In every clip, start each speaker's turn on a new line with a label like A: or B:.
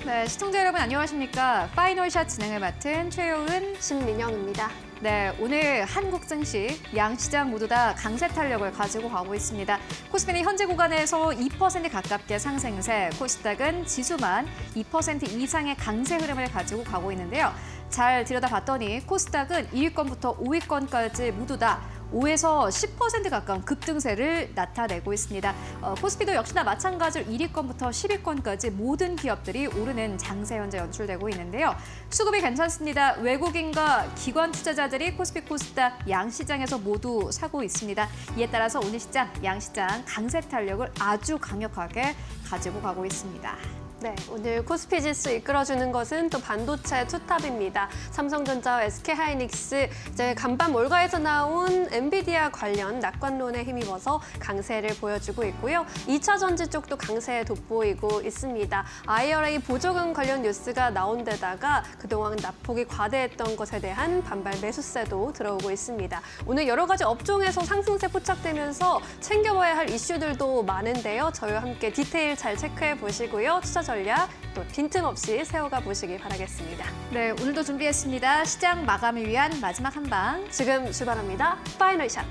A: 네, 시청자 여러분 안녕하십니까? 파이널샷 진행을 맡은 최효은,
B: 신민영입니다.
A: 네, 오늘 한국 증시 양 시장 모두 다 강세 탄력을 가지고 가고 있습니다. 코스피는 현재 구간에서 2% 가깝게 상승세, 코스닥은 지수만 2% 이상의 강세 흐름을 가지고 가고 있는데요. 잘 들여다봤더니 코스닥은 2위권부터 5위권까지 모두 다 5에서 10% 가까운 급등세를 나타내고 있습니다. 코스피도 역시나 마찬가지로 1위권부터 10위권까지 모든 기업들이 오르는 장세 현재 연출되고 있는데요. 수급이 괜찮습니다. 외국인과 기관 투자자들이 코스피 코스닥 양시장에서 모두 사고 있습니다. 이에 따라서 오늘 시장, 양시장 강세 탄력을 아주 강력하게 가지고 가고 있습니다.
B: 네, 오늘 코스피 지수 이끌어주는 것은 또 반도체 투탑입니다. 삼성전자와 SK하이닉스, 이제 간밤 월가에서 나온 엔비디아 관련 낙관론에 힘입어서 강세를 보여주고 있고요. 2차 전지 쪽도 강세에 돋보이고 있습니다. IRA 보조금 관련 뉴스가 나온 데다가 그동안 낙폭이 과대했던 것에 대한 반발 매수세도 들어오고 있습니다. 오늘 여러 가지 업종에서 상승세 포착되면서 챙겨봐야 할 이슈들도 많은데요. 저희와 함께 디테일 잘 체크해 보시고요. 투자 전략 또 빈틈없이 세워가 보시기 바라겠습니다.
A: 네, 오늘도 준비했습니다. 시장 마감을 위한 마지막 한 방.
B: 지금 출발합니다. 파이널샷.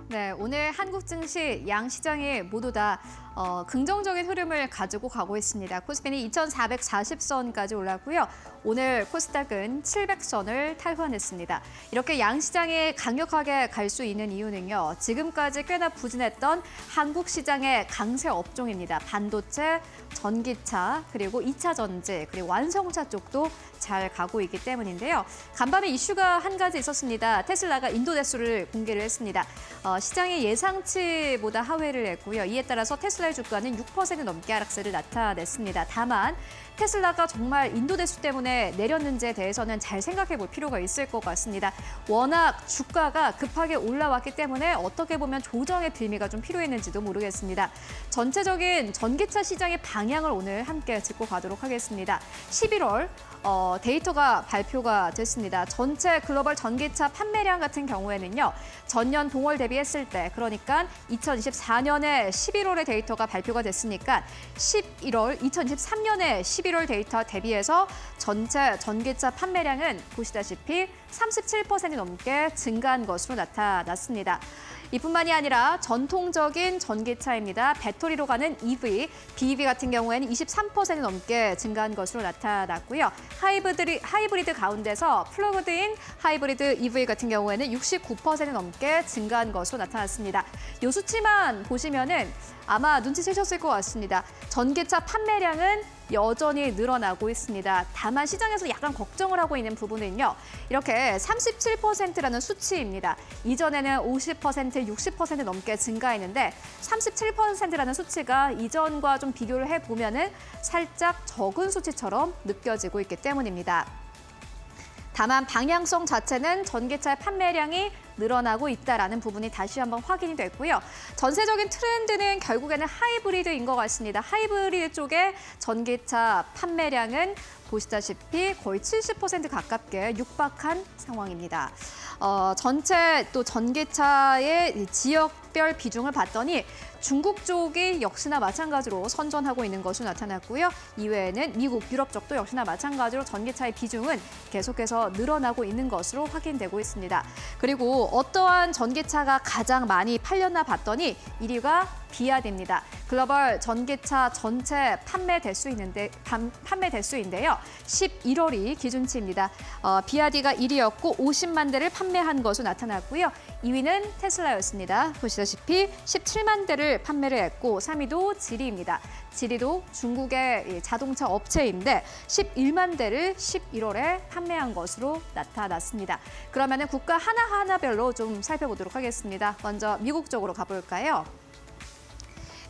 A: 네, 오늘 한국 증시 양 시장이 모두 다 긍정적인 흐름을 가지고 가고 있습니다. 코스피는 2,440선까지 올랐고요. 오늘 코스닥은 700선을 탈환했습니다. 이렇게 양 시장이 강력하게 갈 수 있는 이유는요. 지금까지 꽤나 부진했던 한국 시장의 강세 업종입니다. 반도체, 전기차, 그리고 2차 전지, 그리고 완성차 쪽도 잘 가고 있기 때문인데요. 간밤에 이슈가 한 가지 있었습니다. 테슬라가 인도 대수를 공개를 했습니다. 시장의 예상치보다 하회를 했고요. 이에 따라서 테슬라의 주가는 6% 넘게 하락세를 나타냈습니다. 다만 테슬라가 정말 인도 대수 때문에 내렸는지에 대해서는 잘 생각해 볼 필요가 있을 것 같습니다. 워낙 주가가 급하게 올라왔기 때문에 어떻게 보면 조정의 빌미가 좀 필요했는지도 모르겠습니다. 전체적인 전기차 시장의 방향을 오늘 함께 짚고 가도록 하겠습니다. 11월 데이터가 발표가 됐습니다. 전체 글로벌 전기차 판매량 같은 경우에는요. 전년 동월 대비했을 때, 그러니까 2024년에 11월에 데이터가 발표가 됐으니까 2023년에 11월 데이터 대비해서 전체 전기차 판매량은 보시다시피 37% 넘게 증가한 것으로 나타났습니다. 이뿐만이 아니라 전통적인 전기차입니다. 배터리로 가는 EV, BEV 같은 경우에는 23% 넘게 증가한 것으로 나타났고요. 하이브리드 가운데서 플러그드인 하이브리드 EV 같은 경우에는 69% 넘게 증가한 것으로 나타났습니다. 이 수치만 보시면은 아마 눈치채셨을 것 같습니다. 전기차 판매량은 여전히 늘어나고 있습니다. 다만 시장에서 약간 걱정을 하고 있는 부분은요. 이렇게 37%라는 수치입니다. 이전에는 50%, 60% 넘게 증가했는데 37%라는 수치가 이전과 좀 비교를 해보면은 살짝 적은 수치처럼 느껴지고 있기 때문입니다. 다만 방향성 자체는 전기차의 판매량이 늘어나고 있다는 부분이 다시 한번 확인이 됐고요. 전세적인 트렌드는 결국에는 하이브리드인 것 같습니다. 하이브리드 쪽의 전기차 판매량은 보시다시피 거의 70% 가깝게 육박한 상황입니다. 전체 또 전기차의 지역별 비중을 봤더니 중국 쪽이 역시나 마찬가지로 선전하고 있는 것으로 나타났고요. 이외에는 미국, 유럽 쪽도 역시나 마찬가지로 전기차의 비중은 계속해서 늘어나고 있는 것으로 확인되고 있습니다. 그리고 어떠한 전기차가 가장 많이 팔렸나 봤더니 1위가 비아디입니다. 글로벌 전기차 전체 판매 대수인데요. 11월이 기준치입니다. 비아디가 1위였고 50만 대를 판매한 것으로 나타났고요. 2위는 테슬라였습니다. 보시다시피 17만 대를 전기차를 판매를 했고 3위도 지리입니다. 지리도 중국의 자동차 업체인데 11만 대를 11월에 판매한 것으로 나타났습니다. 그러면 국가 하나하나별로 좀 살펴보도록 하겠습니다. 먼저 미국 쪽으로 가볼까요?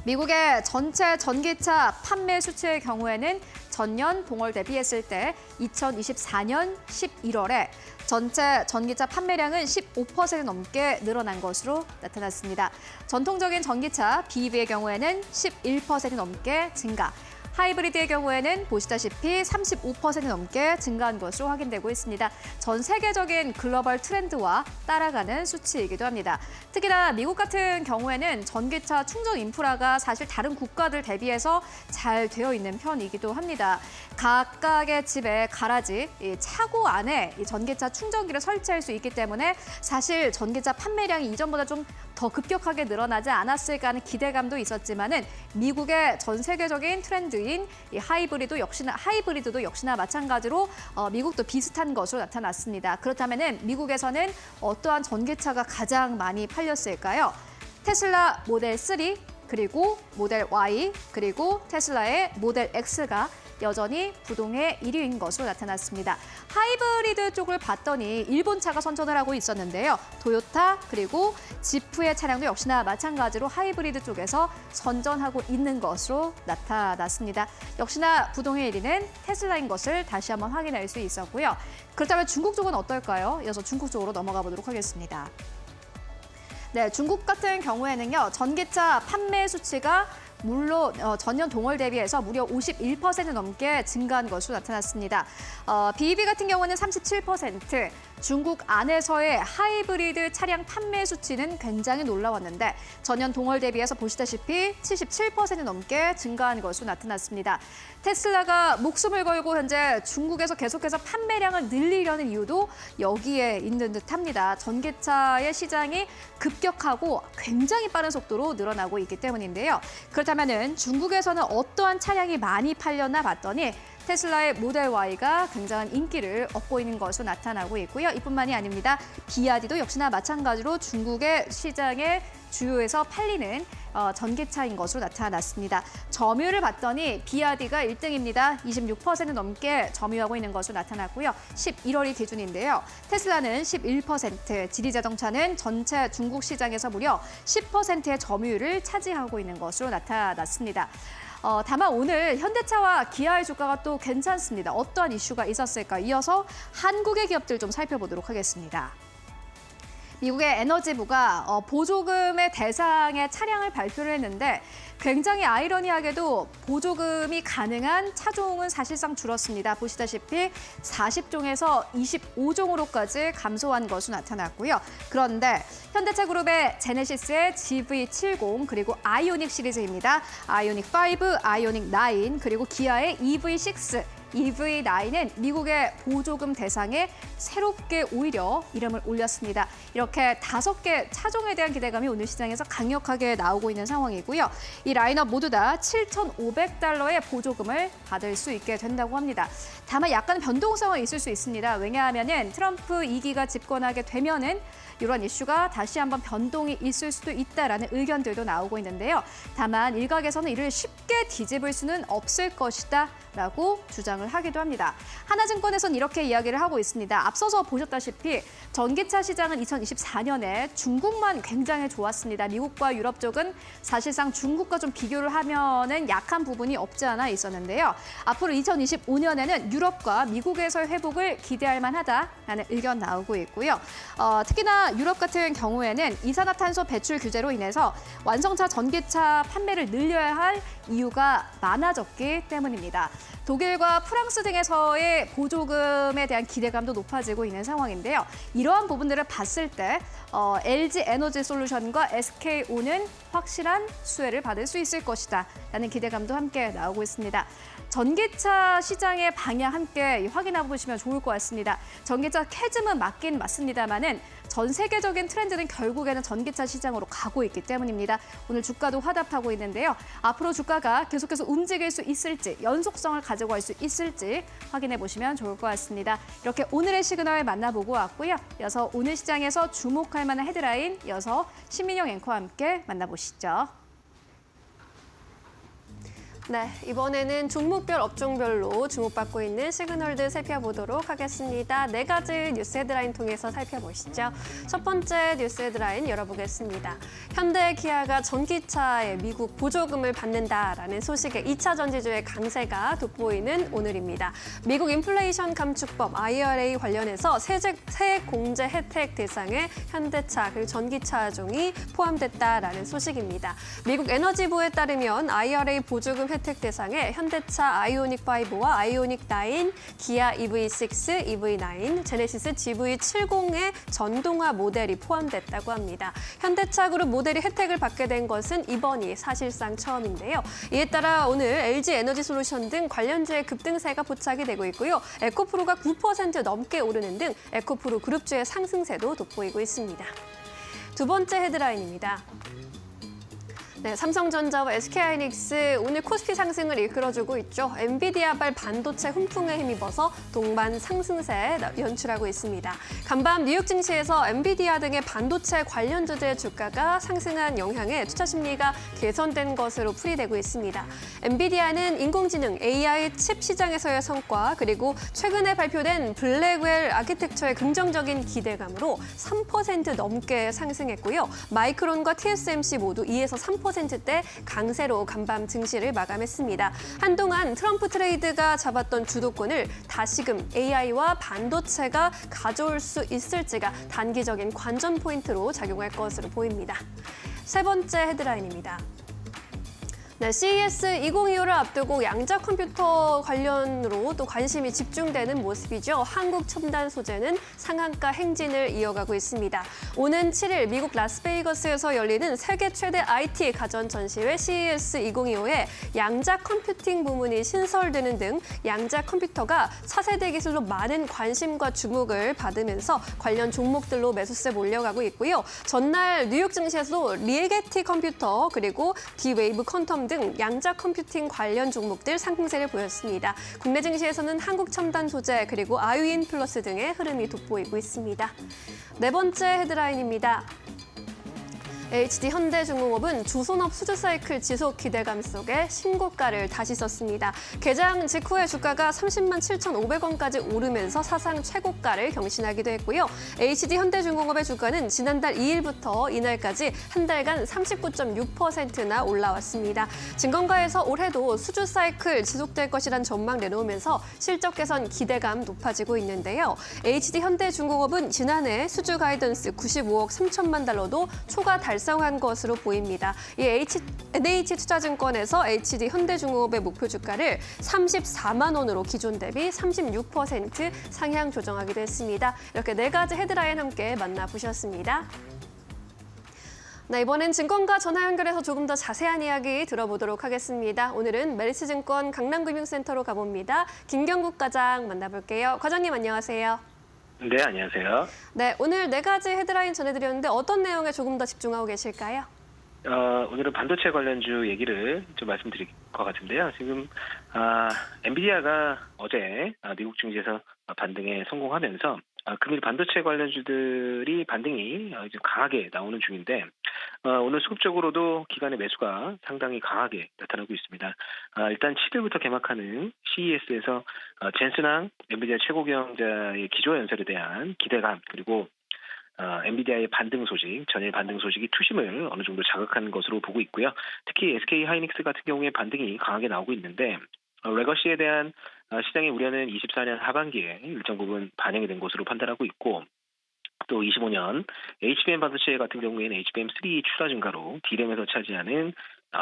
A: 미국의 전체 전기차 판매 수치의 경우에는 전년 동월 대비했을 때 2024년 11월에 전체 전기차 판매량은 15% 넘게 늘어난 것으로 나타났습니다. 전통적인 전기차 BEV의 경우에는 11% 넘게 증가, 하이브리드의 경우에는 보시다시피 35% 넘게 증가한 것으로 확인되고 있습니다. 전 세계적인 글로벌 트렌드와 따라가는 수치이기도 합니다. 특히나 미국 같은 경우에는 전기차 충전 인프라가 사실 다른 국가들 대비해서 잘 되어 있는 편이기도 합니다. 각각의 집에 가라지, 차고 안에 이 전기차 충전기를 설치할 수 있기 때문에 사실 전기차 판매량이 이전보다 좀 더 급격하게 늘어나지 않았을까 하는 기대감도 있었지만은 미국의 전 세계적인 트렌드인 이 하이브리드도 역시나 마찬가지로 미국도 비슷한 것으로 나타났습니다. 그렇다면은 미국에서는 어떠한 전기차가 가장 많이 팔렸을까요? 테슬라 모델 3, 그리고 모델 Y, 그리고 테슬라의 모델 X가 여전히 부동의 1위인 것으로 나타났습니다. 하이브리드 쪽을 봤더니 일본 차가 선전을 하고 있었는데요. 토요타 그리고 지프의 차량도 역시나 마찬가지로 하이브리드 쪽에서 선전하고 있는 것으로 나타났습니다. 역시나 부동의 1위는 테슬라인 것을 다시 한번 확인할 수 있었고요. 그렇다면 중국 쪽은 어떨까요? 이어서 중국 쪽으로 넘어가 보도록 하겠습니다. 네, 중국 같은 경우에는요, 전기차 판매 수치가 물론 전년 동월 대비해서 무려 51% 넘게 증가한 것으로 나타났습니다. BEV 같은 경우는 37%, 중국 안에서의 하이브리드 차량 판매 수치는 굉장히 놀라웠는데 전년 동월 대비해서 보시다시피 77% 넘게 증가한 것으로 나타났습니다. 테슬라가 목숨을 걸고 현재 중국에서 계속해서 판매량을 늘리려는 이유도 여기에 있는 듯합니다. 전기차의 시장이 급격하고 굉장히 빠른 속도로 늘어나고 있기 때문인데요. 그렇다면은 중국에서는 어떠한 차량이 많이 팔렸나 봤더니 테슬라의 모델 Y가 굉장한 인기를 얻고 있는 것으로 나타나고 있고요. 이뿐만이 아닙니다. 비아디도 역시나 마찬가지로 중국의 시장에 주요해서 팔리는 전기차인 것으로 나타났습니다. 점유율을 봤더니 비아디가 1등입니다. 26% 넘게 점유하고 있는 것으로 나타났고요. 11월이 기준인데요. 테슬라는 11%, 지리자동차는 전체 중국 시장에서 무려 10%의 점유율을 차지하고 있는 것으로 나타났습니다. 다만 오늘 현대차와 기아의 주가가 또 괜찮습니다. 어떠한 이슈가 있었을까? 이어서 한국의 기업들 좀 살펴보도록 하겠습니다. 미국의 에너지부가 보조금의 대상의 차량을 발표를 했는데 굉장히 아이러니하게도 보조금이 가능한 차종은 사실상 줄었습니다. 보시다시피 40종에서 25종으로까지 감소한 것으로 나타났고요. 그런데 현대차 그룹의 제네시스의 GV70 그리고 아이오닉 시리즈입니다. 아이오닉 5, 아이오닉 9 그리고 기아의 EV6, EV9은 미국의 보조금 대상에 새롭게 오히려 이름을 올렸습니다. 이렇게 5개 차종에 대한 기대감이 오늘 시장에서 강력하게 나오고 있는 상황이고요. 이 라인업 모두 다 $7,500의 보조금을 받을 수 있게 된다고 합니다. 다만 약간 변동성은 있을 수 있습니다. 왜냐하면 트럼프 2기가 집권하게 되면은 이런 이슈가 다시 한번 변동이 있을 수도 있다라는 의견들도 나오고 있는데요. 다만 일각에서는 이를 쉽게 뒤집을 수는 없을 것이다라고 주장을 하기도 합니다. 하나증권에서는 이렇게 이야기를 하고 있습니다. 앞서서 보셨다시피 전기차 시장은 2024년에 중국만 굉장히 좋았습니다. 미국과 유럽 쪽은 사실상 중국과 좀 비교를 하면은 약한 부분이 없지 않아 있었는데요. 앞으로 2025년에는 유럽과 미국에서의 회복을 기대할 만하다라는 의견 나오고 있고요. 특히나 유럽 같은 경우에는 이산화탄소 배출 규제로 인해서 완성차 전기차 판매를 늘려야 할 이유가 많아졌기 때문입니다. 독일과 프랑스 등에서의 보조금에 대한 기대감도 높아지고 있는 상황인데요. 이러한 부분들을 봤을 때 LG 에너지 솔루션과 SK온은 확실한 수혜를 받을 수 있을 것이다 라는 기대감도 함께 나오고 있습니다. 전기차 시장의 방향 함께 확인해 보시면 좋을 것 같습니다. 전기차 캐즘은 맞긴 맞습니다만은 전 세계적인 트렌드는 결국에는 전기차 시장으로 가고 있기 때문입니다. 오늘 주가도 화답하고 있는데요. 앞으로 주가가 계속해서 움직일 수 있을지, 연속성을 가지고 갈 수 있을지 확인해 보시면 좋을 것 같습니다. 이렇게 오늘의 시그널 만나보고 왔고요. 이어서 오늘 시장에서 주목할 만한 헤드라인, 이어서 신민영 앵커와 함께 만나보시죠.
B: 네, 이번에는 종목별 업종별로 주목받고 있는 시그널들 살펴보도록 하겠습니다. 네 가지 뉴스 헤드라인 통해서 살펴보시죠. 첫 번째 뉴스 헤드라인 열어보겠습니다. 현대 기아가 전기차에 미국 보조금을 받는다라는 소식에 2차 전지주의 강세가 돋보이는 오늘입니다. 미국 인플레이션 감축법 IRA 관련해서 세액 공제 혜택 대상에 현대차 그리고 전기차종이 포함됐다라는 소식입니다. 미국 에너지부에 따르면 IRA 보조금 혜택 대상에 현대차 아이오닉 5와 아이오닉 9, 기아 EV6, EV9, 제네시스 GV70의 전동화 모델이 포함됐다고 합니다. 현대차 그룹 모델이 혜택을 받게 된 것은 이번이 사실상 처음인데요. 이에 따라 오늘 LG 에너지 솔루션 등 관련주의 급등세가 포착이 되고 있고요. 에코프로가 9% 넘게 오르는 등 에코프로 그룹주의 상승세도 돋보이고 있습니다. 두 번째 헤드라인입니다. 네, 삼성전자와 SK하이닉스 오늘 코스피 상승을 이끌어주고 있죠. 엔비디아발 반도체 훈풍에 힘입어서 동반 상승세 연출하고 있습니다. 간밤 뉴욕 증시에서 엔비디아 등의 반도체 관련주들의 주가가 상승한 영향에 투자 심리가 개선된 것으로 풀이되고 있습니다. 엔비디아는 인공지능 AI 칩 시장에서의 성과 그리고 최근에 발표된 블랙웰 아키텍처의 긍정적인 기대감으로 3% 넘게 상승했고요. 마이크론과 TSMC 모두 2에서 3%대 강세로 간밤 증시를 마감했습니다. 한동안 트럼프 트레이드가 잡았던 주도권을 다시금 AI와 반도체가 가져올 수 있을지가 단기적인 관전 포인트로 작용할 것으로 보입니다. 세 번째 헤드라인입니다. 네, CES 2025를 앞두고 양자 컴퓨터 관련으로 또 관심이 집중되는 모습이죠. 한국 첨단 소재는 상한가 행진을 이어가고 있습니다. 오는 7일 미국 라스베이거스에서 열리는 세계 최대 IT 가전 전시회 CES 2025에 양자 컴퓨팅 부문이 신설되는 등 양자 컴퓨터가 차세대 기술로 많은 관심과 주목을 받으면서 관련 종목들로 매수세 몰려가고 있고요. 전날 뉴욕 증시에서도 리게티 컴퓨터 그리고 D-웨이브 퀀텀 등 양자 컴퓨팅 관련 종목들 상승세를 보였습니다. 국내 증시에서는 한국 첨단 소재 그리고 아유인 플러스 등의 흐름이 돋보이고 있습니다. 네 번째 헤드라인입니다. HD 현대중공업은 조선업 수주 사이클 지속 기대감 속에 신고가를 다시 썼습니다. 개장 직후에 주가가 30만 7,500원까지 오르면서 사상 최고가를 경신하기도 했고요. HD 현대중공업의 주가는 지난달 2일부터 이날까지 한 달간 39.6%나 올라왔습니다. 증권가에서 올해도 수주 사이클 지속될 것이란 전망 내놓으면서 실적 개선 기대감 높아지고 있는데요. HD 현대중공업은 지난해 수주 가이던스 95억 3천만 달러도 초과 달성한 것으로 보입니다. 이 NH투자증권에서 HD 현대중공업의 목표 주가를 34만 원으로 기존 대비 36% 상향 조정하기도 했습니다. 이렇게 네 가지 헤드라인 함께 만나보셨습니다. 네, 이번엔 증권가 전화 연결해서 조금 더 자세한 이야기 들어보도록 하겠습니다. 오늘은 메리츠증권 강남금융센터로 가봅니다. 김경국 과장 만나볼게요. 과장님 안녕하세요.
C: 네, 안녕하세요.
B: 네, 오늘 네 가지 헤드라인 전해드렸는데 어떤 내용에 조금 더 집중하고 계실까요?
C: 오늘은 반도체 관련주 얘기를 좀 말씀드릴 것 같은데요. 지금 엔비디아가 어제 미국 증시에서 반등에 성공하면서 금일 반도체 관련주들이 반등이 이제 강하게 나오는 중인데 오늘 수급적으로도 기관의 매수가 상당히 강하게 나타나고 있습니다. 일단 7일부터 개막하는 CES에서 젠슨항 엔비디아 최고 경영자의 기조 연설에 대한 기대감 그리고 엔비디아의 반등 소식, 전일 반등 소식이 투심을 어느 정도 자극한 것으로 보고 있고요. 특히 SK하이닉스 같은 경우에 반등이 강하게 나오고 있는데 레거시에 대한 시장의 우려는 24년 하반기에 일정 부분 반영이 된 것으로 판단하고 있고 또 25년 HBM 반도체 같은 경우에는 HBM3 출하 증가로 D램에서 차지하는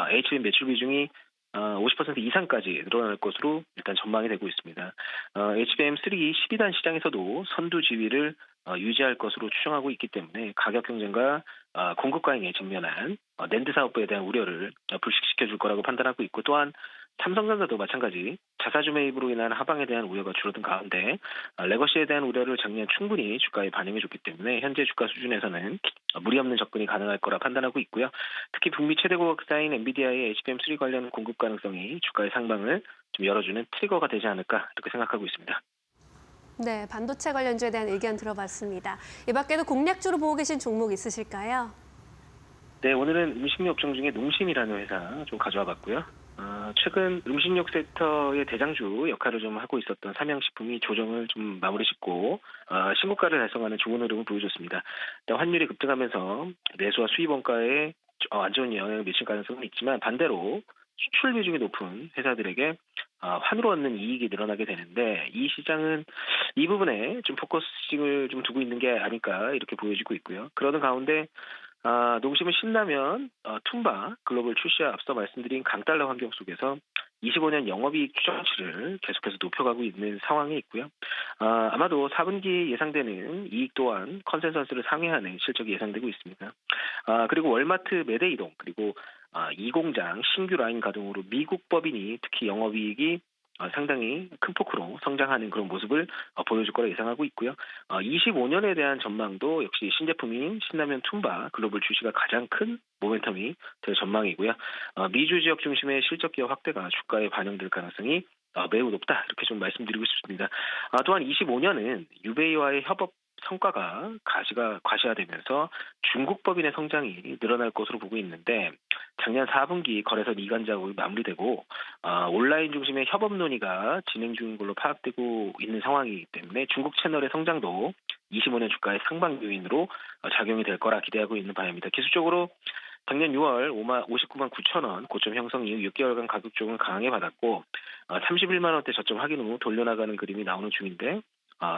C: HBM 매출 비중이 50% 이상까지 늘어날 것으로 일단 전망이 되고 있습니다. HBM3 12단 시장에서도 선두 지위를 유지할 것으로 추정하고 있기 때문에 가격 경쟁과 공급 과잉에 직면한 낸드 사업부에 대한 우려를 불식시켜줄 거라고 판단하고 있고 또한 삼성전자도 마찬가지 자사주 매입으로 인한 하방에 대한 우려가 줄어든 가운데 레거시에 대한 우려를 작년 충분히 주가에 반영해줬기 때문에 현재 주가 수준에서는 무리 없는 접근이 가능할 거라 판단하고 있고요. 특히 북미 최대 고객사인 엔비디아의 HBM3 관련 공급 가능성이 주가의 상방을 좀 열어주는 트리거가 되지 않을까 이렇게 생각하고 있습니다.
B: 네, 반도체 관련주에 대한 의견 들어봤습니다. 이 밖에도 공략주로 보고 계신 종목 있으실까요?
C: 네, 오늘은 음식료 업종 중에 농심이라는 회사 좀 가져와 봤고요. 최근 음식료 섹터의 대장주 역할을 좀 하고 있었던 삼양식품이 조정을 좀 마무리 짓고 신고가를 달성하는 좋은 흐름을 보여줬습니다. 일단 환율이 급등하면서 내수와 수입 원가에 안 좋은 영향을 미칠 가능성은 있지만 반대로 수출 비중이 높은 회사들에게 환으로 얻는 이익이 늘어나게 되는데 이 시장은 이 부분에 좀 포커싱을 좀 두고 있는 게 아닐까 이렇게 보여지고 있고요. 그러는 가운데 농심은 신라면, 툼바 글로벌 출시와 앞서 말씀드린 강달러 환경 속에서 25년 영업이익 추정치를 계속해서 높여가고 있는 상황에 있고요. 아마도 4분기 예상되는 이익 또한 컨센서스를 상회하는 실적이 예상되고 있습니다. 그리고 월마트 매대 이동 그리고 이 공장 신규 라인 가동으로 미국 법인이 특히 영업이익이 상당히 큰 폭으로 성장하는 그런 모습을 보여줄 거라 예상하고 있고요. 25년에 대한 전망도 역시 신제품인 신라면 툼바 글로벌 출시가 가장 큰 모멘텀이 될 전망이고요. 미주 지역 중심의 실적 기업 확대가 주가에 반영될 가능성이 매우 높다 이렇게 좀 말씀드리고 싶습니다. 또한 25년은 유베이와의 협업 성과가 과시화되면서 중국 법인의 성장이 늘어날 것으로 보고 있는데 작년 4분기 거래선 이관 작업이 마무리되고 온라인 중심의 협업 논의가 진행 중인 걸로 파악되고 있는 상황이기 때문에 중국 채널의 성장도 25년 주가의 상방 요인으로 작용이 될 거라 기대하고 있는 바입니다. 기술적으로 작년 6월 59만 9천 원 고점 형성 이후 6개월간 가격 조정을 강하게 받았고 31만 원대 저점 확인 후 돌려나가는 그림이 나오는 중인데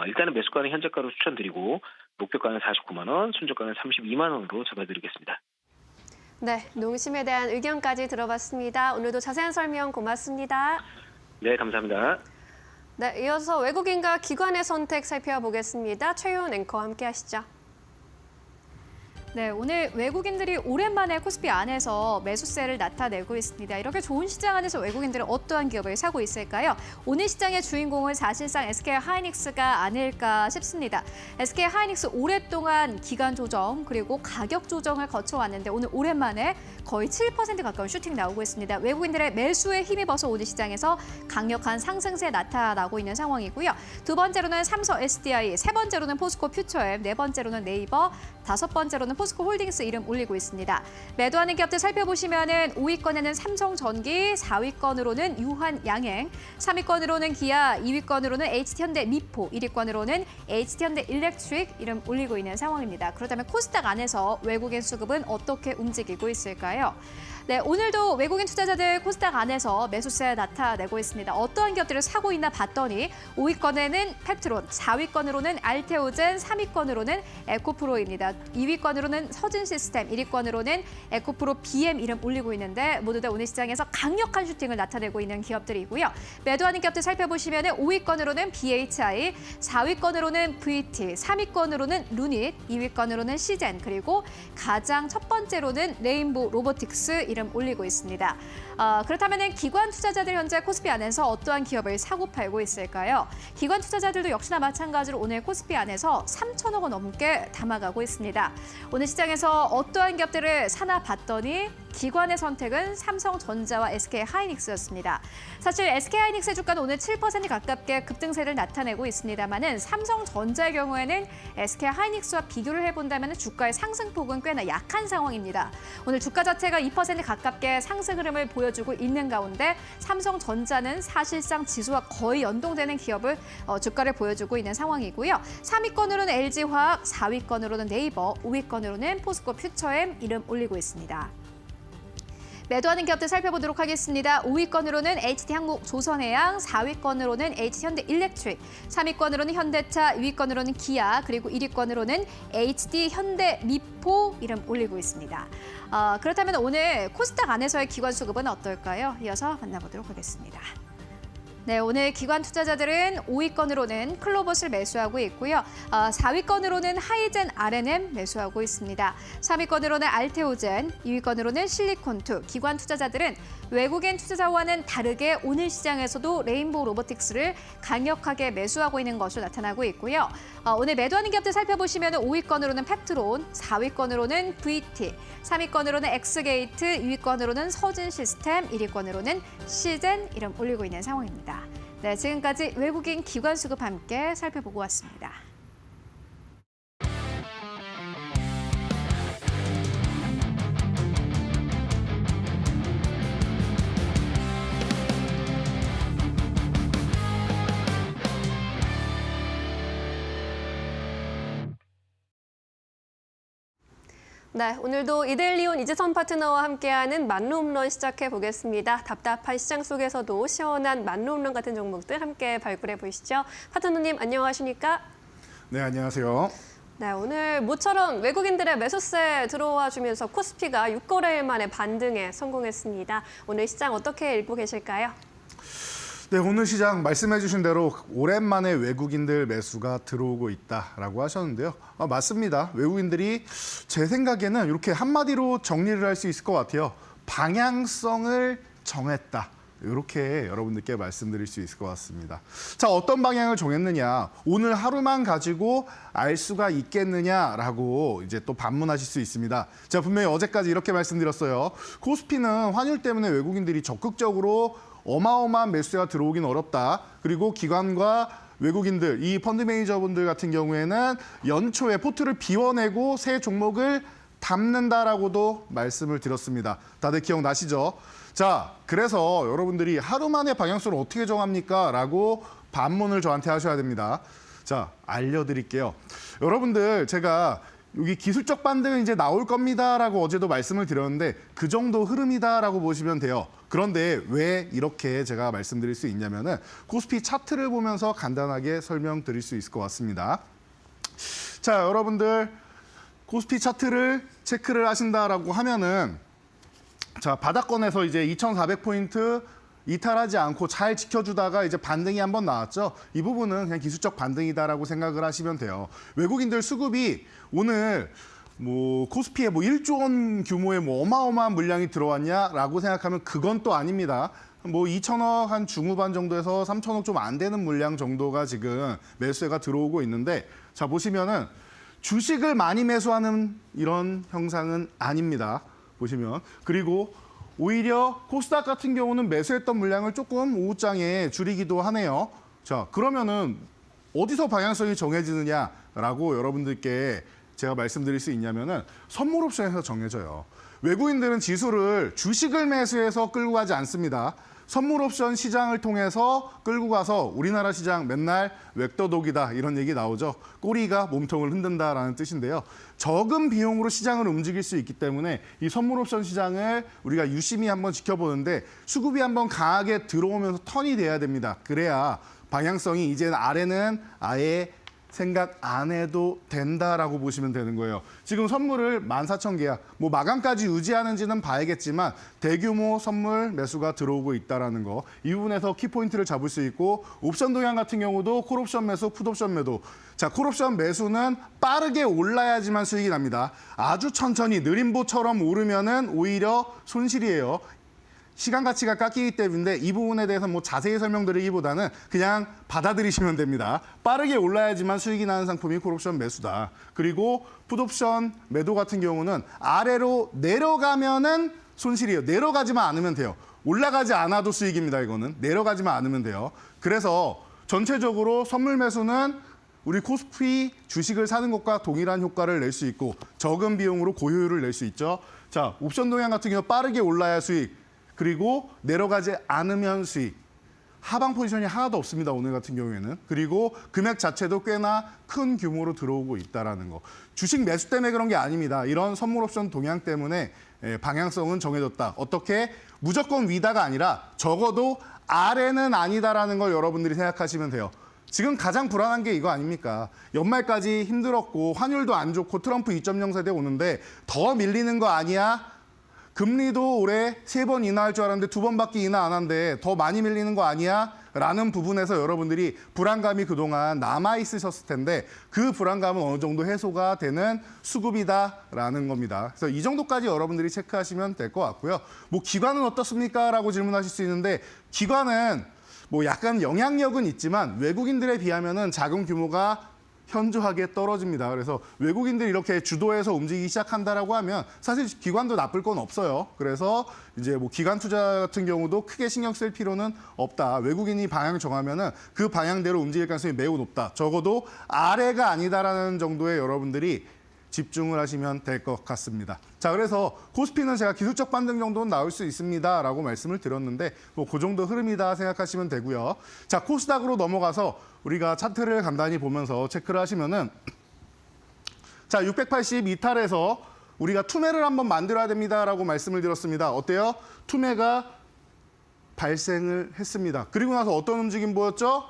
C: 일단은 매수가는 현재가로 추천드리고 목표가는 49만 원, 순저가는 32만 원으로 잡아드리겠습니다.
B: 네, 농심에 대한 의견까지 들어봤습니다. 오늘도 자세한 설명 고맙습니다.
C: 네, 감사합니다.
B: 네, 이어서 외국인과 기관의 선택 살펴보겠습니다. 최윤 앵커와 함께 하시죠.
A: 네, 오늘 외국인들이 오랜만에 코스피 안에서 매수세를 나타내고 있습니다. 이렇게 좋은 시장 안에서 외국인들은 어떠한 기업을 사고 있을까요? 오늘 시장의 주인공은 사실상 SK하이닉스가 아닐까 싶습니다. SK하이닉스 오랫동안 기간 조정 그리고 가격 조정을 거쳐왔는데 오늘 오랜만에 거의 7% 가까운 슈팅 나오고 있습니다. 외국인들의 매수에 힘입어서 오늘 시장에서 강력한 상승세 나타나고 있는 상황이고요. 두 번째로는 삼성 SDI, 세 번째로는 포스코 퓨처엠, 네 번째로는 네이버, 다섯 번째로는 포스코 홀딩스 이름 올리고 있습니다. 매도하는 기업들 살펴보시면은 5위권에는 삼성전기, 4위권으로는 유한양행, 3위권으로는 기아, 2위권으로는 HT현대 미포, 1위권으로는 HT현대 일렉트릭 이름 올리고 있는 상황입니다. 그렇다면 코스닥 안에서 외국인 수급은 어떻게 움직이고 있을까요? 네, 오늘도 외국인 투자자들 코스닥 안에서 매수세 나타내고 있습니다. 어떠한 기업들을 사고 있나 봤더니 5위권에는 펩트론, 4위권으로는 알테오젠, 3위권으로는 에코프로입니다. 2위권으로는 서진시스템, 1위권으로는 에코프로 BM 이름 올리고 있는데 모두 다 오늘 시장에서 강력한 슈팅을 나타내고 있는 기업들이고요. 매도하는 기업들 살펴보시면 5위권으로는 BHI, 4위권으로는 VT, 3위권으로는 루닛, 2위권으로는 시젠, 그리고 가장 첫 번째로는 레인보우 로보틱스 이름 올리고 있습니다. 그렇다면 기관 투자자들 현재 코스피 안에서 어떠한 기업을 사고 팔고 있을까요? 기관 투자자들도 역시나 마찬가지로 오늘 코스피 안에서 3천억 원 넘게 담아가고 있습니다. 오늘 시장에서 어떠한 기업들을 사나 봤더니 기관의 선택은 삼성전자와 SK하이닉스였습니다. 사실 SK하이닉스의 주가는 오늘 7% 가깝게 급등세를 나타내고 있습니다만은 삼성전자의 경우에는 SK하이닉스와 비교를 해본다면 주가의 상승폭은 꽤나 약한 상황입니다. 오늘 주가 자체가 2% 가깝게 상승 흐름을 보여주고 있는 가운데 삼성전자는 사실상 지수와 거의 연동되는 기업을 주가를 보여주고 있는 상황이고요. 3위권으로는 LG화학, 4위권으로는 네이버, 5위권으로는 포스코 퓨처엠 이름 올리고 있습니다. 매도하는 기업들 살펴보도록 하겠습니다. 5위권으로는 HT항공 조선해양, 4위권으로는 HT현대일렉트릭, 3위권으로는 현대차, 2위권으로는 기아, 그리고 1위권으로는 HD현대미포 이름 올리고 있습니다. 그렇다면 오늘 코스닥 안에서의 기관 수급은 어떨까요? 이어서 만나보도록 하겠습니다. 네, 오늘 기관 투자자들은 5위권으로는 클로봇을 매수하고 있고요. 4위권으로는 하이젠 R&M 매수하고 있습니다. 3위권으로는 알테오젠, 2위권으로는 실리콘2. 기관 투자자들은 외국인 투자자와는 다르게 오늘 시장에서도 레인보우 로보틱스를 강력하게 매수하고 있는 것으로 나타나고 있고요. 오늘 매도하는 기업들 살펴보시면 5위권으로는 펩트론, 4위권으로는 VT, 3위권으로는 엑스게이트, 2위권으로는 서진시스템, 1위권으로는 시젠 이름 올리고 있는 상황입니다. 네, 지금까지 외국인 기관 수급 함께 살펴보고 왔습니다.
B: 네, 오늘도 이데일리온 이재선 파트너와 함께하는 만루홈런 시작해 보겠습니다. 답답한 시장 속에서도 시원한 만루홈런 같은 종목들 함께 발굴해 보시죠. 파트너님 안녕하십니까?
D: 네, 안녕하세요.
B: 네, 오늘 모처럼 외국인들의 매수세 들어와 주면서 코스피가 6거래일 만에 반등에 성공했습니다. 오늘 시장 어떻게 읽고 계실까요?
D: 네, 오늘 시장 말씀해 주신 대로 오랜만에 외국인들 매수가 들어오고 있다라고 하셨는데요. 맞습니다. 외국인들이 제 생각에는 이렇게 한마디로 정리를 할 수 있을 것 같아요. 방향성을 정했다. 이렇게 여러분들께 말씀드릴 수 있을 것 같습니다. 자, 어떤 방향을 정했느냐, 오늘 하루만 가지고 알 수가 있겠느냐라고 이제 또 반문하실 수 있습니다. 제가 분명히 어제까지 이렇게 말씀드렸어요. 코스피는 환율 때문에 외국인들이 적극적으로 어마어마한 매수가 들어오긴 어렵다. 그리고 기관과 외국인들, 이 펀드 매니저분들 같은 경우에는 연초에 포트를 비워내고 새 종목을 담는다라고도 말씀을 드렸습니다. 다들 기억나시죠? 자, 그래서 여러분들이 하루 만에 방향성을 어떻게 정합니까? 라고 반문을 저한테 하셔야 됩니다. 자, 알려드릴게요. 여러분들, 제가 여기 기술적 반등은 이제 나올 겁니다라고 어제도 말씀을 드렸는데 그 정도 흐름이다라고 보시면 돼요. 그런데 왜 이렇게 제가 말씀드릴 수 있냐면은 코스피 차트를 보면서 간단하게 설명드릴 수 있을 것 같습니다. 자, 여러분들 코스피 차트를 체크를 하신다라고 하면은 자, 바닥권에서 이제 2,400포인트 이탈하지 않고 잘 지켜주다가 이제 반등이 한번 나왔죠. 이 부분은 그냥 기술적 반등이다라고 생각을 하시면 돼요. 외국인들 수급이 오늘 뭐 코스피에 뭐 1조 원 규모의 뭐 어마어마한 물량이 들어왔냐라고 생각하면 그건 또 아닙니다. 뭐 2천억 한 중후반 정도에서 3천억 좀 안 되는 물량 정도가 지금 매수세가 들어오고 있는데, 자, 보시면은 주식을 많이 매수하는 이런 형상은 아닙니다. 보시면. 그리고 오히려 코스닥 같은 경우는 매수했던 물량을 조금 오후장에 줄이기도 하네요. 자, 그러면은 어디서 방향성이 정해지느냐라고 여러분들께 제가 말씀드릴 수 있냐면은 선물 옵션에서 정해져요. 외국인들은 지수를 주식을 매수해서 끌고 가지 않습니다. 선물 옵션 시장을 통해서 끌고 가서 우리나라 시장 맨날 웩도독이다 이런 얘기 나오죠. 꼬리가 몸통을 흔든다라는 뜻인데요. 적은 비용으로 시장을 움직일 수 있기 때문에 이 선물 옵션 시장을 우리가 유심히 한번 지켜보는데 수급이 한번 강하게 들어오면서 턴이 돼야 됩니다. 그래야 방향성이 이제 아래는 아예 생각 안 해도 된다라고 보시면 되는 거예요. 지금 선물을 14,000개야. 뭐 마감까지 유지하는지는 봐야겠지만 대규모 선물 매수가 들어오고 있다라는 거. 이 부분에서 키포인트를 잡을 수 있고 옵션 동향 같은 경우도 콜옵션 매수, 풋옵션 매도. 자, 콜옵션 매수는 빠르게 올라야지만 수익이 납니다. 아주 천천히 느림보처럼 오르면은 오히려 손실이에요. 시간 가치가 깎이기 때문에 이 부분에 대해서 뭐 자세히 설명드리기보다는 그냥 받아들이시면 됩니다. 빠르게 올라야지만 수익이 나는 상품이 콜옵션 매수다. 그리고 풋옵션 매도 같은 경우는 아래로 내려가면은 손실이에요. 내려가지만 않으면 돼요. 올라가지 않아도 수익입니다. 이거는 내려가지만 않으면 돼요. 그래서 전체적으로 선물 매수는 우리 코스피 주식을 사는 것과 동일한 효과를 낼 수 있고 적은 비용으로 고효율을 낼 수 있죠. 자, 옵션 동향 같은 경우 빠르게 올라야 수익. 그리고 내려가지 않으면 수익. 하방 포지션이 하나도 없습니다. 오늘 같은 경우에는. 그리고 금액 자체도 꽤나 큰 규모로 들어오고 있다는 거. 주식 매수 때문에 그런 게 아닙니다. 이런 선물 옵션 동향 때문에 방향성은 정해졌다. 어떻게? 무조건 위다가 아니라 적어도 아래는 아니다라는 걸 여러분들이 생각하시면 돼요. 지금 가장 불안한 게 이거 아닙니까? 연말까지 힘들었고 환율도 안 좋고 트럼프 2.0 세대 오는데 더 밀리는 거 아니야? 금리도 올해 3번 인하할 줄 알았는데 2번밖에 인하 안 한대. 더 많이 밀리는 거 아니야? 라는 부분에서 여러분들이 불안감이 그동안 남아있으셨을 텐데 그 불안감은 어느 정도 해소가 되는 수급이다라는 겁니다. 그래서 이 정도까지 여러분들이 체크하시면 될 것 같고요. 뭐 기관은 어떻습니까? 라고 질문하실 수 있는데 기관은 뭐 약간 영향력은 있지만 외국인들에 비하면은 자금 규모가 현저하게 떨어집니다. 그래서 외국인들이 이렇게 주도해서 움직이기 시작한다라고 하면 사실 기관도 나쁠 건 없어요. 그래서 이제 뭐 기관 투자 같은 경우도 크게 신경 쓸 필요는 없다. 외국인이 방향 정하면은 그 방향대로 움직일 가능성이 매우 높다. 적어도 아래가 아니다라는 정도의 여러분들이 집중을 하시면 될 것 같습니다. 자, 그래서 코스피는 제가 기술적 반등 정도는 나올 수 있습니다라고 말씀을 드렸는데 뭐 그 정도 흐름이다 생각하시면 되고요. 자, 코스닥으로 넘어가서 우리가 차트를 간단히 보면서 체크를 하시면은 자, 680 이탈해서 우리가 투매를 한번 만들어야 됩니다라고 말씀을 드렸습니다. 어때요? 투매가 발생을 했습니다. 그리고 나서 어떤 움직임 보였죠?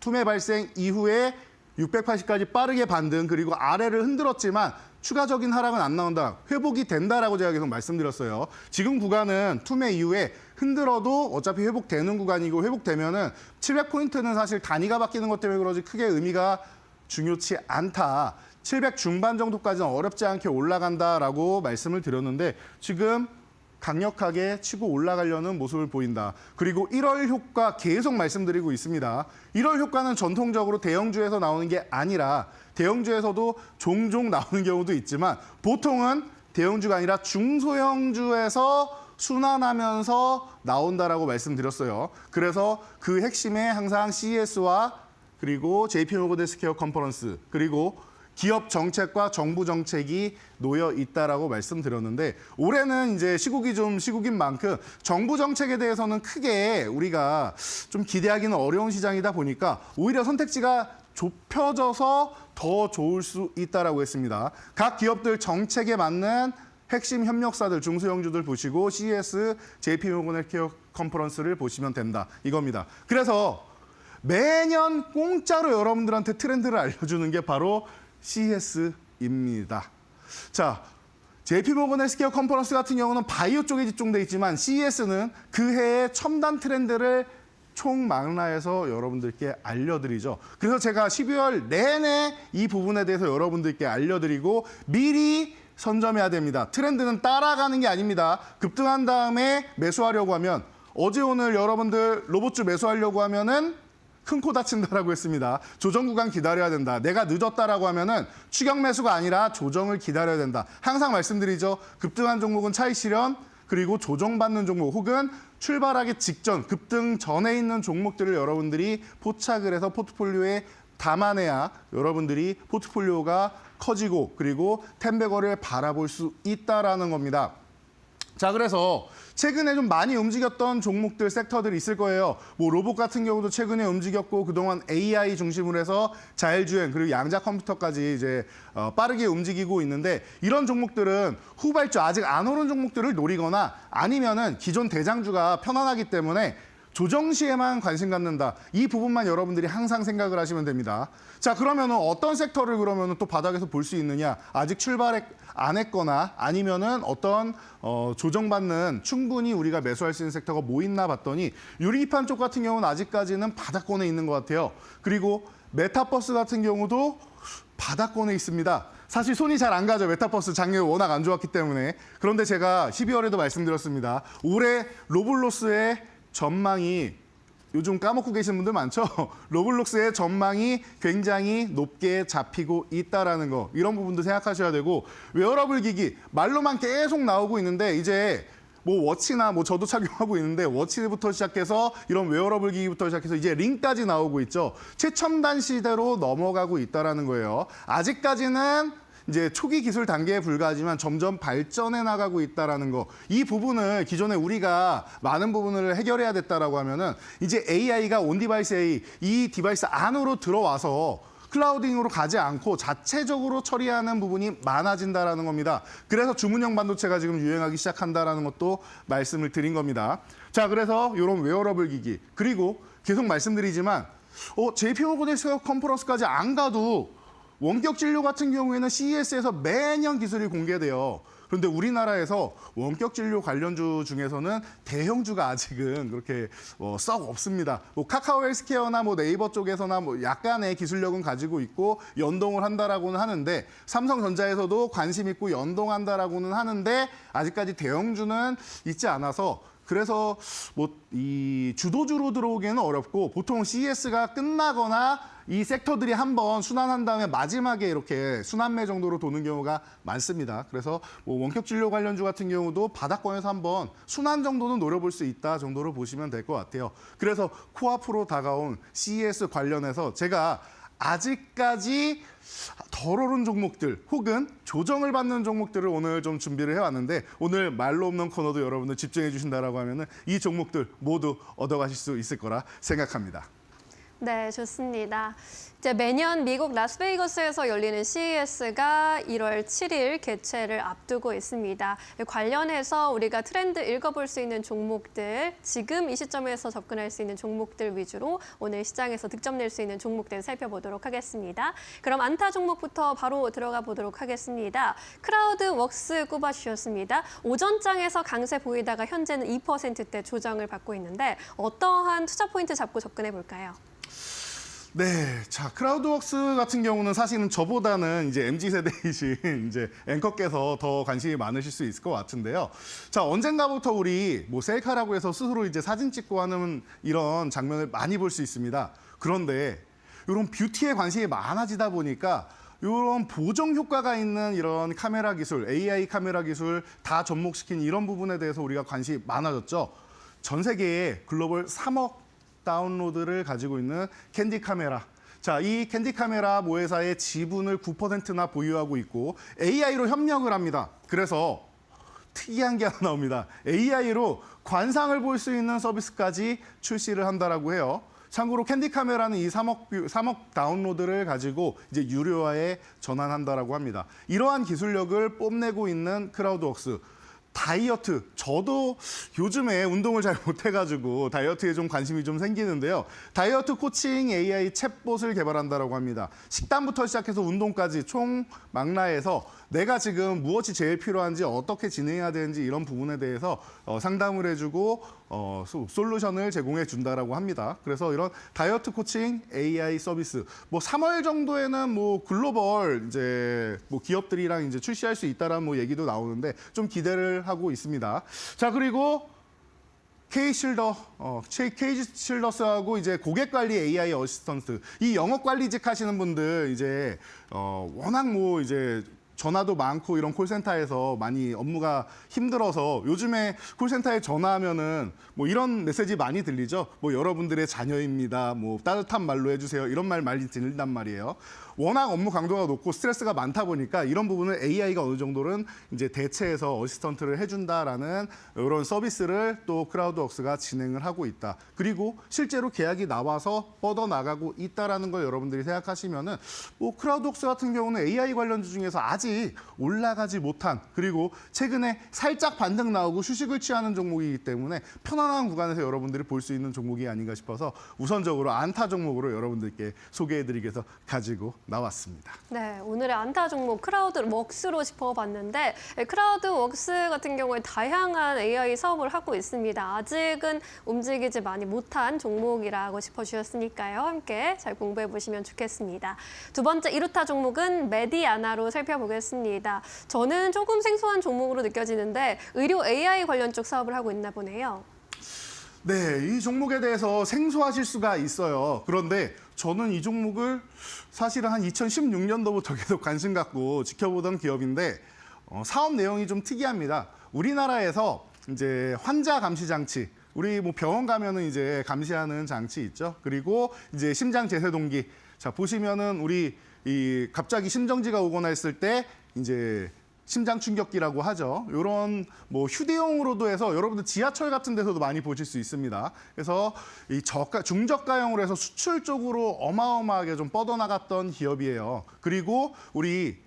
D: 투매 발생 이후에 680까지 빠르게 반등, 그리고 아래를 흔들었지만 추가적인 하락은 안 나온다. 회복이 된다라고 제가 계속 말씀드렸어요. 지금 구간은 투매 이후에 흔들어도 어차피 회복되는 구간이고, 회복되면은 700포인트는 사실 단위가 바뀌는 것 때문에 그러지 크게 의미가 중요치 않다. 700 중반 정도까지는 어렵지 않게 올라간다라고 말씀을 드렸는데, 지금 강력하게 치고 올라가려는 모습을 보인다. 그리고 1월 효과 계속 말씀드리고 있습니다. 1월 효과는 전통적으로 대형주에서 나오는 게 아니라 대형주에서도 종종 나오는 경우도 있지만, 보통은 대형주가 아니라 중소형주에서 순환하면서 나온다라고 말씀드렸어요. 그래서 그 핵심에 항상 CES와 그리고 JP모건 헬스케어 컨퍼런스, 그리고 기업 정책과 정부 정책이 놓여 있다라고 말씀드렸는데, 올해는 이제 시국인 만큼 정부 정책에 대해서는 크게 우리가 좀 기대하기는 어려운 시장이다 보니까 오히려 선택지가 좁혀져서 더 좋을 수 있다라고 했습니다. 각 기업들 정책에 맞는 핵심 협력사들, 중소형주들 보시고 CES, JP모건 헬스케어 컨퍼런스를 보시면 된다, 이겁니다. 그래서 매년 공짜로 여러분들한테 트렌드를 알려주는 게 바로 CES입니다. 자, JP모건 헬스케어 컨퍼런스 같은 경우는 바이오 쪽에 집중돼 있지만, CES는 그 해의 첨단 트렌드를 총망라해서 여러분들께 알려드리죠. 그래서 제가 12월 내내 이 부분에 대해서 여러분들께 알려드리고 미리 선점해야 됩니다. 트렌드는 따라가는 게 아닙니다. 급등한 다음에 매수하려고 하면, 어제 오늘 여러분들 로봇주 매수하려고 하면은 큰 코 다친다라고 했습니다. 조정 구간 기다려야 된다. 내가 늦었다라고 하면은 추격 매수가 아니라 조정을 기다려야 된다. 항상 말씀드리죠. 급등한 종목은 차익 실현, 그리고 조정받는 종목 혹은 출발하기 직전, 급등 전에 있는 종목들을 여러분들이 포착을 해서 포트폴리오에 담아내야 여러분들이 포트폴리오가 커지고 그리고 텐베거를 바라볼 수 있다라는 겁니다. 자, 그래서 최근에 좀 많이 움직였던 종목들, 섹터들이 있을 거예요. 뭐 로봇 같은 경우도 최근에 움직였고, 그동안 AI 중심으로 해서 자율주행 그리고 양자 컴퓨터까지 이제 빠르게 움직이고 있는데, 이런 종목들은 후발주 아직 안 오른 종목들을 노리거나 아니면은 기존 대장주가 편안하기 때문에 조정 시에만 관심 갖는다. 이 부분만 여러분들이 항상 생각을 하시면 됩니다. 자, 그러면은 어떤 섹터를 그러면은 또 바닥에서 볼 수 있느냐? 아직 출발 안 했거나 아니면은 어떤 조정받는 충분히 우리가 매수할 수 있는 섹터가 뭐 있나 봤더니, 유리기판 쪽 같은 경우는 아직까지는 바닥권에 있는 것 같아요. 그리고 메타버스 같은 경우도 바닥권에 있습니다. 사실 손이 잘 안 가죠. 메타버스 작년에 워낙 안 좋았기 때문에. 그런데 제가 12월에도 말씀드렸습니다. 올해 로블록스의 전망이, 요즘 까먹고 계신 분들 많죠? 로블록스의 전망이 굉장히 높게 잡히고 있다라는 거, 이런 부분도 생각하셔야 되고, 웨어러블 기기 말로만 계속 나오고 있는데, 이제 뭐 워치나 뭐 저도 착용하고 있는데 워치부터 시작해서 이런 웨어러블 기기부터 시작해서 이제 링까지 나오고 있죠. 최첨단 시대로 넘어가고 있다라는 거예요. 아직까지는 이제 초기 기술 단계에 불과하지만 점점 발전해 나가고 있다라는 거, 이 부분을 기존에 우리가 많은 부분을 해결해야 됐다라고 하면은 이제 AI가 온 디바이스 AI, 이 디바이스 안으로 들어와서 클라우딩으로 가지 않고 자체적으로 처리하는 부분이 많아진다라는 겁니다. 그래서 주문형 반도체가 지금 유행하기 시작한다라는 것도 말씀을 드린 겁니다. 자, 그래서 이런 웨어러블 기기, 그리고 계속 말씀드리지만 JP모건 헬스케어 컨퍼런스까지 안 가도 원격 진료 같은 경우에는 CES에서 매년 기술이 공개돼요. 그런데 우리나라에서 원격 진료 관련주 중에서는 대형주가 아직은 그렇게 썩 없습니다. 뭐 카카오 헬스케어나 뭐 네이버 쪽에서나 뭐 약간의 기술력은 가지고 있고 연동을 한다라고는 하는데, 삼성전자에서도 관심 있고 연동한다라고는 하는데 아직까지 대형주는 있지 않아서, 그래서 뭐 이 주도주로 들어오기에는 어렵고, 보통 CES가 끝나거나 이 섹터들이 한번 순환한 다음에 마지막에 이렇게 순환매 정도로 도는 경우가 많습니다. 그래서 뭐 원격 진료 관련주 같은 경우도 바닥권에서 한번 순환 정도는 노려볼 수 있다 정도로 보시면 될 것 같아요. 그래서 코앞으로 다가온 CES 관련해서 제가 아직까지 덜 오른 종목들 혹은 조정을 받는 종목들을 오늘 좀 준비를 해왔는데, 오늘 말로 없는 코너도 여러분들 집중해 주신다라고 하면은 이 종목들 모두 얻어가실 수 있을 거라 생각합니다.
B: 네, 좋습니다. 이제 매년 미국 라스베이거스에서 열리는 CES가 1월 7일 개최를 앞두고 있습니다. 관련해서 우리가 트렌드 읽어볼 수 있는 종목들, 지금 이 시점에서 접근할 수 있는 종목들 위주로 오늘 시장에서 득점 낼 수 있는 종목들 살펴보도록 하겠습니다. 그럼 안타 종목부터 바로 들어가 보도록 하겠습니다. 크라우드웍스 꼽아주셨습니다. 오전장에서 강세 보이다가 현재는 2%대 조정을 받고 있는데 어떠한 투자 포인트 잡고 접근해 볼까요?
D: 네, 자 크라우드웍스 같은 경우는 사실은 저보다는 이제 MZ 세대이신 이제 앵커께서 더 관심이 많으실 수 있을 것 같은데요. 자 언젠가부터 우리 뭐 셀카라고 해서 스스로 이제 사진 찍고 하는 이런 장면을 많이 볼 수 있습니다. 그런데 이런 뷰티에 관심이 많아지다 보니까 이런 보정 효과가 있는 이런 카메라 기술, AI 카메라 기술 다 접목시킨 이런 부분에 대해서 우리가 관심이 많아졌죠. 전 세계에 글로벌 3억 다운로드를 가지고 있는 캔디 카메라. 자, 이 캔디 카메라 모회사의 지분을 9%나 보유하고 있고 AI로 협력을 합니다. 그래서 특이한 게 하나 나옵니다. AI로 관상을 볼 수 있는 서비스까지 출시를 한다라고 해요. 참고로 캔디 카메라는 이 3억 다운로드를 가지고 이제 유료화에 전환한다라고 합니다. 이러한 기술력을 뽐내고 있는 크라우드웍스. 다이어트, 저도 요즘에 운동을 잘 못해가지고 다이어트에 좀 관심이 좀 생기는데요. 다이어트 코칭 AI 챗봇을 개발한다라고 합니다. 식단부터 시작해서 운동까지 총 망라해서 내가 지금 무엇이 제일 필요한지 어떻게 진행해야 되는지 이런 부분에 대해서 상담을 해주고 솔루션을 제공해 준다라고 합니다. 그래서 이런 다이어트 코칭 AI 서비스 뭐 3월 정도에는 뭐 글로벌 이제 뭐 기업들이랑 이제 출시할 수 있다라는 뭐 얘기도 나오는데 좀 기대를 하고 있습니다. 자 그리고 K실더스하고 이제 고객 관리 AI 어시스턴트 이 영업 관리직 하시는 분들 이제 워낙 뭐 이제 전화도 많고 이런 콜센터에서 많이 업무가 힘들어서 요즘에 콜센터에 전화하면은 뭐 이런 메시지 많이 들리죠. 뭐 여러분들의 자녀입니다. 뭐 따뜻한 말로 해주세요. 이런 말 많이 들린단 말이에요. 워낙 업무 강도가 높고 스트레스가 많다 보니까 이런 부분을 AI가 어느 정도는 이제 대체해서 어시스턴트를 해준다라는 이런 서비스를 또 크라우드웍스가 진행을 하고 있다. 그리고 실제로 계약이 나와서 뻗어나가고 있다라는 걸 여러분들이 생각하시면은 뭐 크라우드웍스 같은 경우는 AI 관련주 중에서 아직 올라가지 못한 그리고 최근에 살짝 반등 나오고 휴식을 취하는 종목이기 때문에 편안한 구간에서 여러분들이 볼 수 있는 종목이 아닌가 싶어서 우선적으로 안타 종목으로 여러분들께 소개해드리기 위해서 가지고 나왔습니다.
B: 네, 오늘의 안타 종목 크라우드웍스로 짚어봤는데 크라우드웍스 같은 경우에 다양한 AI 사업을 하고 있습니다. 아직은 움직이지 많이 못한 종목이라고 짚어주셨으니까요. 함께 잘 공부해보시면 좋겠습니다. 두 번째 1호타 종목은 메디아나로 살펴보겠습니다. 저는 조금 생소한 종목으로 느껴지는데 의료 AI 관련 쪽 사업을 하고 있나 보네요.
D: 네, 이 종목에 대해서 생소하실 수가 있어요. 그런데 저는 이 종목을 사실은 한 2016년도부터 계속 관심 갖고 지켜보던 기업인데 사업 내용이 좀 특이합니다. 우리나라에서 이제 환자 감시 장치, 우리 뭐 병원 가면은 이제 감시하는 장치 있죠. 그리고 이제 심장 제세동기. 자, 보시면은 우리 이 갑자기 심정지가 오거나 했을 때 이제 심장 충격기라고 하죠. 이런 뭐 휴대용으로도 해서 여러분들 지하철 같은 데서도 많이 보실 수 있습니다. 그래서 이 중저가형으로 해서 수출 쪽으로 어마어마하게 좀 뻗어나갔던 기업이에요. 그리고 우리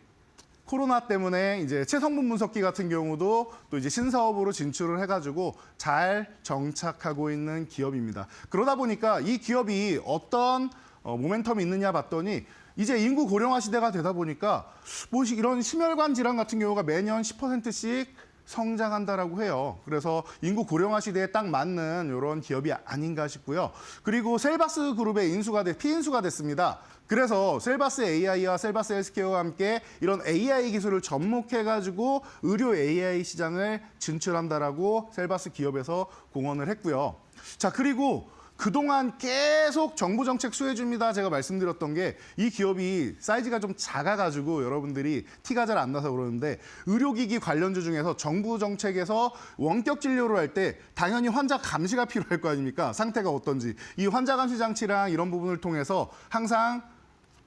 D: 코로나 때문에 이제 체성분 분석기 같은 경우도 또 이제 신사업으로 진출을 해가지고 잘 정착하고 있는 기업입니다. 그러다 보니까 이 기업이 어떤 모멘텀이 있느냐 봤더니 이제 인구 고령화 시대가 되다 보니까 뭐 이런 심혈관 질환 같은 경우가 매년 10%씩 성장한다라고 해요. 그래서 인구 고령화 시대에 딱 맞는 이런 기업이 아닌가 싶고요. 그리고 셀바스 그룹에 피인수가 됐습니다. 그래서 셀바스 AI와 셀바스 헬스케어와 함께 이런 AI 기술을 접목해가지고 의료 AI 시장을 진출한다라고 셀바스 기업에서 공언을 했고요. 자, 그리고 그동안 계속 정부 정책 수혜줍니다. 제가 말씀드렸던 게 이 기업이 사이즈가 좀 작아가지고 여러분들이 티가 잘 안 나서 그러는데 의료기기 관련주 중에서 정부 정책에서 원격 진료를 할 때 당연히 환자 감시가 필요할 거 아닙니까? 상태가 어떤지. 이 환자 감시 장치랑 이런 부분을 통해서 항상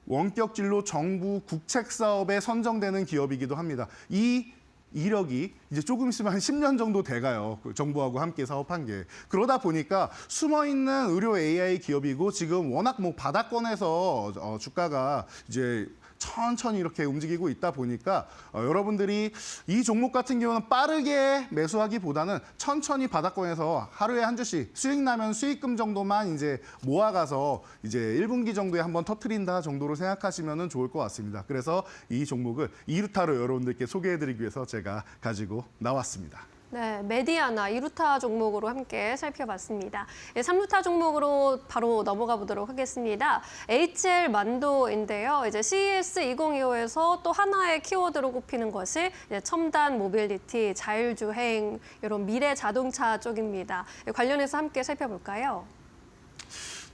D: 원격 진료 정부 국책 사업에 선정되는 기업이기도 합니다. 이 이력이 이제 조금 있으면 한 10년 정도 돼가요. 그 정부하고 함께 사업한 게. 그러다 보니까 숨어있는 의료 AI 기업이고 지금 워낙 뭐 바닥권에서 주가가 이제 천천히 이렇게 움직이고 있다 보니까 여러분들이 이 종목 같은 경우는 빠르게 매수하기보다는 천천히 바닥권에서 하루에 한 주씩 수익 나면 수익금 정도만 이제 모아가서 이제 1분기 정도에 한번 터트린다 정도로 생각하시면 좋을 것 같습니다. 그래서 이 종목을 2루타로 여러분들께 소개해드리기 위해서 제가 가지고 나왔습니다.
B: 네, 메디아나 2루타 종목으로 함께 살펴봤습니다. 3루타 종목으로 바로 넘어가 보도록 하겠습니다. HL 만도인데요. 이제 CES 2025에서 또 하나의 키워드로 꼽히는 것이 이제 첨단 모빌리티, 자율주행, 이런 미래 자동차 쪽입니다. 관련해서 함께 살펴볼까요?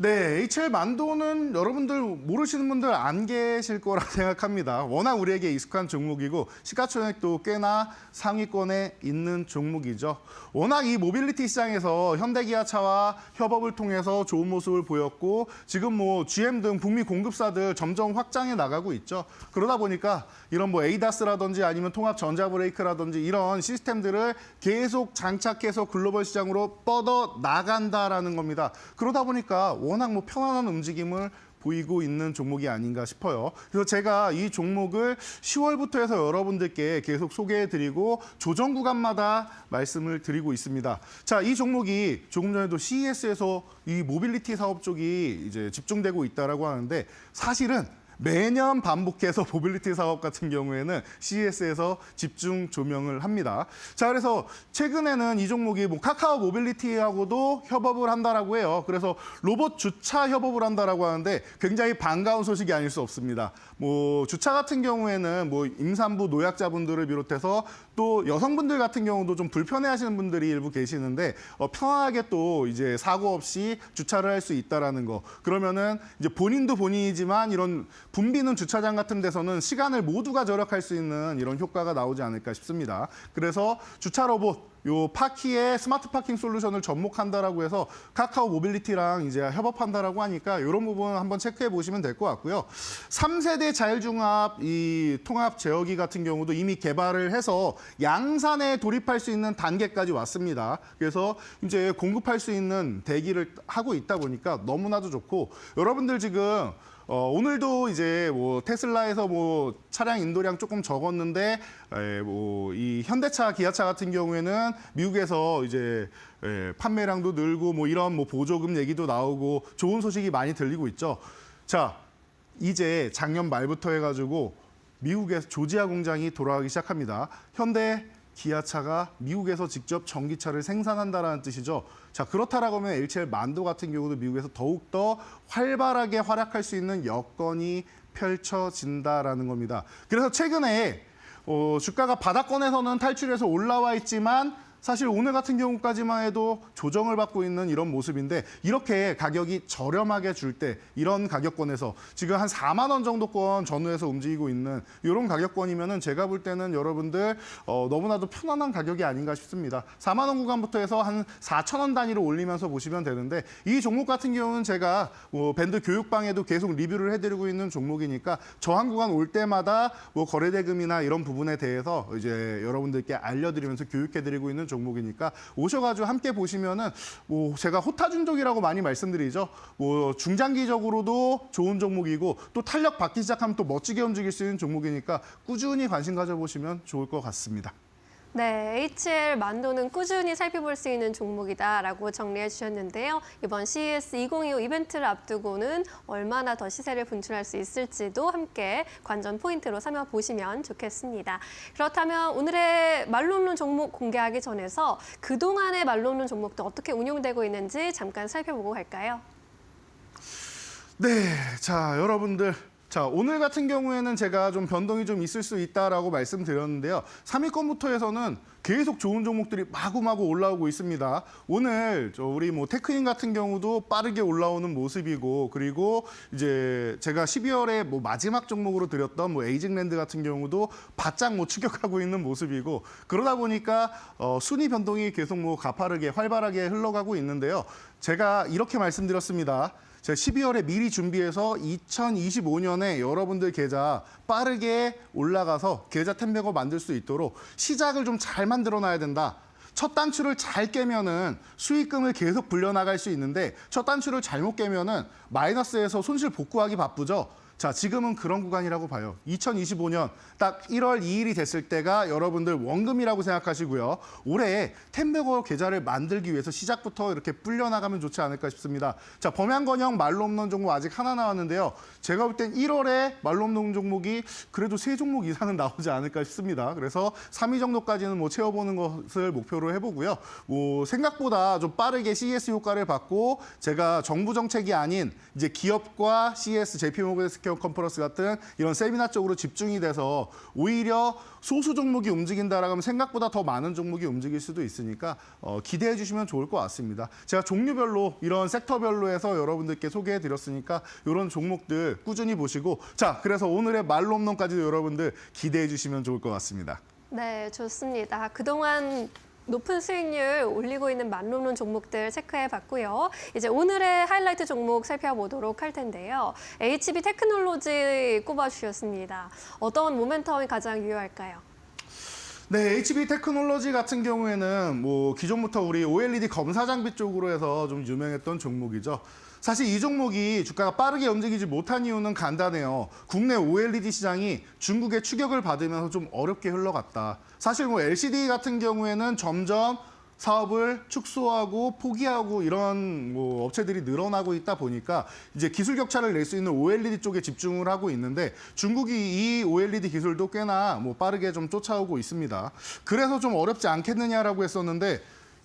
D: 네, HL 만도는 여러분들 모르시는 분들 안 계실 거라 생각합니다. 워낙 우리에게 익숙한 종목이고 시가총액도 꽤나 상위권에 있는 종목이죠. 워낙 이 모빌리티 시장에서 현대기아차와 협업을 통해서 좋은 모습을 보였고 지금 뭐 GM 등 북미 공급사들 점점 확장해 나가고 있죠. 그러다 보니까 이런 뭐 ADAS라든지 아니면 통합 전자브레이크라든지 이런 시스템들을 계속 장착해서 글로벌 시장으로 뻗어 나간다라는 겁니다. 그러다 보니까 워낙 뭐 편안한 움직임을 보이고 있는 종목이 아닌가 싶어요. 그래서 제가 이 종목을 10월부터 해서 여러분들께 계속 소개해드리고 조정 구간마다 말씀을 드리고 있습니다. 자, 이 종목이 조금 전에도 CES에서 이 모빌리티 사업 쪽이 이제 집중되고 있다라고 하는데 사실은 매년 반복해서 모빌리티 사업 같은 경우에는 CES에서 집중 조명을 합니다. 자, 그래서 최근에는 이 종목이 뭐 카카오 모빌리티하고도 협업을 한다라고 해요. 그래서 로봇 주차 협업을 한다라고 하는데 굉장히 반가운 소식이 아닐 수 없습니다. 뭐 주차 같은 경우에는 뭐 임산부 노약자분들을 비롯해서 또 여성분들 같은 경우도 좀 불편해하시는 분들이 일부 계시는데 편하게 또 이제 사고 없이 주차를 할 수 있다라는 거. 그러면은 이제 본인도 본인이지만 이런 붐비는 주차장 같은 데서는 시간을 모두가 절약할 수 있는 이런 효과가 나오지 않을까 싶습니다. 그래서 주차 로봇 요 파키의 스마트 파킹 솔루션을 접목한다라고 해서 카카오 모빌리티랑 이제 협업한다라고 하니까 이런 부분 한번 체크해 보시면 될 것 같고요. 3세대 자율중합 이 통합 제어기 같은 경우도 이미 개발을 해서 양산에 돌입할 수 있는 단계까지 왔습니다. 그래서 이제 공급할 수 있는 대기를 하고 있다 보니까 너무나도 좋고 여러분들 지금 오늘도 이제 뭐 테슬라에서 뭐 차량 인도량 조금 적었는데 뭐 이 현대차, 기아차 같은 경우에는 미국에서 이제 판매량도 늘고 뭐 이런 뭐 보조금 얘기도 나오고 좋은 소식이 많이 들리고 있죠. 자, 이제 작년 말부터 해가지고 미국에서 조지아 공장이 돌아가기 시작합니다. 현대 기아차가 미국에서 직접 전기차를 생산한다라는 뜻이죠. 자, 그렇다라고 하면 HL 만도 같은 경우도 미국에서 더욱더 활발하게 활약할 수 있는 여건이 펼쳐진다라는 겁니다. 그래서 최근에 주가가 바닥권에서는 탈출해서 올라와 있지만 사실 오늘 같은 경우까지만 해도 조정을 받고 있는 이런 모습인데 이렇게 가격이 저렴하게 줄 때 이런 가격권에서 지금 한 4만 원 정도권 전후에서 움직이고 있는 이런 가격권이면은 제가 볼 때는 여러분들 너무나도 편안한 가격이 아닌가 싶습니다. 4만 원 구간부터 해서 한 4천 원 단위로 올리면서 보시면 되는데 이 종목 같은 경우는 제가 뭐 밴드 교육방에도 계속 리뷰를 해드리고 있는 종목이니까 저항 구간 올 때마다 뭐 거래대금이나 이런 부분에 대해서 이제 여러분들께 알려드리면서 교육해드리고 있는 종목이니까 오셔가지고 함께 보시면은 뭐 제가 호타중족이라고 많이 말씀드리죠. 뭐 중장기적으로도 좋은 종목이고 또 탄력 받기 시작하면 또 멋지게 움직일 수 있는 종목이니까 꾸준히 관심 가져보시면 좋을 것 같습니다.
B: 네, HL 만도는 꾸준히 살펴볼 수 있는 종목이다라고 정리해 주셨는데요. 이번 CES 2025 이벤트를 앞두고는 얼마나 더 시세를 분출할 수 있을지도 함께 관전 포인트로 삼아 보시면 좋겠습니다. 그렇다면 오늘의 말로 없는 종목 공개하기 전에서 그동안의 말로 없는 종목도 어떻게 운용되고 있는지 잠깐 살펴보고 갈까요?
D: 네, 자 여러분들. 자, 오늘 같은 경우에는 제가 좀 변동이 좀 있을 수 있다라고 말씀드렸는데요. 3위권부터 해서는 계속 좋은 종목들이 마구마구 올라오고 있습니다. 오늘 우리 뭐 테크인 같은 경우도 빠르게 올라오는 모습이고 그리고 이제 제가 12월에 뭐 마지막 종목으로 드렸던 뭐 에이징랜드 같은 경우도 바짝 뭐 추격하고 있는 모습이고 그러다 보니까 순위 변동이 계속 뭐 가파르게 활발하게 흘러가고 있는데요. 제가 이렇게 말씀드렸습니다. 제가 12월에 미리 준비해서 2025년에 여러분들 계좌 빠르게 올라가서 계좌 템백업 만들 수 있도록 시작을 좀 잘 만들어놔야 된다. 첫 단추를 잘 깨면은 수익금을 계속 불려나갈 수 있는데 첫 단추를 잘못 깨면은 마이너스에서 손실 복구하기 바쁘죠. 자, 지금은 그런 구간이라고 봐요. 2025년 딱 1월 2일이 됐을 때가 여러분들 원금이라고 생각하시고요. 올해 템백업 계좌를 만들기 위해서 시작부터 이렇게 불려나가면 좋지 않을까 싶습니다. 자, 범양건영 말로 없는 종목 아직 하나 나왔는데요. 제가 볼 땐 1월에 말로 없는 종목이 그래도 3종목 이상은 나오지 않을까 싶습니다. 그래서 3위 정도까지는 뭐 채워보는 것을 목표로 해보고요. 뭐 생각보다 좀 빠르게 CES 효과를 받고 제가 정부 정책이 아닌 이제 기업과 CES, JP모건 컨퍼런스 같은 이런 세미나 쪽으로 집중이 돼서 오히려 소수 종목이 움직인다라고 하면 생각보다 더 많은 종목이 움직일 수도 있으니까 기대해 주시면 좋을 것 같습니다. 제가 종류별로 이런 섹터별로 해서 여러분들께 소개해 드렸으니까 이런 종목들 꾸준히 보시고 자, 그래서 오늘의 말로 없는까지도 여러분들 기대해 주시면 좋을 것 같습니다.
B: 네, 좋습니다. 그동안 높은 수익률 올리고 있는 만로는 종목들 체크해 봤고요. 이제 오늘의 하이라이트 종목 살펴보도록 할 텐데요. HB 테크놀로지 꼽아주셨습니다. 어떤 모멘텀이 가장 유효할까요?
D: 네, HB 테크놀로지 같은 경우에는 뭐 기존부터 우리 OLED 검사 장비 쪽으로 해서 좀 유명했던 종목이죠. 사실 이 종목이 주가가 빠르게 움직이지 못한 이유는 간단해요. 국내 OLED 시장이 중국의 추격을 받으면서 좀 어렵게 흘러갔다. 사실 뭐 LCD 같은 경우에는 점점 사업을 축소하고 포기하고 이런 뭐 업체들이 늘어나고 있다 보니까 이제 기술 격차를 낼 수 있는 OLED 쪽에 집중을 하고 있는데 중국이 이 OLED 기술도 꽤나 뭐 빠르게 좀 쫓아오고 있습니다. 그래서 좀 어렵지 않겠느냐라고 했었는데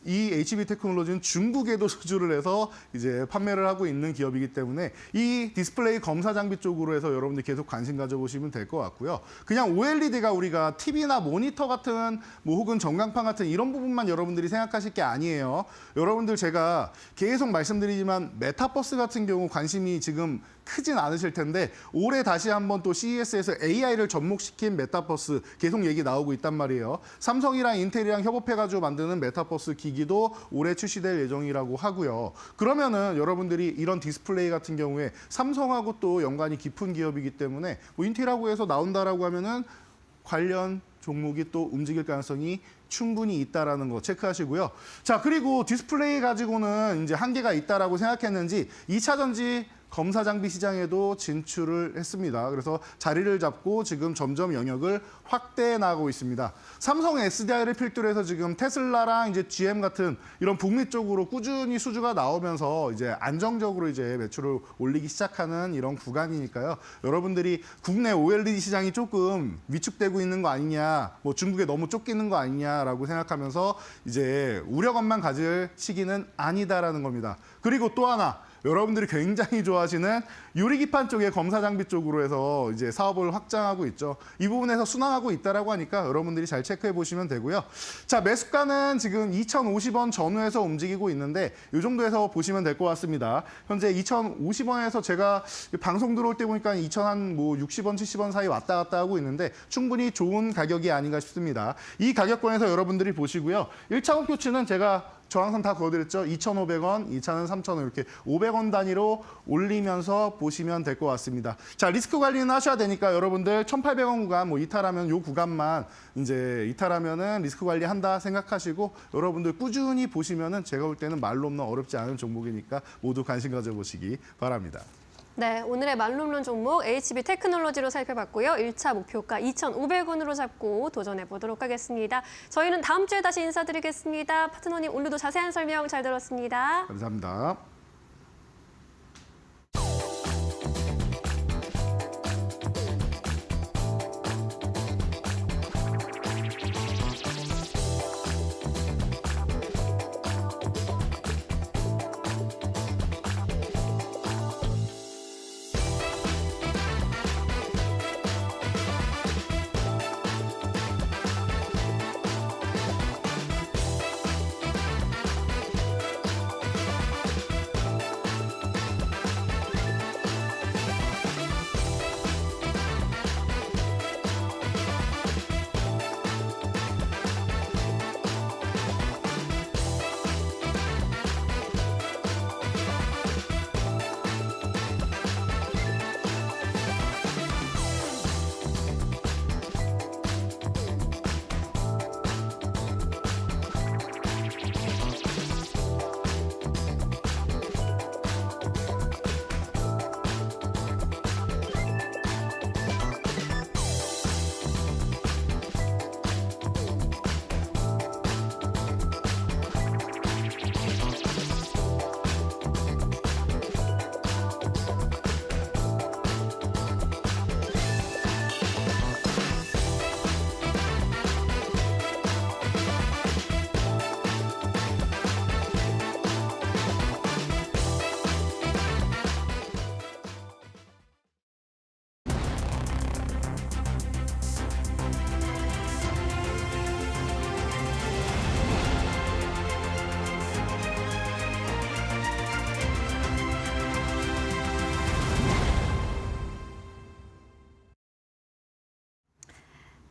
D: 이 HB 테크놀로지는 중국에도 수주를 해서 이제 판매를 하고 있는 기업이기 때문에 이 디스플레이 검사 장비 쪽으로 해서 여러분들 계속 관심 가져보시면 될 것 같고요. 그냥 OLED가 우리가 TV나 모니터 같은 뭐 혹은 전광판 같은 이런 부분만 여러분들이 생각하실 게 아니에요. 여러분들 제가 계속 말씀드리지만 메타버스 같은 경우 관심이 지금 크진 않으실 텐데 올해 다시 한번 또 CES에서 AI를 접목시킨 메타버스 계속 얘기 나오고 있단 말이에요. 삼성이랑 인텔이랑 협업해가지고 만드는 메타버스 기기도 올해 출시될 예정이라고 하고요. 그러면은 여러분들이 이런 디스플레이 같은 경우에 삼성하고 또 연관이 깊은 기업이기 때문에 뭐 인텔하고 해서 나온다라고 하면은 관련 종목이 또 움직일 가능성이 충분히 있다라는 거 체크하시고요. 자, 그리고 디스플레이 가지고는 이제 한계가 있다라고 생각했는지 2차 전지 검사 장비 시장에도 진출을 했습니다. 그래서 자리를 잡고 지금 점점 영역을 확대해 나가고 있습니다. 삼성 SDI를 필두로 해서 지금 테슬라랑 이제 GM 같은 이런 북미 쪽으로 꾸준히 수주가 나오면서 이제 안정적으로 이제 매출을 올리기 시작하는 이런 구간이니까요. 여러분들이 국내 OLED 시장이 조금 위축되고 있는 거 아니냐, 뭐 중국에 너무 쫓기는 거 아니냐라고 생각하면서 이제 우려감만 가질 시기는 아니다라는 겁니다. 그리고 또 하나. 여러분들이 굉장히 좋아하시는 유리기판 쪽의 검사 장비 쪽으로 해서 이제 사업을 확장하고 있죠. 이 부분에서 순항하고 있다라고 하니까 여러분들이 잘 체크해 보시면 되고요. 자, 매수가는 지금 2,050원 전후에서 움직이고 있는데 이 정도에서 보시면 될 것 같습니다. 현재 2,050원에서 제가 방송 들어올 때 보니까 2,060원, 70원 사이 왔다 갔다 하고 있는데 충분히 좋은 가격이 아닌가 싶습니다. 이 가격권에서 여러분들이 보시고요. 1차 목표치는 제가 저항선 다 그어드렸죠. 2,500원, 2차는 3,000원 이렇게 500원 단위로 올리면서 보시면 될 것 같습니다. 자, 리스크 관리는 하셔야 되니까 여러분들 1,800원 구간 뭐 이탈하면 요 구간만 이제 이탈하면은 리스크 관리 한다 생각하시고 여러분들 꾸준히 보시면은 제가 볼 때는 말로 없는 어렵지 않은 종목이니까 모두 관심 가져보시기 바랍니다.
B: 네, 오늘의 말로는 종목 HB 테크놀로지로 살펴봤고요. 1차 목표가 2,500원으로 잡고 도전해 보도록 하겠습니다. 저희는 다음 주에 다시 인사드리겠습니다. 파트너님, 오늘도 자세한 설명 잘 들었습니다.
D: 감사합니다.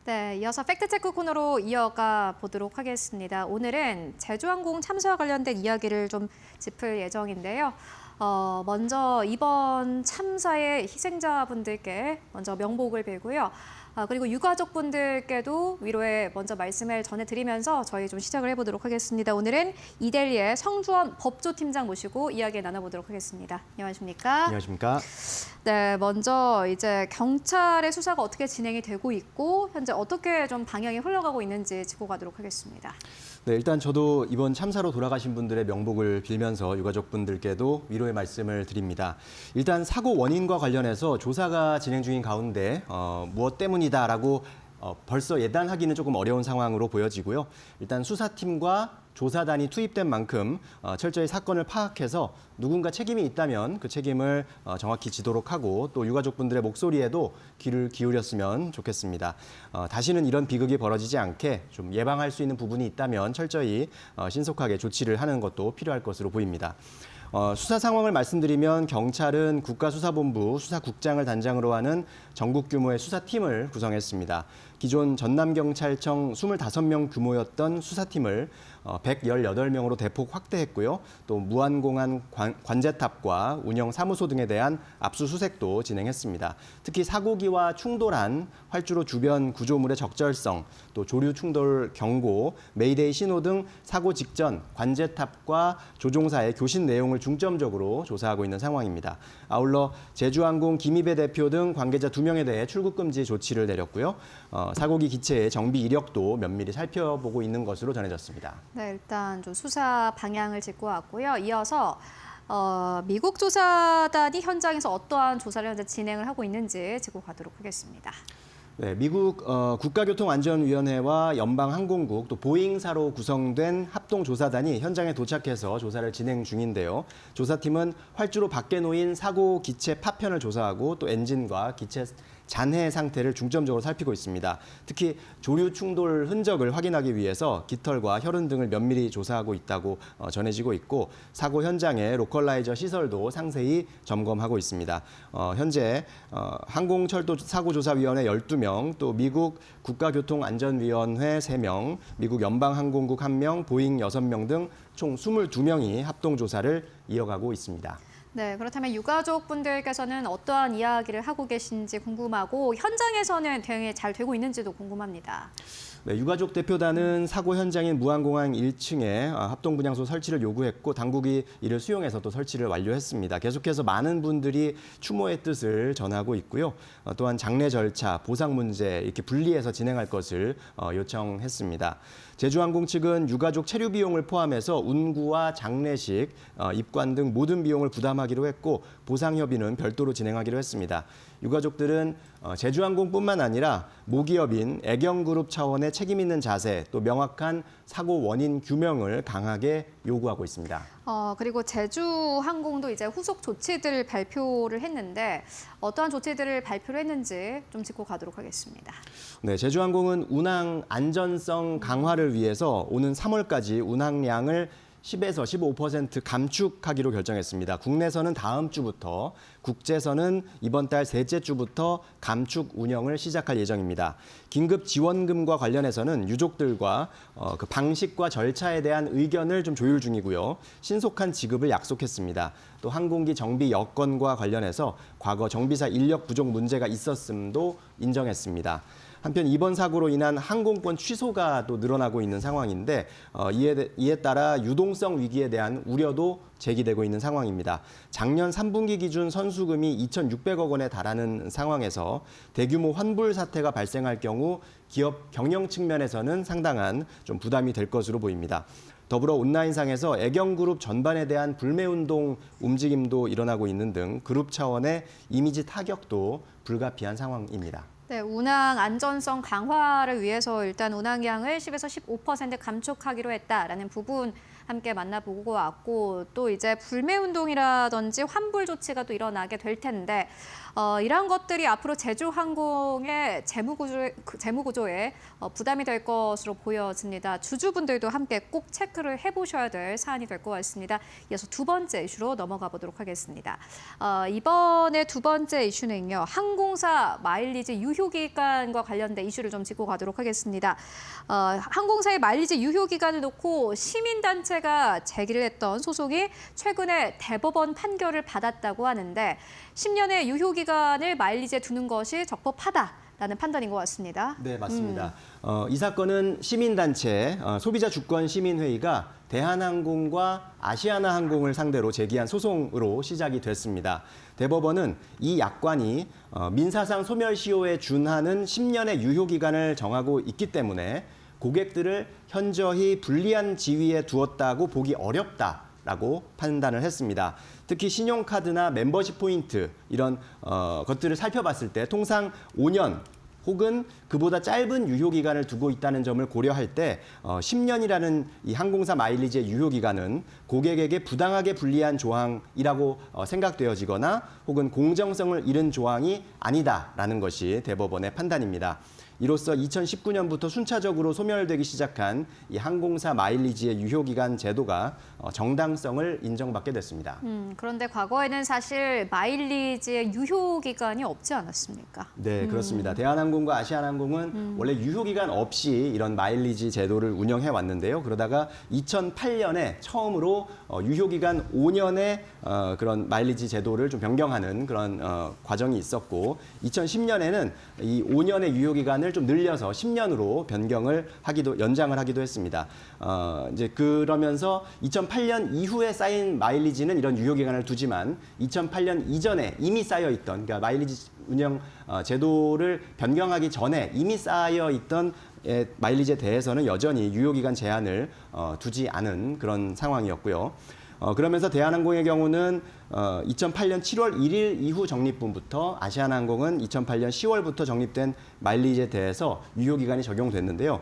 A: 네, 이어서 팩트체크 코너로 이어가 보도록 하겠습니다. 오늘은 제주항공 참사와 관련된 이야기를 좀 짚을 예정인데요. 먼저 이번 참사의 희생자분들께 먼저 명복을 빌고요. 그리고 유가족분들께도 위로의 먼저 말씀을 전해드리면서 저희 좀 시작을 해보도록 하겠습니다. 오늘은 이델리의 성주원 법조팀장 모시고 이야기 나눠보도록 하겠습니다. 안녕하십니까?
E: 안녕하십니까?
A: 네, 먼저 이제 경찰의 수사가 어떻게 진행이 되고 있고 현재 어떻게 좀 방향이 흘러가고 있는지 짚고 가도록 하겠습니다.
E: 네, 일단 저도 이번 참사로 돌아가신 분들의 명복을 빌면서 유가족분들께도 위로의 말씀을 드립니다. 일단 사고 원인과 관련해서 조사가 진행 중인 가운데 무엇 때문이다라고 벌써 예단하기는 조금 어려운 상황으로 보여지고요. 일단 수사팀과 조사단이 투입된 만큼 철저히 사건을 파악해서 누군가 책임이 있다면 그 책임을 정확히 지도록 하고 또 유가족분들의 목소리에도 귀를 기울였으면 좋겠습니다. 다시는 이런 비극이 벌어지지 않게 좀 예방할 수 있는 부분이 있다면 철저히 신속하게 조치를 하는 것도 필요할 것으로 보입니다. 수사 상황을 말씀드리면 경찰은 국가수사본부 수사국장을 단장으로 하는 전국 규모의 수사팀을 구성했습니다. 기존 전남경찰청 25명 규모였던 수사팀을 118명으로 대폭 확대했고요. 또 무안공항 관제탑과 운영 사무소 등에 대한 압수수색도 진행했습니다. 특히 사고기와 충돌한 활주로 주변 구조물의 적절성, 또 조류 충돌 경고, 메이데이 신호 등 사고 직전 관제탑과 조종사의 교신 내용을 중점적으로 조사하고 있는 상황입니다. 아울러 제주항공 김희배 대표 등 관계자 2명에 대해 출국 금지 조치를 내렸고요. 사고기 기체의 정비 이력도 면밀히 살펴보고 있는 것으로 전해졌습니다.
A: 네, 일단 좀 수사 방향을 짚고 왔고요. 이어서 미국 조사단이 현장에서 어떠한 조사를 현재 진행을 하고 있는지 짚고 가도록 하겠습니다.
E: 네, 미국 국가교통안전위원회와 연방항공국 또 보잉사로 구성된 합동조사단이 현장에 도착해서 조사를 진행 중인데요. 조사팀은 활주로 밖에 놓인 사고 기체 파편을 조사하고 또 엔진과 기체 잔해 상태를 중점적으로 살피고 있습니다. 특히 조류 충돌 흔적을 확인하기 위해서 깃털과 혈흔 등을 면밀히 조사하고 있다고 전해지고 있고 사고 현장의 로컬라이저 시설도 상세히 점검하고 있습니다. 현재 항공철도사고조사위원회 12명, 또 미국 국가교통안전위원회 3명, 미국 연방항공국 1명, 보잉 6명 등 총 22명이 합동조사를 이어가고 있습니다.
A: 네, 그렇다면 유가족분들께서는 어떠한 이야기를 하고 계신지 궁금하고 현장에서는 대응이 잘 되고 있는지도 궁금합니다.
E: 네, 유가족 대표단은 사고 현장인 무안공항 1층에 합동분향소 설치를 요구했고 당국이 이를 수용해서 또 설치를 완료했습니다. 계속해서 많은 분들이 추모의 뜻을 전하고 있고요. 또한 장례 절차, 보상 문제 이렇게 분리해서 진행할 것을 요청했습니다. 제주항공 측은 유가족 체류 비용을 포함해서 운구와 장례식, 입관 등 모든 비용을 부담하기로 했고 보상 협의는 별도로 진행하기로 했습니다. 유가족들은 제주항공뿐만 아니라 모기업인 애경그룹 차원의 책임 있는 자세, 또 명확한 사고 원인 규명을 강하게 요구하고 있습니다.
A: 그리고 제주항공도 이제 후속 조치들을 발표를 했는데 어떠한 조치들을 발표를 했는지 좀 짚고 가도록 하겠습니다.
E: 네, 제주항공은 운항 안전성 강화를 위해서 오는 3월까지 운항량을 10에서 15% 감축하기로 결정했습니다. 국내선은 다음 주부터, 국제선은 이번 달 셋째 주부터 감축 운영을 시작할 예정입니다. 긴급 지원금과 관련해서는 유족들과 그 방식과 절차에 대한 의견을 좀 조율 중이고요. 신속한 지급을 약속했습니다. 또 항공기 정비 여건과 관련해서 과거 정비사 인력 부족 문제가 있었음도 인정했습니다. 한편 이번 사고로 인한 항공권 취소가 또 늘어나고 있는 상황인데 이에 따라 유동성 위기에 대한 우려도 제기되고 있는 상황입니다. 작년 3분기 기준 선수금이 2,600억 원에 달하는 상황에서 대규모 환불 사태가 발생할 경우 기업 경영 측면에서는 상당한 좀 부담이 될 것으로 보입니다. 더불어 온라인상에서 애경그룹 전반에 대한 불매운동 움직임도 일어나고 있는 등 그룹 차원의 이미지 타격도 불가피한 상황입니다.
A: 네, 운항 안전성 강화를 위해서 일단 운항량을 10에서 15% 감축하기로 했다라는 부분 함께 만나보고 왔고 또 이제 불매운동이라든지 환불 조치가 또 일어나게 될 텐데 이러한 것들이 앞으로 제주항공의 재무구조에 부담이 될 것으로 보여집니다. 주주분들도 함께 꼭 체크를 해보셔야 될 사안이 될 것 같습니다. 이어서 두 번째 이슈로 넘어가 보도록 하겠습니다. 이번에 두 번째 이슈는요. 항공사 마일리지 유효기간과 관련된 이슈를 좀 짚고 가도록 하겠습니다. 항공사의 마일리지 유효기간을 놓고 시민단체가 제기를 했던 소송이 최근에 대법원 판결을 받았다고 하는데 10년의 유효기간을 마일리지에 두는 것이 적법하다라는 판단인 것 같습니다.
E: 네, 맞습니다. 이 사건은 시민단체 소비자주권시민회의가 대한항공과 아시아나항공을 상대로 제기한 소송으로 시작이 됐습니다. 대법원은 이 약관이 민사상 소멸시효에 준하는 10년의 유효기간을 정하고 있기 때문에 고객들을 현저히 불리한 지위에 두었다고 보기 어렵다라고 판단을 했습니다. 특히 신용카드나 멤버십 포인트 이런 것들을 살펴봤을 때 통상 5년 혹은 그보다 짧은 유효기간을 두고 있다는 점을 고려할 때 10년이라는 이 항공사 마일리지의 유효기간은 고객에게 부당하게 불리한 조항이라고 생각되어지거나 혹은 공정성을 잃은 조항이 아니다라는 것이 대법원의 판단입니다. 이로써 2019년부터 순차적으로 소멸되기 시작한 이 항공사 마일리지의 유효기간 제도가 정당성을 인정받게 됐습니다.
A: 그런데 과거에는 사실 마일리지의 유효기간이 없지 않았습니까?
E: 네, 그렇습니다. 대한항공과 아시아나항공은 원래 유효기간 없이 이런 마일리지 제도를 운영해 왔는데요. 그러다가 2008년에 처음으로 유효기간 5년의 그런 마일리지 제도를 좀 변경하는 그런 과정이 있었고 2010년에는 이 5년의 유효기간을 좀 늘려서 10년으로 연장을 하기도 했습니다. 이제 그러면서 2008년 이후에 쌓인 마일리지는 이런 유효기간을 두지만 2008년 이전에 이미 쌓여 있던 그러니까 마일리지 운영 제도를 변경하기 전에 이미 쌓여 있던 마일리지에 대해서는 여전히 유효기간 제한을 두지 않은 그런 상황이었고요. 그러면서 대한항공의 경우는 2008년 7월 1일 이후 적립분부터 아시아나항공은 2008년 10월부터 적립된 마일리지에 대해서 유효기간이 적용됐는데요.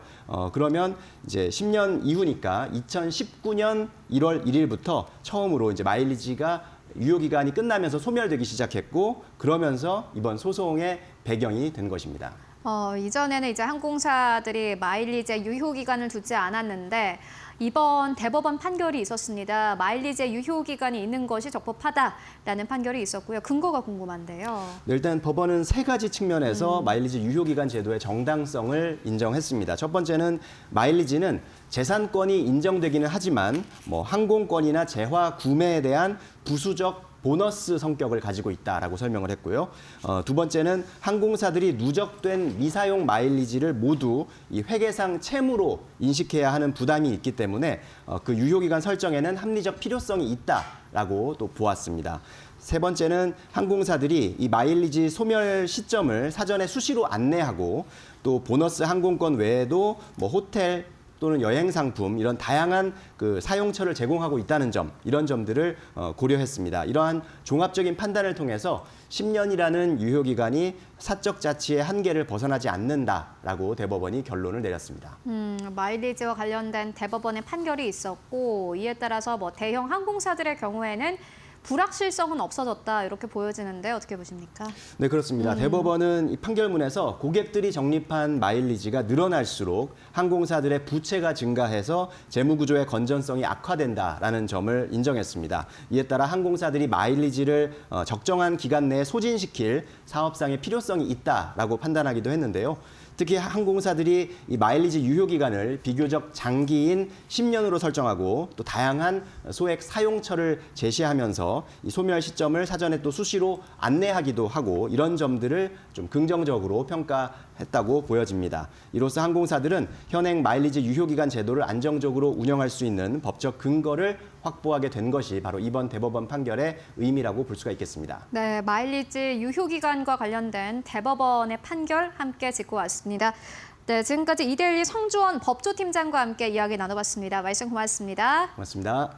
E: 그러면 이제 10년 이후니까 2019년 1월 1일부터 처음으로 이제 마일리지가 유효기간이 끝나면서 소멸되기 시작했고 그러면서 이번 소송의 배경이 된 것입니다.
A: 이전에는 이제 항공사들이 마일리지의 유효기간을 두지 않았는데 이번 대법원 판결이 있었습니다. 마일리지의 유효기간이 있는 것이 적법하다라는 판결이 있었고요. 근거가 궁금한데요.
E: 네, 일단 법원은 세 가지 측면에서 마일리지 유효기간 제도의 정당성을 인정했습니다. 첫 번째는 마일리지는 재산권이 인정되기는 하지만 항공권이나 재화 구매에 대한 부수적 보너스 성격을 가지고 있다라고 설명을 했고요. 두 번째는 항공사들이 누적된 미사용 마일리지를 모두 이 회계상 채무로 인식해야 하는 부담이 있기 때문에 그 유효기간 설정에는 합리적 필요성이 있다라고 또 보았습니다. 세 번째는 항공사들이 이 마일리지 소멸 시점을 사전에 수시로 안내하고 또 보너스 항공권 외에도 호텔 또는 여행 상품 이런 다양한 그 사용처를 제공하고 있다는 점 이런 점들을 고려했습니다. 이러한 종합적인 판단을 통해서 10년이라는 유효기간이 사적 자치의 한계를 벗어나지 않는다라고 대법원이 결론을 내렸습니다.
A: 마일리지와 관련된 대법원의 판결이 있었고 이에 따라서 대형 항공사들의 경우에는 불확실성은 없어졌다 이렇게 보여지는데 어떻게 보십니까?
E: 네, 그렇습니다. 대법원은 이 판결문에서 고객들이 적립한 마일리지가 늘어날수록 항공사들의 부채가 증가해서 재무구조의 건전성이 악화된다라는 점을 인정했습니다. 이에 따라 항공사들이 마일리지를 적정한 기간 내에 소진시킬 사업상의 필요성이 있다라고 판단하기도 했는데요. 특히 항공사들이 이 마일리지 유효기간을 비교적 장기인 10년으로 설정하고 또 다양한 소액 사용처를 제시하면서 이 소멸 시점을 사전에 또 수시로 안내하기도 하고 이런 점들을 좀 긍정적으로 평가했다고 보여집니다. 이로써 항공사들은 현행 마일리지 유효기간 제도를 안정적으로 운영할 수 있는 법적 근거를 확보하게 된 것이 바로 이번 대법원 판결의 의미라고 볼 수가 있겠습니다.
A: 네, 마일리지 유효기간과 관련된 대법원의 판결 함께 짚고 왔습니다. 네, 지금까지 이데일리 성주원 법조팀장과 함께 이야기 나눠봤습니다. 말씀 고맙습니다.
E: 고맙습니다.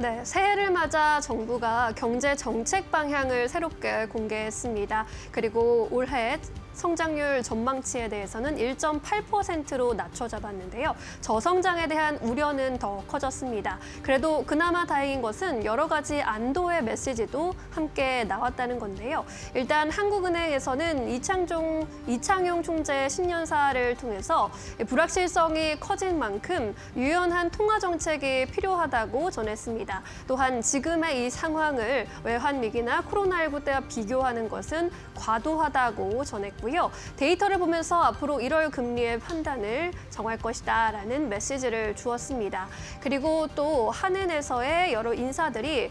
B: 네, 새해를 맞아 정부가 경제 정책 방향을 새롭게 공개했습니다. 그리고 올해 성장률 전망치에 대해서는 1.8%로 낮춰 잡았는데요. 저성장에 대한 우려는 더 커졌습니다. 그래도 그나마 다행인 것은 여러 가지 안도의 메시지도 함께 나왔다는 건데요. 일단 한국은행에서는 이창용 총재 신년사를 통해서 불확실성이 커진 만큼 유연한 통화 정책이 필요하다고 전했습니다. 또한 지금의 이 상황을 외환위기나 코로나19 때와 비교하는 것은 과도하다고 전했고요. 데이터를 보면서 앞으로 1월 금리의 판단을 정할 것이다라는 메시지를 주었습니다. 그리고 또 한은에서의 여러 인사들이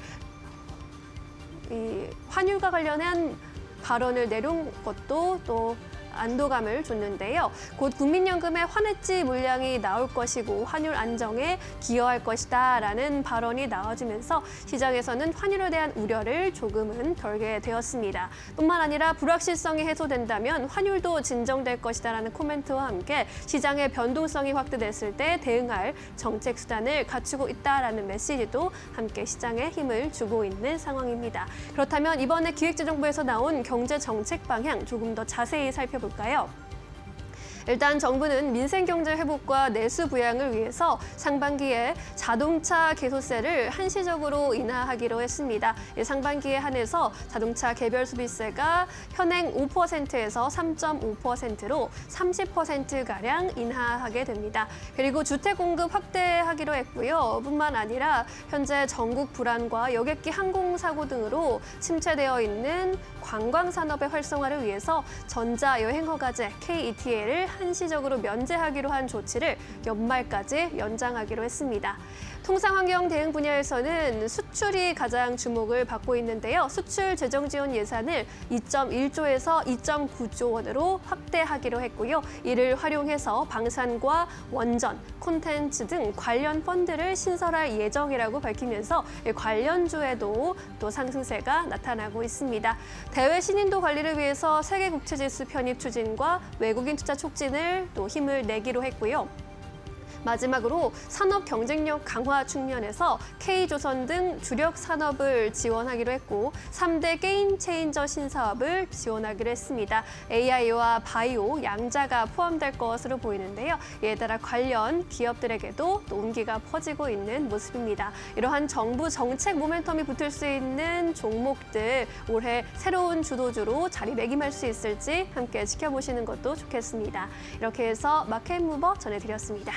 B: 이 환율과 관련한 발언을 내려온 것도 또 안도감을 줬는데요. 곧 국민연금의 환해지 물량이 나올 것이고 환율 안정에 기여할 것이다라는 발언이 나와주면서 시장에서는 환율에 대한 우려를 조금은 덜게 되었습니다. 뿐만 아니라 불확실성이 해소된다면 환율도 진정될 것이다라는 코멘트와 함께 시장의 변동성이 확대됐을 때 대응할 정책 수단을 갖추고 있다라는 메시지도 함께 시장에 힘을 주고 있는 상황입니다. 그렇다면 이번에 기획재정부에서 나온 경제 정책 방향 조금 더 자세히 살펴볼까요? 일단 정부는 민생 경제 회복과 내수 부양을 위해서 상반기에 자동차 개소세를 한시적으로 인하하기로 했습니다. 상반기에 한해서 자동차 개별 소비세가 현행 5%에서 3.5%로 30%가량 인하하게 됩니다. 그리고 주택 공급 확대하기로 했고요. 뿐만 아니라 현재 전국 불안과 여객기 항공사고 등으로 침체되어 있는 관광산업의 활성화를 위해서 전자여행허가제 KETL을 한시적으로 면제하기로 한 조치를 연말까지 연장하기로 했습니다. 통상환경 대응 분야에서는 수출이 가장 주목을 받고 있는데요. 수출 재정 지원 예산을 2.1조에서 2.9조 원으로 확대하기로 했고요. 이를 활용해서 방산과 원전, 콘텐츠 등 관련 펀드를 신설할 예정이라고 밝히면서 관련주에도 또 상승세가 나타나고 있습니다. 대외 신인도 관리를 위해서 세계 국채지수 편입 추진과 외국인 투자 촉진을 또 힘을 내기로 했고요. 마지막으로 산업 경쟁력 강화 측면에서 K조선 등 주력 산업을 지원하기로 했고 3대 게임 체인저 신사업을 지원하기로 했습니다. AI와 바이오, 양자가 포함될 것으로 보이는데요. 이에 따라 관련 기업들에게도 또 온기가 퍼지고 있는 모습입니다. 이러한 정부 정책 모멘텀이 붙을 수 있는 종목들 올해 새로운 주도주로 자리매김할 수 있을지 함께 지켜보시는 것도 좋겠습니다. 이렇게 해서 마켓무버 전해드렸습니다.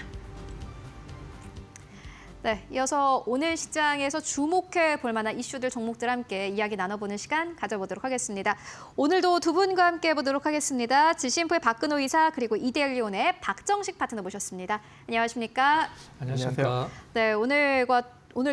A: 네, 이어서 오늘 시장에서 주목해 볼 만한 이슈들, 종목들 함께 이야기 나눠보는 시간 가져보도록 하겠습니다. 오늘도 두 분과 함께 해보도록 하겠습니다. 지시인포의 박근호 이사 그리고 이데일리온의 박정식 파트너 모셨습니다. 안녕하십니까?
F: 안녕하십니까?
A: 네, 오늘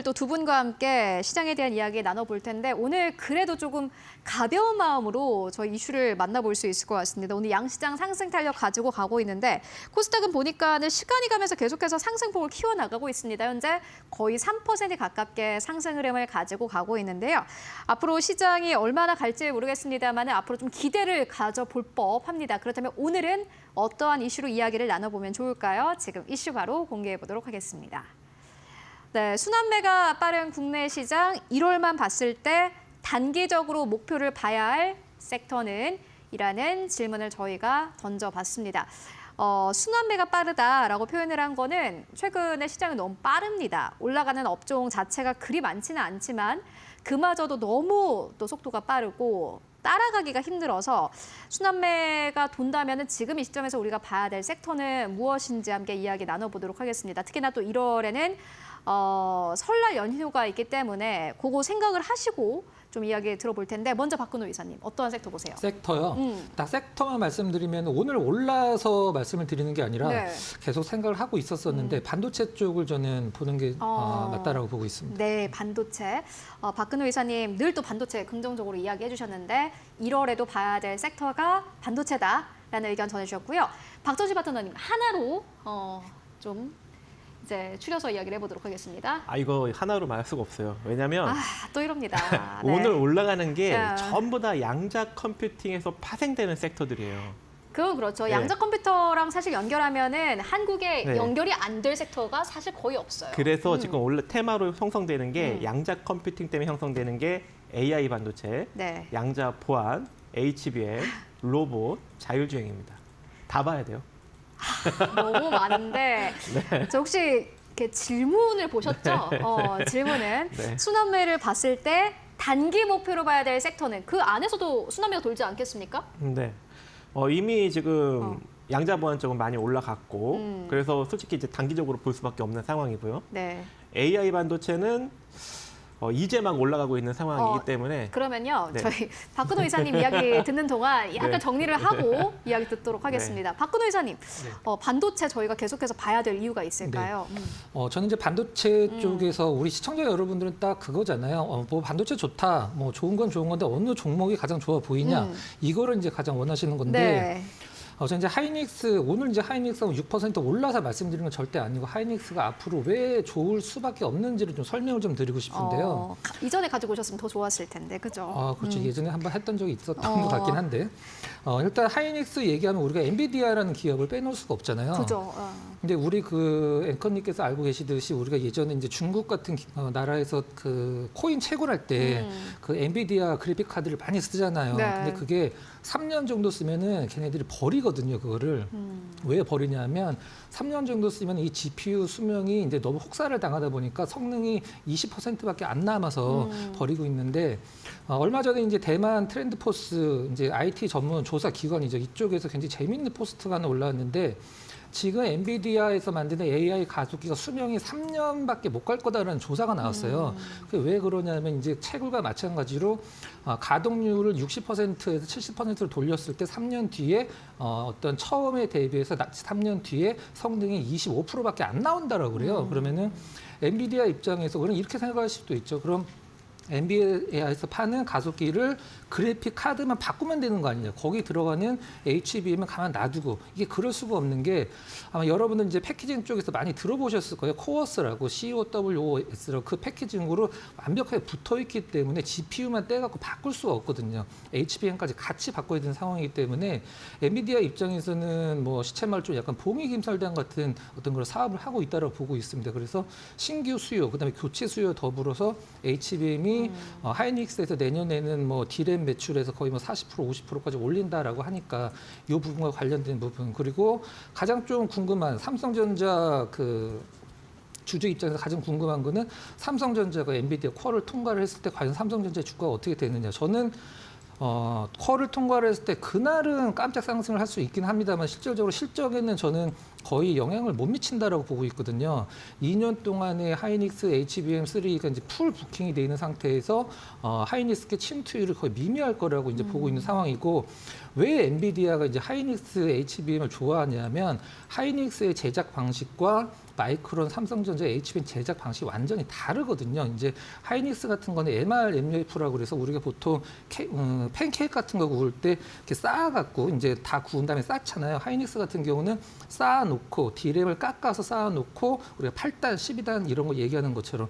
A: 또 두 분과 함께 시장에 대한 이야기 나눠볼 텐데 오늘 그래도 조금 가벼운 마음으로 저희 이슈를 만나볼 수 있을 것 같습니다. 오늘 양시장 상승 탄력 가지고 가고 있는데 코스닥은 보니까는 시간이 가면서 계속해서 상승폭을 키워나가고 있습니다. 현재 거의 3% 가깝게 상승 흐름을 가지고 가고 있는데요. 앞으로 시장이 얼마나 갈지 모르겠습니다만 앞으로 좀 기대를 가져볼 법합니다. 그렇다면 오늘은 어떠한 이슈로 이야기를 나눠보면 좋을까요? 지금 이슈 바로 공개해 보도록 하겠습니다. 네, 순환매가 빠른 국내 시장 1월만 봤을 때 단기적으로 목표를 봐야 할 섹터는 이라는 질문을 저희가 던져봤습니다. 순환매가 빠르다라고 표현을 한 거는 최근에 시장이 너무 빠릅니다. 올라가는 업종 자체가 그리 많지는 않지만 그마저도 너무 또 속도가 빠르고 따라가기가 힘들어서 순환매가 돈다면 지금 이 시점에서 우리가 봐야 될 섹터는 무엇인지 함께 이야기 나눠보도록 하겠습니다. 특히나 또 1월에는 설날 연휴가 있기 때문에 그거 생각을 하시고 좀 이야기 들어볼 텐데 먼저 박근호 이사님 어떠한 섹터 보세요?
F: 섹터요? 딱 섹터만 말씀드리면 오늘 올라서 말씀을 드리는 게 아니라
A: 네.
F: 계속 생각을 하고 있었었는데 반도체 쪽을 저는 보는 게 맞다라고 보고 있습니다.
A: 네, 반도체. 박근호 이사님 늘 또 반도체 긍정적으로 이야기해 주셨는데 1월에도 봐야 될 섹터가 반도체다라는 의견 전해주셨고요. 박정식 파트너님 하나로 좀 이제 추려서 이야기를 해보도록 하겠습니다.
G: 이거 하나로 말할 수가 없어요. 왜냐하면
A: 또 이럽니다. 네.
G: 오늘 올라가는 게
A: 네.
G: 전부 다 양자 컴퓨팅에서 파생되는 섹터들이에요.
A: 그건 그렇죠.
G: 네.
A: 양자 컴퓨터랑 사실 연결하면은 한국에
G: 네.
A: 연결이 안 될 섹터가 사실 거의 없어요.
G: 그래서 지금 원래 테마로 형성되는 게
A: 음.
G: 양자 컴퓨팅 때문에 형성되는 게 AI 반도체,
A: 네.
G: 양자 보안, HBM, 로봇, 자율주행입니다. 다 봐야 돼요.
A: 너무 많은데 저 혹시 이렇게 질문을 보셨죠? 질문은
G: 네.
A: 순환매를 봤을 때 단기 목표로 봐야 될 섹터는 그 안에서도 순환매가 돌지 않겠습니까?
G: 네. 이미 지금
A: 어.
G: 양자 보안 쪽은 많이 올라갔고
A: 음.
G: 그래서 솔직히 이제 단기적으로 볼 수밖에 없는 상황이고요.
A: 네.
G: AI 반도체는 이제 막 올라가고 있는 상황이기 때문에
A: 그러면요,
G: 네.
A: 저희 박근호 이사님 이야기 듣는 동안 약간
G: 네.
A: 정리를 하고 이야기 듣도록 하겠습니다. 박근호 이사님, 반도체 저희가 계속해서 봐야 될 이유가 있을까요?
F: 저는 이제 반도체 쪽에서 우리 시청자 여러분들은 딱 그거잖아요. 뭐 반도체 좋다, 뭐 좋은 건 좋은 건데 어느 종목이 가장 좋아 보이냐, 이거를 이제 가장 원하시는 건데.
A: 네.
F: 저 이제 하이닉스 오늘 이제 하이닉스가 6% 올라서 말씀드리는 건 절대 아니고 하이닉스가 앞으로 왜 좋을 수밖에 없는지를 좀 설명을 좀 드리고 싶은데요.
A: 이전에 가지고 오셨으면 더 좋았을 텐데, 그죠?
F: 그렇죠. 예전에 한번 했던 적이 있었던 것 같긴 한데 일단 하이닉스 얘기하면 우리가 엔비디아라는 기업을 빼놓을 수가 없잖아요.
A: 그죠.
F: 근데 우리 그 앵커님께서 알고 계시듯이 우리가 예전에 이제 중국 같은 나라에서 그 코인 채굴할 때 그 엔비디아 그래픽 카드를 많이 쓰잖아요.
A: 네.
F: 근데 그게 3년 정도 쓰면은 걔네들이 버리거든요, 그거를. 왜 버리냐면 3년 정도 쓰면 이 GPU 수명이 이제 너무 혹사를 당하다 보니까 성능이 20%밖에 안 남아서 버리고 있는데 얼마 전에 이제 대만 트렌드포스 이제 IT 전문 조사 기관이죠. 이쪽에서 굉장히 재밌는 포스트가 하나 올라왔는데 지금 엔비디아에서 만드는 AI 가속기가 수명이 3년밖에 못 갈 거다라는 조사가 나왔어요. 그게 왜 그러냐면 이제 채굴과 마찬가지로 가동률을 60%에서 70%로 돌렸을 때 3년 뒤에 어떤 처음에 대비해서 3년 뒤에 성능이 25%밖에 안 나온다라고 그래요. 그러면은 엔비디아 입장에서 우리는 이렇게 생각할 수도 있죠. 그럼 엔비디아에서 파는 가속기를 그래픽 카드만 바꾸면 되는 거 아니냐. 거기 들어가는 HBM을 가만 놔두고 이게 그럴 수가 없는 게 아마 여러분들 이제 패키징 쪽에서 많이 들어보셨을 거예요. 코어스라고 COWOS라고 그 패키징으로 완벽하게 붙어 있기 때문에 GPU만 떼갖고 바꿀 수가 없거든요. HBM까지 같이 바꿔야 되는 상황이기 때문에 엔비디아 입장에서는 뭐 시체말 좀 약간 봉익임살단 같은 어떤 그런 사업을 하고 있다고 보고 있습니다. 그래서 신규 수요, 그다음에 교체 수요 더불어서 HBM이 하이닉스에서 내년에는 뭐 디램 매출에서 거의 뭐 40% 50%까지 올린다라고 하니까 이 부분과 관련된 부분 그리고 가장 좀 궁금한 삼성전자 그 주주 입장에서 가장 궁금한 거는 삼성전자가 엔비디아 쿼를 통과를 했을 때 과연 삼성전자의 주가가 어떻게 되느냐. 저는 쿼를 통과를 했을 때 그날은 깜짝 상승을 할 수 있긴 합니다만 실질적으로 실적에는 저는 거의 영향을 못 미친다라고 보고 있거든요. 2년 동안에 하이닉스 HBM3가 이제 풀 부킹이 돼 있는 상태에서 하이닉스의 침투율을 거의 미미할 거라고 이제 보고 있는 상황이고 왜 엔비디아가 이제 하이닉스 HBM을 좋아하냐면 하이닉스의 제작 방식과 마이크론, 삼성전자 HBM 제작 방식이 완전히 다르거든요. 이제 하이닉스 같은 거는 MRMUF라고 그래서 우리가 보통 팬케이크 같은 거 구울 때 이렇게 쌓아갖고 이제 다 구운 다음에 쌓잖아요. 하이닉스 같은 경우는 쌓아놓고 디램을 깎아서 쌓아놓고 우리가 8단, 12단 이런 거 얘기하는 것처럼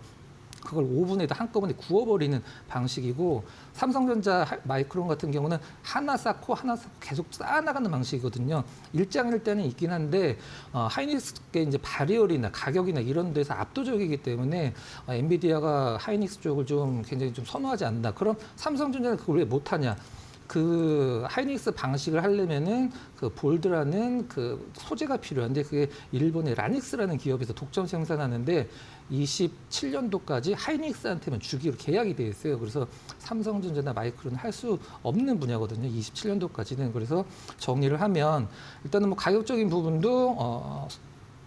F: 그걸 오븐에다 한꺼번에 구워버리는 방식이고 삼성전자 마이크론 같은 경우는 하나 쌓고 하나 쌓고 계속 쌓아나가는 방식이거든요. 일장일단은 있긴 한데 하이닉스의 이제 발열이나 가격이나 이런 데서 압도적이기 때문에 엔비디아가 하이닉스 쪽을 좀 굉장히 좀 선호하지 않는다. 그럼 삼성전자는 그걸 왜 못하냐? 그 하이닉스 방식을 하려면은 그 볼드라는 그 소재가 필요한데 그게 일본의 라닉스라는 기업에서 독점 생산하는데 27년도까지 하이닉스한테만 주기로 계약이 돼 있어요. 그래서 삼성전자나 마이크론은 할 수 없는 분야거든요. 27년도까지는. 그래서 정리를 하면 일단은 뭐 가격적인 부분도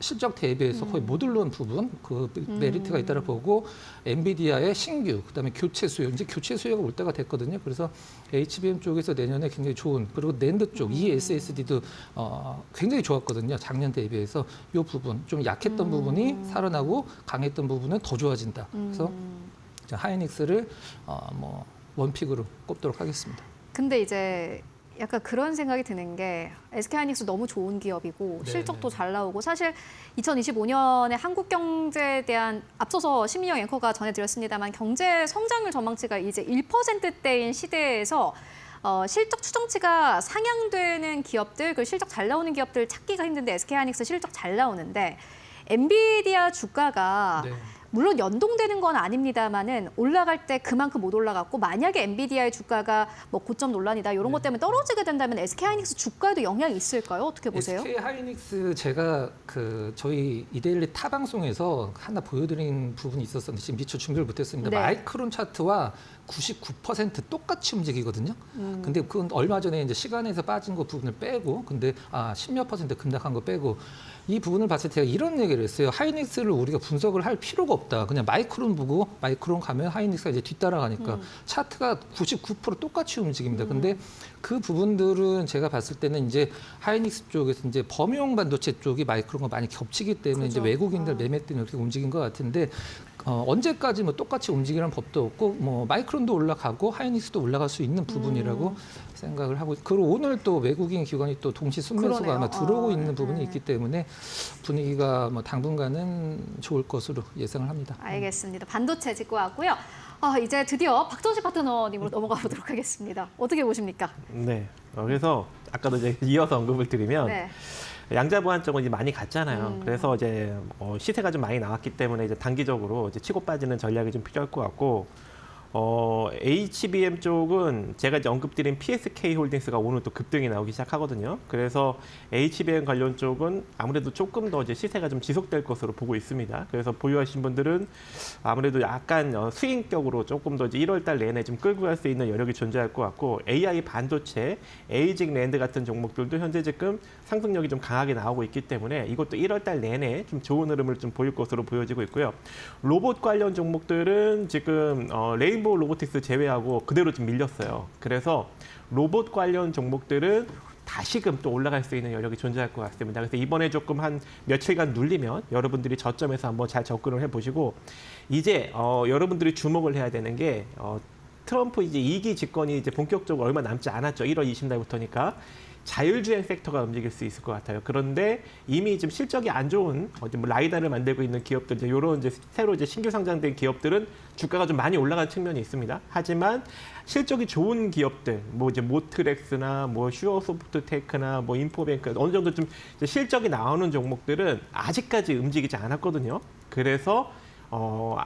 F: 실적 대비해서 거의 못 오른 부분, 그 메리트가 있다고 보고 엔비디아의 신규, 그다음에 교체 수요, 이제 교체 수요가 올 때가 됐거든요. 그래서 HBM 쪽에서 내년에 굉장히 좋은, 그리고 낸드 쪽, ESSD도 굉장히 좋았거든요. 작년 대비해서 이 부분, 좀 약했던 부분이 살아나고 강했던 부분은 더 좋아진다. 그래서 하이닉스를 뭐 원픽으로 꼽도록 하겠습니다.
A: 근데 이제 약간 그런 생각이 드는 게 SK하이닉스 너무 좋은 기업이고 실적도 잘 나오고 사실 2025년에 한국 경제에 대한 앞서서 신민영 앵커가 전해드렸습니다만 경제 성장률 전망치가 이제 1%대인 시대에서 실적 추정치가 상향되는 기업들, 그 실적 잘 나오는 기업들 찾기가 힘든데 SK하이닉스 실적 잘 나오는데 엔비디아 주가가
F: 네.
A: 물론 연동되는 건 아닙니다만은 올라갈 때 그만큼 못 올라갔고 만약에 엔비디아의 주가가 뭐 고점 논란이다 이런 것 때문에 떨어지게 된다면 SK하이닉스 주가에도 영향이 있을까요? 어떻게 보세요?
F: SK하이닉스 제가 저희 이데일리 타 방송에서 하나 보여드린 부분이 있었는데 지금 미처 준비를 못했습니다.
A: 네.
F: 마이크론 차트와 99% 똑같이 움직이거든요. 근데 그건 얼마 전에 이제 시간에서 빠진 거 부분을 빼고, 근데 10몇 % 급락한 거 빼고 이 부분을 봤을 때 제가 이런 얘기를 했어요. 하이닉스를 우리가 분석을 할 필요가 없다. 그냥 마이크론 보고 마이크론 가면 하이닉스가 이제 뒤따라가니까 차트가 99% 똑같이 움직입니다. 근데 그 부분들은 제가 봤을 때는 이제 하이닉스 쪽에서 이제 범용 반도체 쪽이 마이크론과 많이 겹치기 때문에 이제 외국인들 매매 때문에 그렇게 움직인 것 같은데 언제까지 뭐 똑같이 움직이는 법도 없고 뭐 마이크론도 올라가고 하이닉스도 올라갈 수 있는 부분이라고 생각을 하고 그리고 오늘 또 외국인 기관이 또 동시 순매수가
A: 그러네요.
F: 아마 들어오고 있는 부분이
A: 네.
F: 있기 때문에 분위기가 뭐 당분간은 좋을 것으로 예상을 합니다.
A: 알겠습니다. 반도체 짚고 왔고요. 이제 드디어 박정식 파트너님으로 넘어가 보도록 하겠습니다. 어떻게 보십니까?
G: 네. 그래서 아까도 이제 이어서 언급을 드리면
A: 네.
G: 양자부안 쪽은 이제 많이 갔잖아요. 그래서 이제 시세가 좀 많이 나왔기 때문에 이제 단기적으로 이제 치고 빠지는 전략이 좀 필요할 것 같고, HBM 쪽은 제가 이제 언급드린 PSK 홀딩스가 오늘 또 급등이 나오기 시작하거든요. 그래서 HBM 관련 쪽은 아무래도 조금 더 이제 시세가 좀 지속될 것으로 보고 있습니다. 그래서 보유하신 분들은 아무래도 약간 스윙격으로 조금 더 이제 1월달 내내 좀 끌고 갈 수 있는 여력이 존재할 것 같고, AI 반도체, 에이징 랜드 같은 종목들도 현재 지금 상승력이 좀 강하게 나오고 있기 때문에 이것도 1월달 내내 좀 좋은 흐름을 좀 보일 것으로 보여지고 있고요. 로봇 관련 종목들은 지금 레인보우 로보틱스 제외하고 그대로 좀 밀렸어요. 그래서 로봇 관련 종목들은 다시금 또 올라갈 수 있는 여력이 존재할 것 같습니다. 그래서 이번에 조금 한 며칠간 눌리면 여러분들이 저점에서 한번 잘 접근을 해보시고, 이제 여러분들이 주목을 해야 되는 게 트럼프 이제 2기 집권이 이제 본격적으로 얼마 남지 않았죠. 1월 20날부터니까. 자율주행 섹터가 움직일 수 있을 것 같아요. 그런데 이미 지금 실적이 안 좋은 뭐 라이다를 만들고 있는 기업들, 이제 이런 이제 새로 이제 신규 상장된 기업들은 주가가 좀 많이 올라간 측면이 있습니다. 하지만 실적이 좋은 기업들, 뭐 이제 모트렉스나 뭐 슈어소프트테크나 뭐 인포뱅크 어느 정도 좀 이제 실적이 나오는 종목들은 아직까지 움직이지 않았거든요. 그래서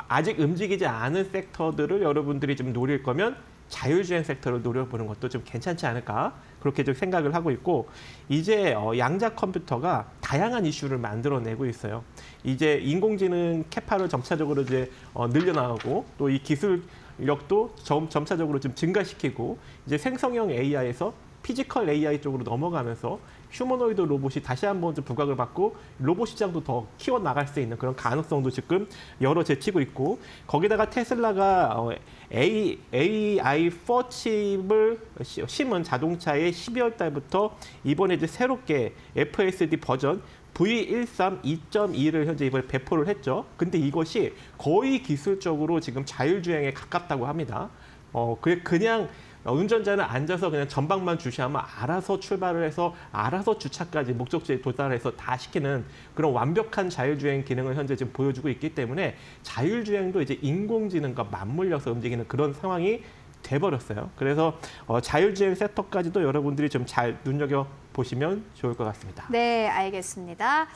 G: 아직 움직이지 않은 섹터들을 여러분들이 좀 노릴 거면 자율주행 섹터를 노려보는 것도 좀 괜찮지 않을까, 그렇게 좀 생각을 하고 있고, 이제 양자 컴퓨터가 다양한 이슈를 만들어내고 있어요. 이제 인공지능 캐파를 점차적으로 이제 늘려나가고, 또 이 기술력도 점차적으로 좀 증가시키고, 이제 생성형 AI에서 피지컬 AI 쪽으로 넘어가면서 휴머노이드 로봇이 다시 한번 좀 부각을 받고 로봇 시장도 더 키워나갈 수 있는 그런 가능성도 지금 여러 제치고 있고, 거기다가 테슬라가 AI4 칩을 심은 자동차에 12월 달부터 이번에 이제 새롭게 FSD 버전 V13 2.2를 현재 이번에 배포를 했죠. 근데 이것이 거의 기술적으로 지금 자율주행에 가깝다고 합니다. 그냥 운전자는 앉아서 그냥 전방만 주시하면 알아서 출발을 해서 알아서 주차까지 목적지에 도달해서 다 시키는 그런 완벽한 자율주행 기능을 현재 지금 보여주고 있기 때문에 자율주행도 이제 인공지능과 맞물려서 움직이는 그런 상황이 돼버렸어요. 그래서 자율주행 섹터까지도 여러분들이 좀 잘 눈여겨보시면 좋을 것 같습니다.
A: 네, 알겠습니다.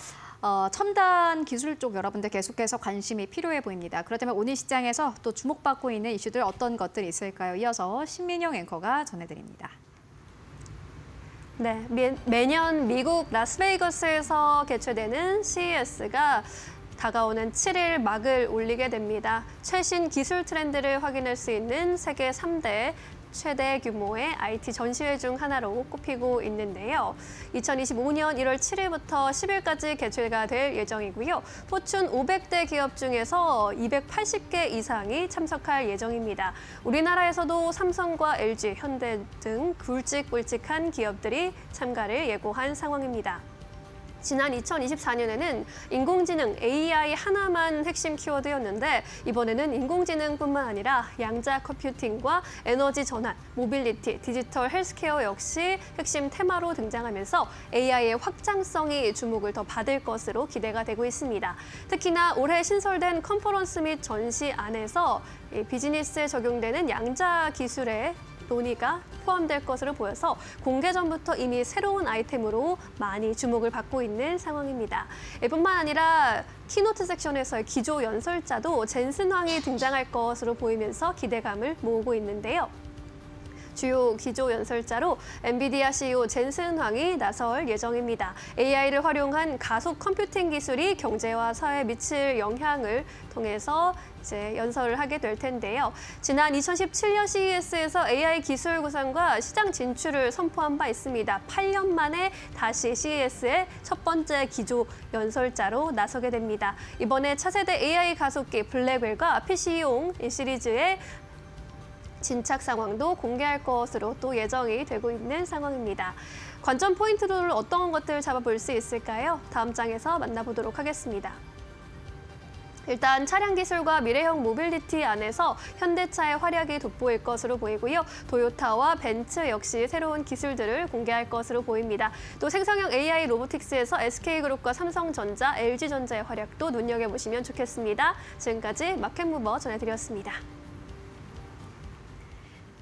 A: 첨단 기술 쪽 여러분들 계속해서 관심이 필요해 보입니다. 그렇다면 오늘 시장에서 또 주목받고 있는 이슈들 어떤 것들이 있을까요? 이어서 신민영 앵커가 전해드립니다.
B: 네, 매년 미국 라스베이거스에서 개최되는 CES가 다가오는 7일 막을 올리게 됩니다. 최신 기술 트렌드를 확인할 수 있는 세계 3대 최대 규모의 IT 전시회 중 하나로 꼽히고 있는데요. 2025년 1월 7일부터 10일까지 개최가 될 예정이고요. 포춘 500대 기업 중에서 280개 이상이 참석할 예정입니다. 우리나라에서도 삼성과 LG, 현대 등 굵직굵직한 기업들이 참가를 예고한 상황입니다. 지난 2024년에는 인공지능 AI 하나만 핵심 키워드였는데 이번에는 인공지능뿐만 아니라 양자 컴퓨팅과 에너지 전환, 모빌리티, 디지털 헬스케어 역시 핵심 테마로 등장하면서 AI의 확장성이 주목을 더 받을 것으로 기대가 되고 있습니다. 특히나 올해 신설된 컨퍼런스 및 전시 안에서 비즈니스에 적용되는 양자 기술의 논의가 포함될 것으로 보여서 공개 전부터 이미 새로운 아이템으로 많이 주목을 받고 있는 상황입니다. 뿐만 아니라 키노트 섹션에서의 기조 연설자도 젠슨 황이 등장할 것으로 보이면서 기대감을 모으고 있는데요. 주요 기조 연설자로 엔비디아 CEO 젠슨 황이 나설 예정입니다. AI를 활용한 가속 컴퓨팅 기술이 경제와 사회에 미칠 영향을 통해서 이제 연설을 하게 될 텐데요. 지난 2017년 CES에서 AI 기술 구상과 시장 진출을 선포한 바 있습니다. 8년 만에 다시 CES의 첫 번째 기조 연설자로 나서게 됩니다. 이번에 차세대 AI 가속기 블랙웰과 PC용 시리즈의 진착 상황도 공개할 것으로 또 예정이 되고 있는 상황입니다. 관전 포인트를 어떤 것들 잡아볼 수 있을까요? 다음 장에서 만나보도록 하겠습니다. 일단 차량 기술과 미래형 모빌리티 안에서 현대차의 활약이 돋보일 것으로 보이고요. 도요타와 벤츠 역시 새로운 기술들을 공개할 것으로 보입니다. 또 생성형 AI 로보틱스에서 SK그룹과 삼성전자, LG전자의 활약도 눈여겨보시면 좋겠습니다. 지금까지 마켓무버 전해드렸습니다.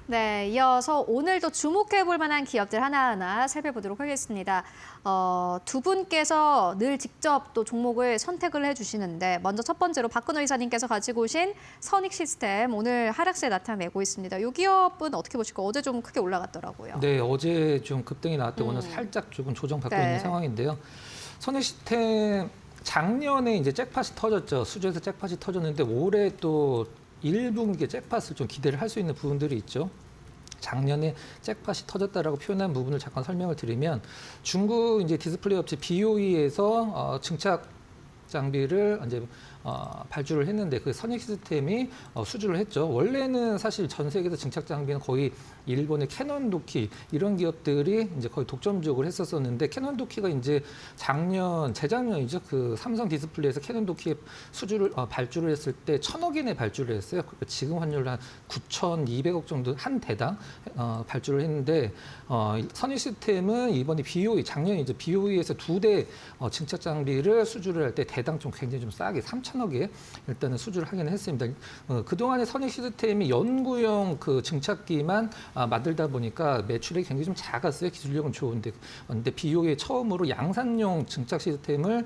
A: 네, 이어서 오늘도 주목해볼 만한 기업들 하나하나 살펴보도록 하겠습니다. 두 분께서 늘 직접 또 종목을 선택을 해주시는데 먼저 첫 번째로 박근호 이사님께서 가지고 오신 선익시스템 오늘 하락세 나타내고 있습니다. 이 기업은 어떻게 보실까요? 어제 좀 크게 올라갔더라고요.
F: 네, 어제 좀 급등이 나왔더니 오늘 살짝 조금 조정받고
A: 네.
F: 있는 상황인데요. 선익시스템 작년에 이제 잭팟이 터졌죠. 수주에서 잭팟이 터졌는데 올해 또 1분기에 잭팟을 좀 기대를 할 수 있는 부분들이 있죠. 작년에 잭팟이 터졌다라고 표현한 부분을 잠깐 설명을 드리면 중국 이제 디스플레이 업체 BOE에서 증착 장비를 이제 발주를 했는데 그 선익시스템이 수주를 했죠. 원래는 사실 전 세계에서 증착 장비는 거의 일본의 캐논 도키 이런 기업들이 이제 거의 독점적으로 했었었는데 캐논 도키가 이제 재작년이죠. 그 삼성 디스플레이에서 캐논 도키에 수주를 발주를 했을 때 1,000억 엔에 발주를 했어요. 지금 환율로 한 9,200억 정도 한 대당 발주를 했는데 선익시스템은 이번에 BOE 작년에 이제 BOE에서 2대 증착 장비를 수주를 할 때 대당 좀 굉장히 좀 싸게 3,000억에 일단은 수주를 하기는 했습니다. 그동안의 선익시스템이 연구용 그 증착기만 만들다 보니까 매출이 굉장히 좀 작았어요. 기술력은 좋은데. 근데 BOE 처음으로 양산용 증착 시스템을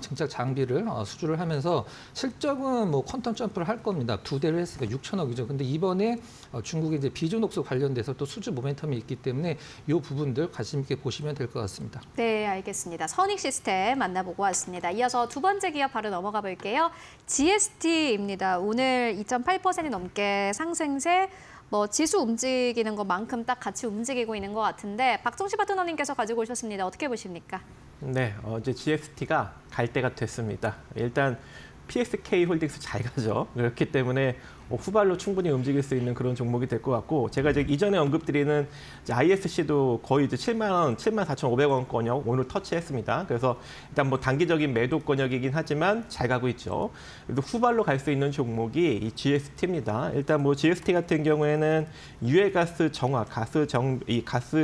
F: 증착 장비를 수주를 하면서 실적은 뭐 퀀텀 점프를 할 겁니다. 2대를 했으니까 6천억이죠. 근데 이번에 중국의 이제 비존옥소 관련돼서 또 수주 모멘텀이 있기 때문에 이 부분들 관심 있게 보시면 될 것 같습니다.
A: 네, 알겠습니다. 선익시스템 만나보고 왔습니다. 이어서 두 번째 기업 바로 넘어가 볼게요. GST입니다. 오늘 2.8% 넘게 상승세, 지수 움직이는 것만큼 딱 같이 움직이고 있는 것 같은데 박종시 파트너님께서 가지고 오셨습니다. 어떻게 보십니까?
G: 네, 이제 GST가 갈 때가 됐습니다. 일단 PSK 홀딩스 잘 가죠. 그렇기 때문에 후발로 충분히 움직일 수 있는 그런 종목이 될 것 같고 제가 이제 이전에 언급드리는 ISC도 거의 이제 74,500원권역 오늘 터치했습니다. 그래서 일단 단기적인 매도권역이긴 하지만 잘 가고 있죠. 그래도 후발로 갈 수 있는 종목이 이 GST입니다. 일단 GST 같은 경우에는 유해가스 정화, 가스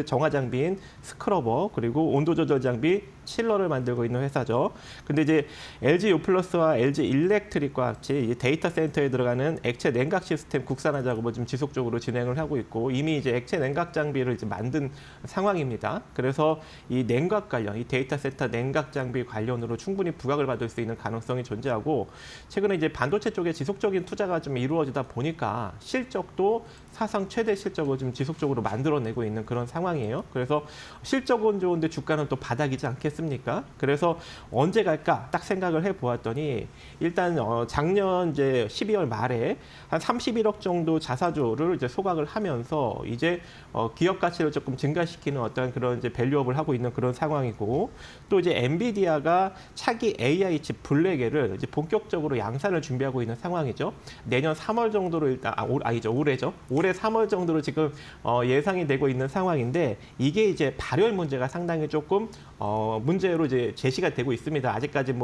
G: 정화 장비인 스크러버 그리고 온도 조절 장비 칠러를 만들고 있는 회사죠. 근데 이제 LG 요플러스와 LG 일렉트릭과 같이 이 데이터 센터에 들어가는 액체 냉각 시스템 국산화 작업을 좀 지속적으로 진행을 하고 있고 이미 이제 액체 냉각 장비를 이제 만든 상황입니다. 그래서 이 냉각 관련, 이 데이터 센터 냉각 장비 관련으로 충분히 부각을 받을 수 있는 가능성이 존재하고 최근에 이제 반도체 쪽에 지속적인 투자가 좀 이루어지다 보니까 실적도 사상 최대 실적을 좀 지속적으로 만들어내고 있는 그런 상황이에요. 그래서 실적은 좋은데 주가는 또 바닥이지 않겠습니까? 그래서 언제 갈까 딱 생각을 해보았더니 일단 작년 이제 12월 말에 한 31억 정도 자사주를 이제 소각을 하면서 이제 기업 가치를 조금 증가시키는 어떤 그런 이제 밸류업을 하고 있는 그런 상황이고 또 이제 엔비디아가 차기 AI 칩 블랙을 이제 본격적으로 양산을 준비하고 있는 상황이죠. 내년 3월 정도로 일단 올해죠. 올해 3월 정도로 지금 예상이 되고 있는 상황인데 이게 이제 발열 문제가 상당히 조금 문제로 이제 제시가 되고 있습니다. 아직까지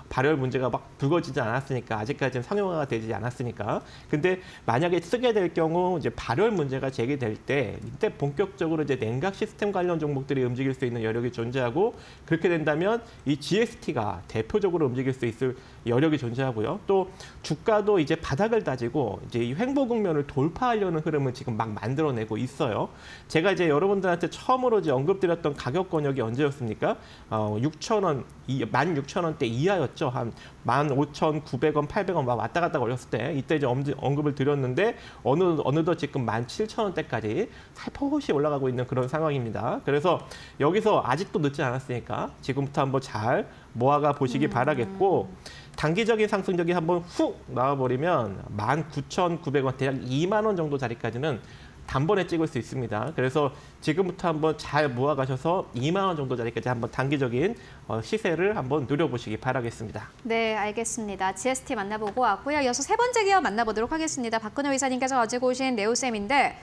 G: 발열 문제가 막 불거지지 않았으니까 아직까지는 상용화가 되지 않았으니까. 근데 만약에 쓰게 될 경우 이제 발열 문제가 제기될 때 이때 본격적으로 이제 냉각 시스템 관련 종목들이 움직일 수 있는 여력이 존재하고 그렇게 된다면 이 GST가 대표적으로 움직일 수 있을 여력이 존재하고요. 또 주가도 이제 바닥을 다지고 이제 이 횡보 국면을 돌파하려는 흐름을 지금 막 만들어내고 있어요. 제가 이제 여러분들한테 처음으로 이제 언급드렸던 가격 권역이 언제였습니까? 6,000원, 16,000원대 이하였죠. 한 15,900원, 800원 막 왔다 갔다 걸렸을 때 이때 이제 언급을 드렸는데 어느덧 지금 17,000원대까지 살포시 올라가고 있는 그런 상황입니다. 그래서 여기서 아직도 늦지 않았으니까 지금부터 한번 잘 모아가 보시기 바라겠고, 단기적인 상승력이 한번 훅 나와버리면 19,900원, 대략 2만 원 정도 자리까지는 단번에 찍을 수 있습니다. 그래서 지금부터 한번 잘 모아가셔서 2만 원 정도 자리까지 한번 단기적인 시세를 한번 누려보시기 바라겠습니다.
A: 네, 알겠습니다. GST 만나보고 왔고요. 이어서 세 번째 기업 만나보도록 하겠습니다. 박근호 의사님께서 가지고 오신 네오셈인데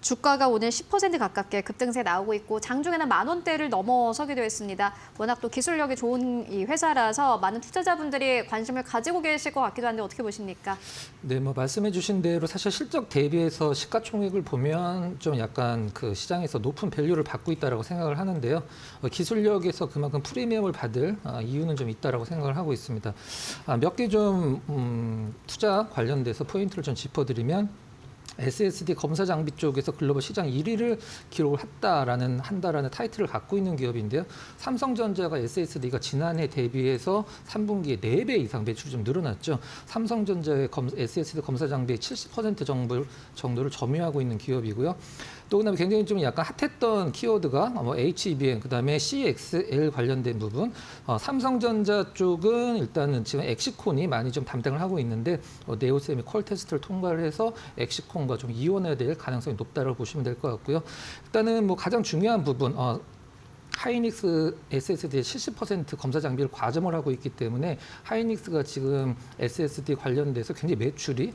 A: 주가가 오늘 10% 가깝게 급등세 나오고 있고 장중에는 10,000원대를 넘어서기도 했습니다. 워낙 또 기술력이 좋은 이 회사라서 많은 투자자분들이 관심을 가지고 계실 것 같기도 한데 어떻게 보십니까?
F: 네, 뭐 말씀해 주신 대로 사실 실적 대비해서 시가총액을 보면 좀 약간 그 시장에서 높은 밸류를 받고 있다라고 생각을 하는데요. 기술력에서 그만큼 프리미엄을 받을 이유는 좀 있다라고 생각을 하고 있습니다. 몇 개 좀 투자 관련돼서 포인트를 좀 짚어드리면 SSD 검사 장비 쪽에서 글로벌 시장 1위를 기록을 한다라는 타이틀을 갖고 있는 기업인데요. 삼성전자가 SSD가 지난해 대비해서 3분기에 4배 이상 매출이 좀 늘어났죠. 삼성전자의 SSD 검사 장비의 70% 정도를 점유하고 있는 기업이고요. 또 그다음에 굉장히 좀 약간 핫했던 키워드가 뭐 HBM, 그다음에 CXL 관련된 부분. 삼성전자 쪽은 일단은 지금 엑시콘이 많이 좀 담당을 하고 있는데 네오셈이 퀄 테스트를 통과를 해서 엑시콘과 좀 이원해야 될 가능성이 높다고 보시면 될 것 같고요. 일단은 뭐 가장 중요한 부분. 하이닉스 SSD의 70% 검사 장비를 과점을 하고 있기 때문에 하이닉스가 지금 SSD 관련돼서 굉장히 매출이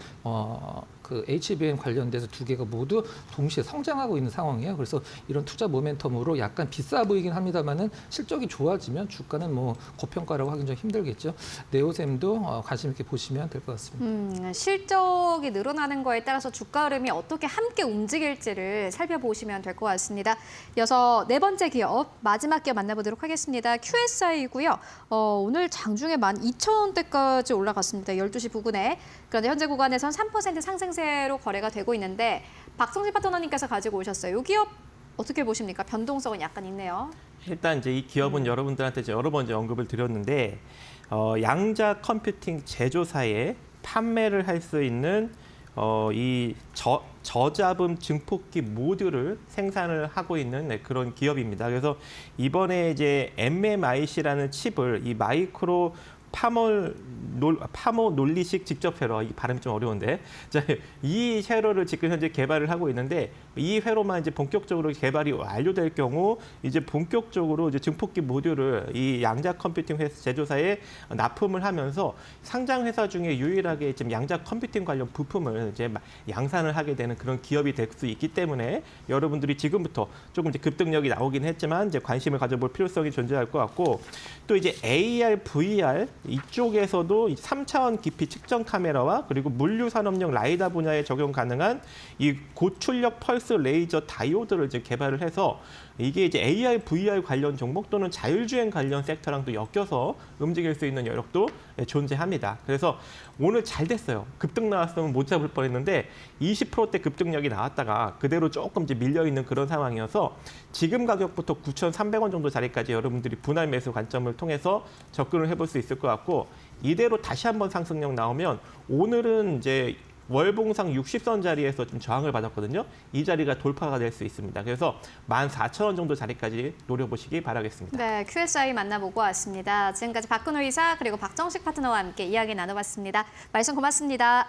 F: 그 HBM 관련돼서 두 개가 모두 동시에 성장하고 있는 상황이에요. 그래서 이런 투자 모멘텀으로 약간 비싸 보이긴 합니다만은 실적이 좋아지면 주가는 뭐 고평가라고 하긴 좀 힘들겠죠. 네오셈도 관심 있게 보시면 될 것 같습니다.
A: 실적이 늘어나는 거에 따라서 주가 흐름이 어떻게 함께 움직일지를 살펴보시면 될 것 같습니다. 이어서 네 번째 기업, 마지막 기업 만나보도록 하겠습니다. QSI이고요. 오늘 장중에 12,000원대까지 올라갔습니다. 12시 부근에. 그런데 현재 구간에선 3% 상승세로 거래가 되고 있는데 박성진 파트너님께서 가지고 오셨어요. 이 기업 어떻게 보십니까? 변동성은 약간 있네요.
G: 일단 이제 이 기업은 여러분들한테 이제 여러 번 이제 언급을 드렸는데 양자 컴퓨팅 제조사에 판매를 할 수 있는 이 저자분 증폭기 모듈을 생산을 하고 있는 그런 기업입니다. 그래서 이번에 이제 MMIC라는 칩을 이 마이크로 파모 논리식 직접 회로, 이 발음이 좀 어려운데, 자, 이 회로를 지금 현재 개발을 하고 있는데 이 회로만 이제 본격적으로 개발이 완료될 경우 이제 본격적으로 이제 증폭기 모듈을 이 양자 컴퓨팅 회사 제조사에 납품을 하면서 상장 회사 중에 유일하게 지금 양자 컴퓨팅 관련 부품을 이제 양산을 하게 되는 그런 기업이 될 수 있기 때문에 여러분들이 지금부터 조금 이제 급등력이 나오긴 했지만 이제 관심을 가져볼 필요성이 존재할 것 같고, 또 이제 AR, VR 이쪽에서도 3차원 깊이 측정 카메라와 그리고 물류 산업용 라이다 분야에 적용 가능한 이 고출력 펄스 레이저 다이오드를 이제 개발을 해서 이게 이제 AR, VR 관련 종목 또는 자율주행 관련 섹터랑도 엮여서 움직일 수 있는 여력도 존재합니다. 그래서 오늘 잘 됐어요. 급등 나왔으면 못 잡을 뻔했는데 20%대 급등력이 나왔다가 그대로 조금 이제 밀려 있는 그런 상황이어서 지금 가격부터 9,300원 정도 자리까지 여러분들이 분할 매수 관점을 통해서 접근을 해볼 수 있을 것 같고, 이대로 다시 한번 상승력 나오면 오늘은 이제 월봉상 60선 자리에서 좀 저항을 받았거든요. 이 자리가 돌파가 될 수 있습니다. 그래서 14,000원 정도 자리까지 노려보시기 바라겠습니다.
A: 네, QSI 만나보고 왔습니다. 지금까지 박근호 이사 그리고 박정식 파트너와 함께 이야기 나눠봤습니다. 말씀 고맙습니다.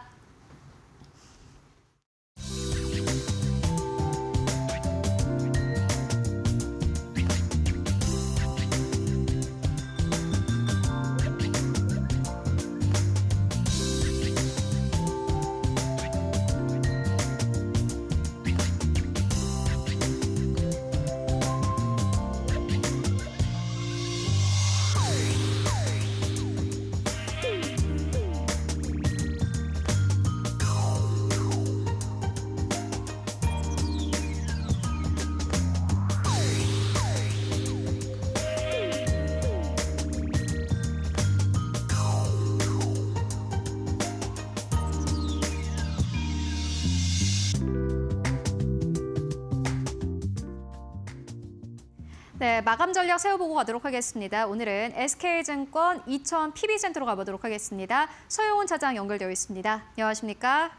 A: 네, 마감 전략 세워보고 가도록 하겠습니다. 오늘은 SK증권 이천 PB센터로 가보도록 하겠습니다. 서영훈 차장 연결되어 있습니다. 안녕하십니까?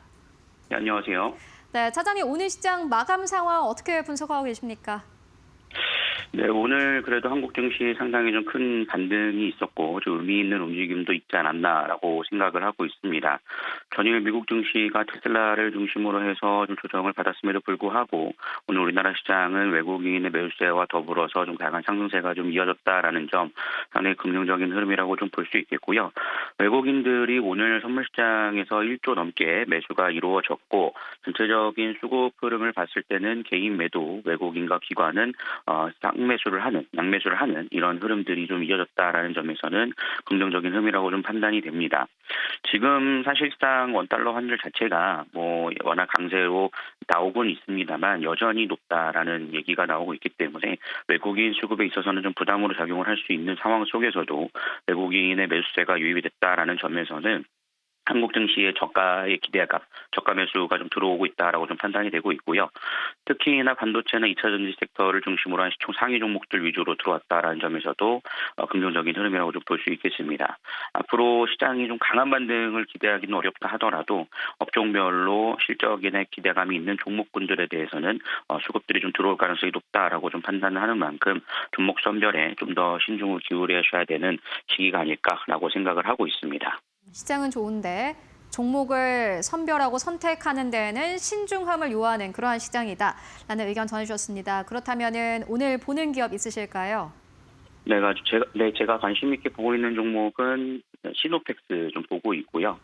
H: 네, 안녕하세요.
A: 네, 차장님 오늘 시장 마감 상황 어떻게 분석하고 계십니까?
H: 네, 오늘 그래도 한국 증시 상당히 좀 큰 반등이 있었고 좀 의미 있는 움직임도 있지 않았나라고 생각을 하고 있습니다. 전일 미국 증시가 테슬라를 중심으로 해서 좀 조정을 받았음에도 불구하고 오늘 우리나라 시장은 외국인의 매수세와 더불어서 좀 강한 상승세가 좀 이어졌다라는 점 상당히 긍정적인 흐름이라고 좀 볼 수 있겠고요. 외국인들이 오늘 선물시장에서 1조 넘게 매수가 이루어졌고 전체적인 수급 흐름을 봤을 때는 개인 매도, 외국인과 기관은 양매수를 하는 이런 흐름들이 좀 이어졌다라는 점에서는 긍정적인 흐름이라고 좀 판단이 됩니다. 지금 사실상 원달러 환율 자체가 워낙 강세로 나오곤 있습니다만 여전히 높다라는 얘기가 나오고 있기 때문에 외국인 수급에 있어서는 좀 부담으로 작용을 할 수 있는 상황 속에서도 외국인의 매수세가 유입이 됐다라는 점에서는 한국 증시의 저가의 기대감, 저가 매수가 좀 들어오고 있다라고 좀 판단이 되고 있고요. 특히나 반도체나 2차 전지 섹터를 중심으로 한 시총 상위 종목들 위주로 들어왔다라는 점에서도 긍정적인 흐름이라고 좀 볼 수 있겠습니다. 앞으로 시장이 좀 강한 반등을 기대하기는 어렵다 하더라도 업종별로 실적인의 기대감이 있는 종목군들에 대해서는 수급들이 좀 들어올 가능성이 높다라고 좀 판단을 하는 만큼 종목 선별에 좀 더 신중을 기울여셔야 되는 시기가 아닐까라고 생각을 하고 있습니다.
A: 시장은 좋은데 종목을 선별하고 선택하는 데에는 신중함을 요하는 그러한 시장이다라는 의견 전해주셨습니다. 그렇다면 오늘 보는 기업 있으실까요?
H: 제가 관심 있게 보고 있는 종목은 시노펙스 좀 보고 있고요.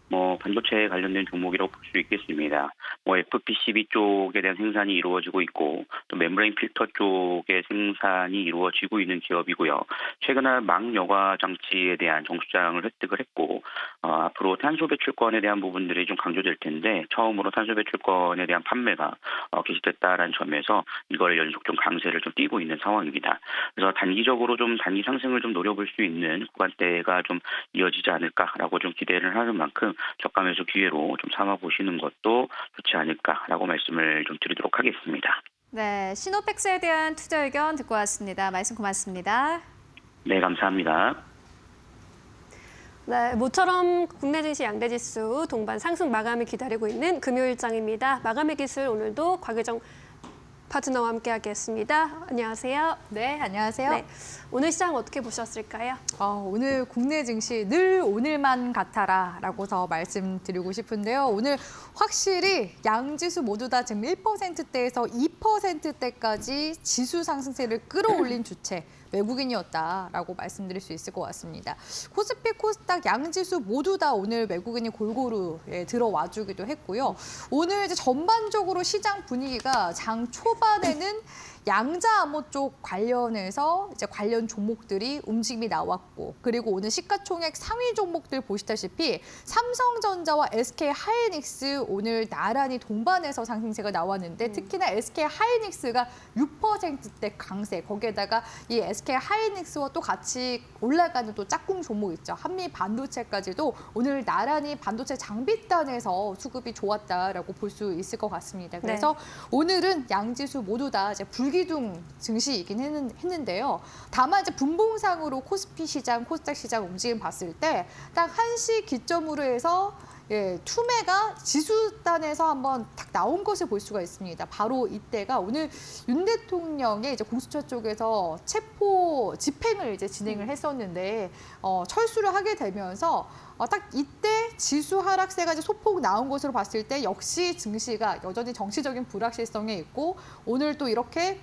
H: 반도체에 관련된 종목이라고 볼 수 있겠습니다. FPCB 쪽에 대한 생산이 이루어지고 있고 또 멤브레인 필터 쪽의 생산이 이루어지고 있는 기업이고요. 최근에 망여과 장치에 대한 정수장을 획득을 했고 앞으로 탄소 배출권에 대한 부분들이 좀 강조될 텐데 처음으로 탄소 배출권에 대한 판매가 개시됐다라는 점에서 이걸 연속 좀 강세를 좀 띄고 있는 상황입니다. 그래서 단기적으로 좀 단기 상승을 좀 노려볼 수 있는 구간대가 좀 이어지지 않을까라고 좀 기대를 하는 만큼 저가 매수 기회로 좀 삼아 보시는 것도 좋지 않을까라고 말씀을 좀 드리도록 하겠습니다.
A: 네, 시노펙스에 대한 투자 의견 듣고 왔습니다. 말씀 고맙습니다.
H: 네, 감사합니다.
B: 네, 모처럼 국내 증시 양대 지수 동반 상승 마감을 기다리고 있는 금요일장입니다. 마감의 기술 오늘도 곽유정 파트너와 함께하겠습니다. 안녕하세요.
I: 네, 안녕하세요.
B: 네, 오늘 시장 어떻게 보셨을까요?
I: 오늘 국내 증시 늘 오늘만 같아라라고서 말씀드리고 싶은데요. 오늘 확실히 양지수 모두 다 지금 1%대에서 2%대까지 지수 상승세를 끌어올린 주체 외국인이었다라고 말씀드릴 수 있을 것 같습니다. 코스피, 코스닥, 양지수 모두 다 오늘 외국인이 골고루 들어와주기도 했고요. 오늘 이제 전반적으로 시장 분위기가 장 초반에는 양자 암호 쪽 관련해서 이제 관련 종목들이 움직임이 나왔고, 그리고 오늘 시가총액 상위 종목들 보시다시피 삼성전자와 SK 하이닉스 오늘 나란히 동반해서 상승세가 나왔는데 특히나 SK 하이닉스가 6%대 강세, 거기에다가 이 SK 하이닉스와 또 같이 올라가는 또 짝꿍 종목 있죠. 한미 반도체까지도 오늘 나란히 반도체 장비단에서 수급이 좋았다라고 볼 수 있을 것 같습니다. 그래서 오늘은 양지수 모두 다 이제 불기둥 증시이긴 했는데요. 다만 이제 분봉상으로 코스피 시장, 코스닥 시장 움직임 봤을 때 딱 1시 기점으로 해서 투매가 지수단에서 한번 딱 나온 것을 볼 수가 있습니다. 바로 이때가 오늘 윤 대통령의 이제 공수처 쪽에서 체포 집행을 이제 진행을 했었는데 철수를 하게 되면서 딱 이때 지수 하락세가 이제 소폭 나온 것으로 봤을 때 역시 증시가 여전히 정치적인 불확실성에 있고 오늘 또 이렇게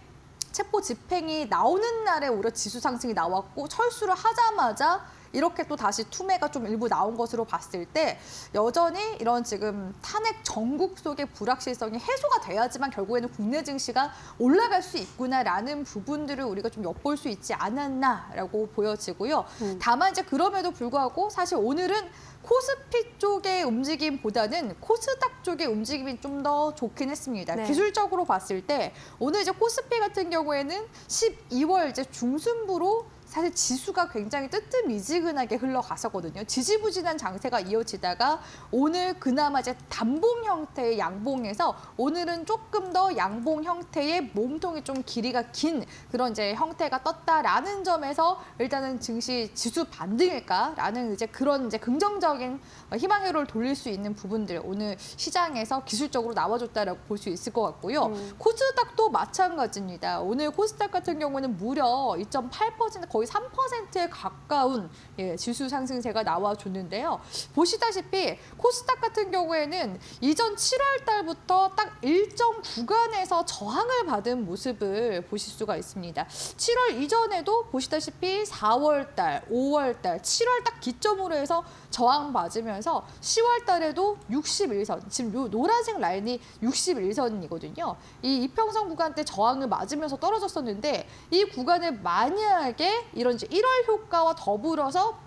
I: 체포 집행이 나오는 날에 오히려 지수 상승이 나왔고 철수를 하자마자 이렇게 또 다시 투매가 좀 일부 나온 것으로 봤을 때 여전히 이런 지금 탄핵 전국 속의 불확실성이 해소가 돼야지만 결국에는 국내 증시가 올라갈 수 있구나라는 부분들을 우리가 좀 엿볼 수 있지 않았나라고 보여지고요. 다만 이제 그럼에도 불구하고 사실 오늘은 코스피 쪽의 움직임보다는 코스닥 쪽의 움직임이 좀 더 좋긴 했습니다.
B: 네.
I: 기술적으로 봤을 때 오늘 이제 코스피 같은 경우에는 12월 이제 중순부로 사실 지수가 굉장히 뜨뜻미지근하게 흘러갔었거든요. 지지부진한 장세가 이어지다가 오늘 그나마 이제 단봉 형태의 양봉에서 오늘은 조금 더 양봉 형태의 몸통이 좀 길이가 긴 그런 이제 형태가 떴다라는 점에서 일단은 증시 지수 반등일까라는 이제 그런 이제 긍정적인 희망회로를 돌릴 수 있는 부분들 오늘 시장에서 기술적으로 나와줬다라고 볼 수 있을 것 같고요. 코스닥도 마찬가지입니다. 오늘 코스닥 같은 경우는 무려 2.8% 거의 3%에 가까운 지수 상승세가 나와줬는데요. 보시다시피 코스닥 같은 경우에는 이전 7월 달부터 딱 일정 구간에서 저항을 받은 모습을 보실 수가 있습니다. 7월 이전에도 보시다시피 4월 달, 5월 달, 7월 딱 기점으로 해서 저항 받으면서 10월 달에도 61선, 지금 요 노란색 라인이 61선이거든요. 이 이평선 구간 때 저항을 맞으면서 떨어졌었는데 이 구간을 만약에 이런 이제 1월 효과와 더불어서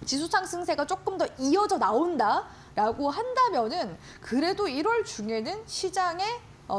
I: 지수 상승세가 조금 더 이어져 나온다라고 한다면은 그래도 1월 중에는 시장의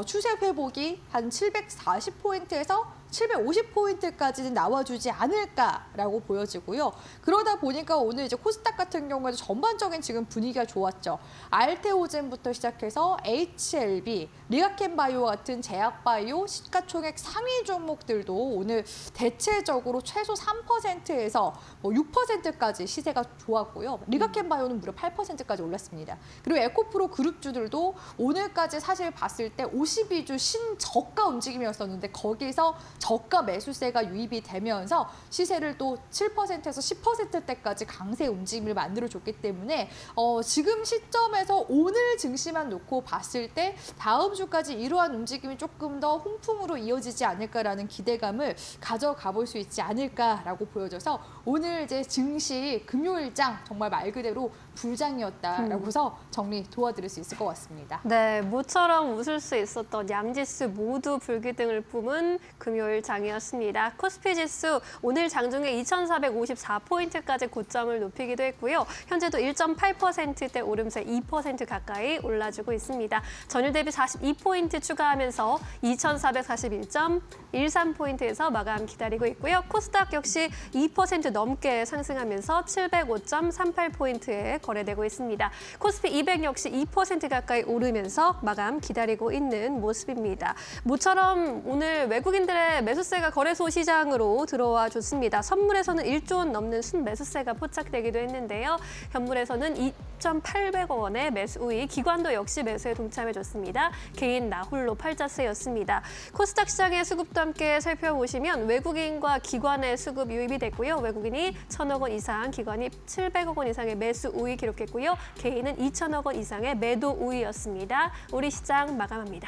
I: 추세 회복이 한 740포인트에서 750포인트까지는 나와주지 않을까라고 보여지고요. 그러다 보니까 오늘 이제 코스닥 같은 경우에도 전반적인 지금 분위기가 좋았죠. 알테오젠부터 시작해서 HLB, 리가켄바이오 같은 제약바이오, 시가총액 상위 종목들도 오늘 대체적으로 최소 3%에서 6%까지 시세가 좋았고요. 리가켄바이오는 무려 8%까지 올랐습니다. 그리고 에코프로 그룹주들도 오늘까지 사실 봤을 때 52주 신저가 움직임이었었는데 거기서 저가 매수세가 유입이 되면서 시세를 또 7%에서 10%대까지 강세 움직임을 만들어줬기 때문에 지금 시점에서 오늘 증시만 놓고 봤을 때 다음 주까지 이러한 움직임이 조금 더 홍풍으로 이어지지 않을까라는 기대감을 가져가 볼 수 있지 않을까라고 보여져서 오늘 이제 증시 금요일장 정말 말 그대로 불장이었다라고 해서 정리 도와드릴 수 있을 것 같습니다.
B: 네, 모처럼 웃을 수 있었던 양지수 모두 불기등을 뿜은 금요일 장이었습니다. 코스피 지수 오늘 장중에 2,454포인트까지 고점을 높이기도 했고요. 현재도 1.8%대 오름세 2% 가까이 올라주고 있습니다. 전일 대비 42포인트 추가하면서 2,441.13포인트에서 마감 기다리고 있고요. 코스닥 역시 2% 넘게 상승하면서 705.38포인트에 거래되고 있습니다. 코스피 200 역시 2% 가까이 오르면서 마감 기다리고 있는 모습입니다. 모처럼 오늘 외국인들의 매수세가 거래소 시장으로 들어와 줬습니다. 선물에서는 1조 원 넘는 순매수세가 포착되기도 했는데요. 현물에서는 2,800억 원의 매수 우위, 기관도 역시 매수에 동참해줬습니다. 개인 나홀로 팔자세였습니다. 코스닥 시장의 수급도 함께 살펴보시면 외국인과 기관의 수급 유입이 됐고요. 외국인이 1,000억 원 이상, 기관이 700억 원 이상의 매수 우위 기록했고요. 개인은 2,000억 원 이상의 매도 우위였습니다. 우리 시장 마감합니다.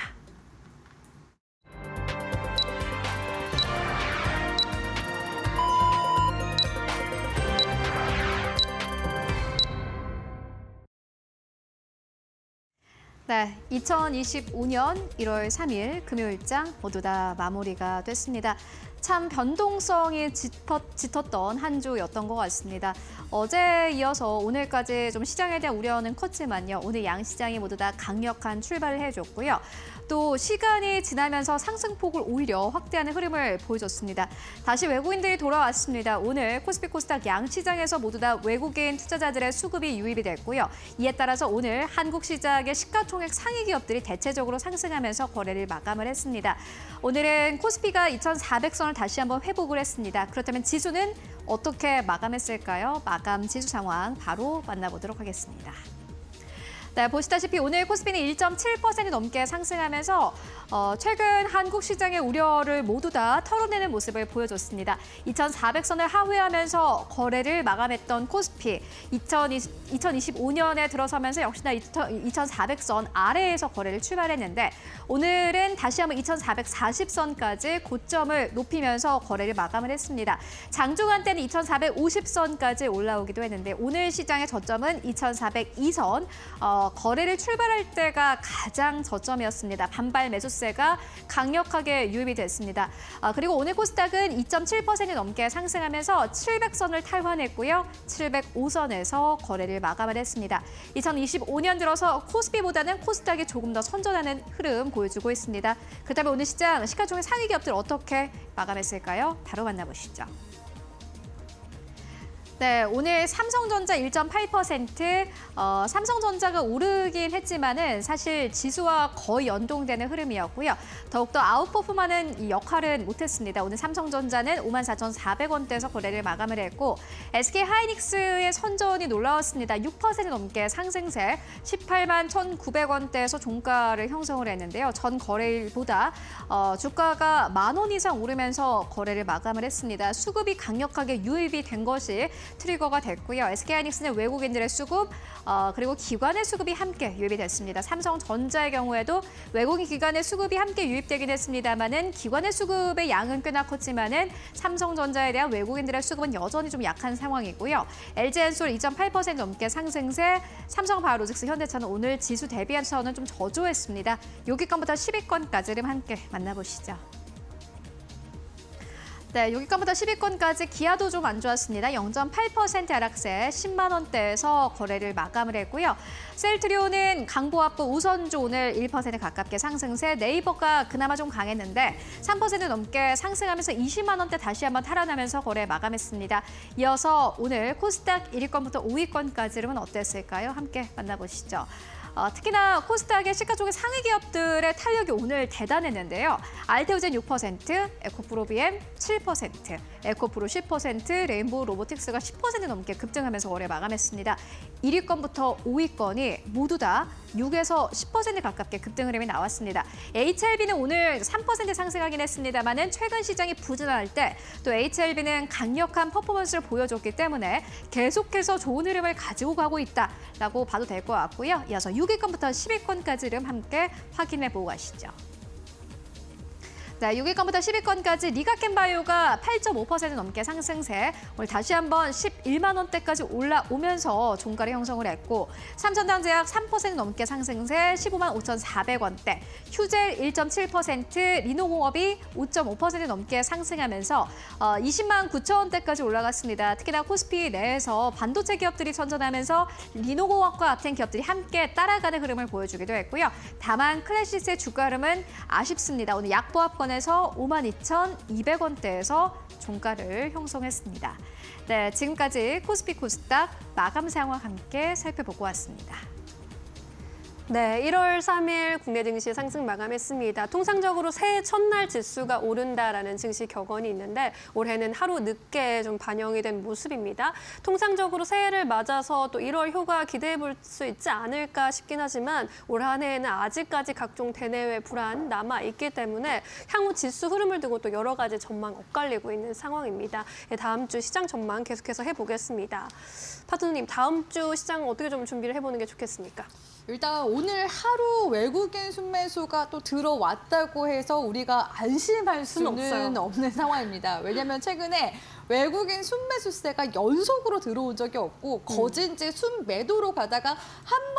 A: 네, 2025년 1월 3일 금요일장 모두 다 마무리가 됐습니다. 참 변동성이 짙었던 한 주였던 것 같습니다. 어제에 이어서 오늘까지 좀 시장에 대한 우려는 컸지만요. 오늘 양시장이 모두 다 강력한 출발을 해줬고요. 또 시간이 지나면서 상승폭을 오히려 확대하는 흐름을 보여줬습니다. 다시 외국인들이 돌아왔습니다. 오늘 코스피 코스닥 양시장에서 모두 다 외국인 투자자들의 수급이 유입이 됐고요. 이에 따라서 오늘 한국 시장의 시가총액 상위 기업들이 대체적으로 상승하면서 거래를 마감을 했습니다. 오늘은 코스피가 2,400선을 다시 한번 회복을 했습니다. 그렇다면 지수는 어떻게 마감했을까요? 마감 지수 상황 바로 만나보도록 하겠습니다. 네, 보시다시피 오늘 코스피는 1.7% 넘게 상승하면서 최근 한국 시장의 우려를 모두 다 털어내는 모습을 보여줬습니다. 2,400선을 하회하면서 거래를 마감했던 코스피, 2025년에 들어서면서 역시나 2,400선 아래에서 거래를 출발했는데 오늘은 다시 한번 2,440선까지 고점을 높이면서 거래를 마감을 했습니다. 장중한 때는 2,450선까지 올라오기도 했는데 오늘 시장의 저점은 2,402선, 거래를 출발할 때가 가장 저점이었습니다. 반발 매수세가 강력하게 유입이 됐습니다. 그리고 오늘 코스닥은 2.7% 넘게 상승하면서 700선을 탈환했고요. 705선에서 거래를 마감을 했습니다. 2025년 들어서 코스피보다는 코스닥이 조금 더 선전하는 흐름 보여주고 있습니다. 그렇다면 오늘 시장 시가총액 상위 기업들 어떻게 마감했을까요? 바로 만나보시죠. 네, 오늘 삼성전자 1.8%, 삼성전자가 오르긴 했지만은 사실 지수와 거의 연동되는 흐름이었고요. 더욱더 아웃퍼폼하는 이 역할은 못했습니다. 오늘 삼성전자는 54,400원대에서 거래를 마감을 했고 SK하이닉스의 선전이 놀라웠습니다. 6% 넘게 상승세 181,900원대에서 종가를 형성을 했는데요. 전 거래일보다 주가가 10,000원 이상 오르면서 거래를 마감을 했습니다. 수급이 강력하게 유입이 된 것이 트리거가 됐고요. SK하이닉스는 외국인들의 수급 그리고 기관의 수급이 함께 유입이 됐습니다. 삼성전자의 경우에도 외국인 기관의 수급이 함께 유입되긴 했습니다만은 기관의 수급의 양은 꽤나 컸지만은 삼성전자에 대한 외국인들의 수급은 여전히 좀 약한 상황이고요. LG엔솔 2.8% 넘게 상승세, 삼성바이오로직스, 현대차는 오늘 지수 대비해서는 좀 저조했습니다. 6위권부터 10위권까지를 함께 만나보시죠. 네, 6위권부터 10위권까지 기아도 좀 안 좋았습니다. 0.8% 하락세 10만 원대에서 거래를 마감을 했고요. 셀트리온은 강보합부 우선주 오늘 1% 가깝게 상승세, 네이버가 그나마 좀 강했는데 3% 넘게 상승하면서 20만 원대 다시 한번 탈환하면서 거래 마감했습니다. 이어서 오늘 코스닥 1위권부터 5위권까지는 어땠을까요? 함께 만나보시죠. 특히나 코스닥의 시가총액 상위 기업들의 탄력이 오늘 대단했는데요. 알테오젠 6%, 에코프로비엠 7%, 에코프로 10%, 레인보우 로보틱스가 10% 넘게 급등하면서 거래 마감했습니다. 1위권부터 5위권이 모두 다 6에서 10% 가깝게 급등 흐름이 나왔습니다. HLB는 오늘 3% 상승하긴 했습니다만은 최근 시장이 부진할 때 또 HLB는 강력한 퍼포먼스를 보여줬기 때문에 계속해서 좋은 흐름을 가지고 가고 있다라고 봐도 될 것 같고요. 이어서 6위권부터 10위권까지를 함께 확인해 보고 가시죠. 네, 6위권부터 10위권까지 리가켄바이오가 8.5% 넘게 상승세, 오늘 다시 한번 11만 원대까지 올라오면서 종가를 형성을 했고 삼천당제약 3% 넘게 상승세 15만 5,400원대, 휴젤 1.7%, 리노공업이 5.5% 넘게 상승하면서 20만 9천 원대까지 올라갔습니다. 특히나 코스피 내에서 반도체 기업들이 선전하면서 리노공업과 같은 기업들이 함께 따라가는 흐름을 보여주기도 했고요. 다만 클래시스의 주가 흐름은 아쉽습니다. 오늘 약보합권에서 52,200원대에서 종가를 형성했습니다. 네, 지금까지 코스피 코스닥 마감 상황 함께 살펴보고 왔습니다.
B: 네, 1월 3일 국내 증시 상승 마감했습니다. 통상적으로 새해 첫날 지수가 오른다라는 증시 격언이 있는데 올해는 하루 늦게 좀 반영이 된 모습입니다. 통상적으로 새해를 맞아서 또 1월 효과 기대해 볼 수 있지 않을까 싶긴 하지만 올 한 해에는 아직까지 각종 대내외 불안 남아있기 때문에 향후 지수 흐름을 두고 또 여러 가지 전망 엇갈리고 있는 상황입니다. 네, 다음 주 시장 전망 계속해서 해보겠습니다. 파트너님, 다음 주 시장 어떻게 좀 준비를 해보는 게 좋겠습니까?
I: 일단 오늘 하루 외국인 순매수가 또 들어왔다고 해서 우리가 안심할 수는 없는 상황입니다. 왜냐하면 최근에 외국인 순매수세가 연속으로 들어온 적이 없고 거진지 순매도로 가다가 한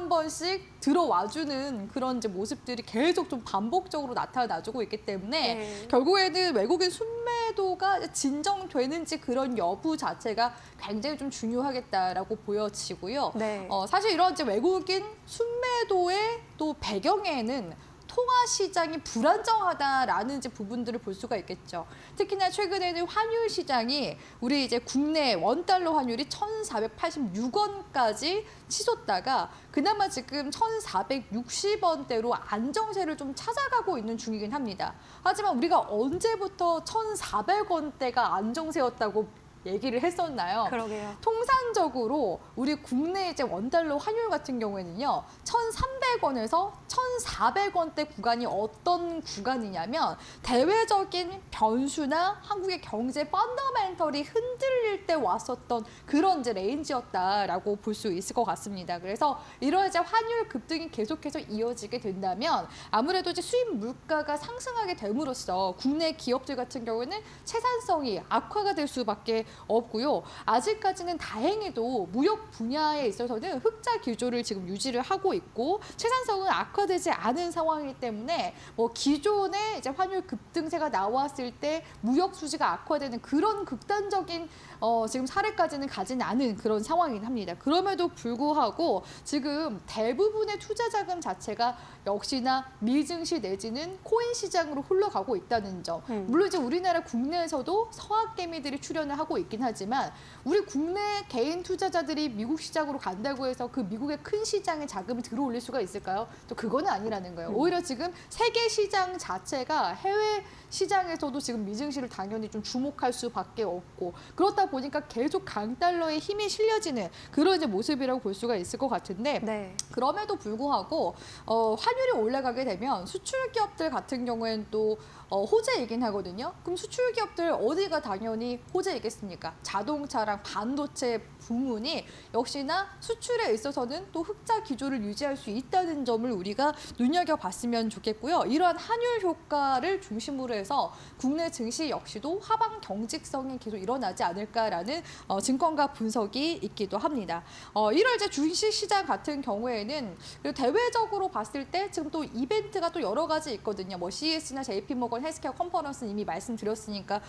I: 번씩 들어와주는 그런 이제 모습들이 계속 좀 반복적으로 나타나주고 있기 때문에 결국에는 외국인 순매도가 진정되는지 그런 여부 자체가 굉장히 좀 중요하겠다라고 보여지고요.
B: 네.
I: 사실 이런 이제 외국인 순매도의 또 배경에는 통화 시장이 불안정하다라는 이제 부분들을 볼 수가 있겠죠. 특히나 최근에는 환율 시장이 우리 이제 국내 원달러 환율이 1,486원까지 치솟다가 그나마 지금 1,460원대로 안정세를 좀 찾아가고 있는 중이긴 합니다. 하지만 우리가 언제부터 1,400원대가 안정세였다고 얘기를 했었나요?
B: 그러게요.
I: 통상적으로 우리 국내 이제 원달러 환율 같은 경우에는요, 1,300원에서 1,400원대 구간이 어떤 구간이냐면 대외적인 변수나 한국의 경제 펀더멘털이 흔들릴 때 왔었던 그런 이제 레인지였다라고 볼 수 있을 것 같습니다. 그래서 이런 이제 환율 급등이 계속해서 이어지게 된다면 아무래도 이제 수입 물가가 상승하게 됨으로써 국내 기업들 같은 경우에는 채산성이 악화가 될 수밖에 없고요. 아직까지는 다행히도 무역 분야에 있어서는 흑자 기조를 지금 유지를 하고 있고 채산성은 악화되지 확실하지 않은 상황이기 때문에 뭐 기존에 이제 환율 급등세가 나왔을 때 무역 수지가 악화되는 그런 극단적인 지금 사례까지는 가지는 않은 그런 상황이긴 합니다. 그럼에도 불구하고 지금 대부분의 투자 자금 자체가 역시나 미증시 내지는 코인 시장으로 흘러가고 있다는 점. 물론 이제 우리나라 국내에서도 서학개미들이 출연을 하고 있긴 하지만 우리 국내 개인 투자자들이 미국 시장으로 간다고 해서 그 미국의 큰 시장에 자금이 들어올릴 수가 있을까요? 또 그거는 아니라는 거예요. 오히려 지금 세계 시장 자체가 해외 시장에서도 지금 미증시를 당연히 좀 주목할 수밖에 없고 그렇다 보니까 계속 강달러의 힘이 실려지는 그런 이제 모습이라고 볼 수가 있을 것 같은데
B: 네.
I: 그럼에도 불구하고 환율이 올라가게 되면 수출 기업들 같은 경우에는 또 호재이긴 하거든요. 그럼 수출 기업들 어디가 당연히 호재이겠습니까? 자동차랑 반도체 부문이 역시나 수출에 있어서는 또 흑자 기조를 유지할 수 있다는 점을 우리가 눈여겨봤으면 좋겠고요. 이러한 환율 효과를 중심으로 해서 국내 증시 역시도 하방 경직성이 계속 일어나지 않을까라는 증권가 분석이 있기도 합니다. 1월 이제 주식 시장 같은 경우에는 대외적으로 봤을 때 지금 또 이벤트가 또 여러 가지 있거든요. 뭐 CES나 JP모건 헬스케어 컨퍼런스는 이미 말씀드렸으니까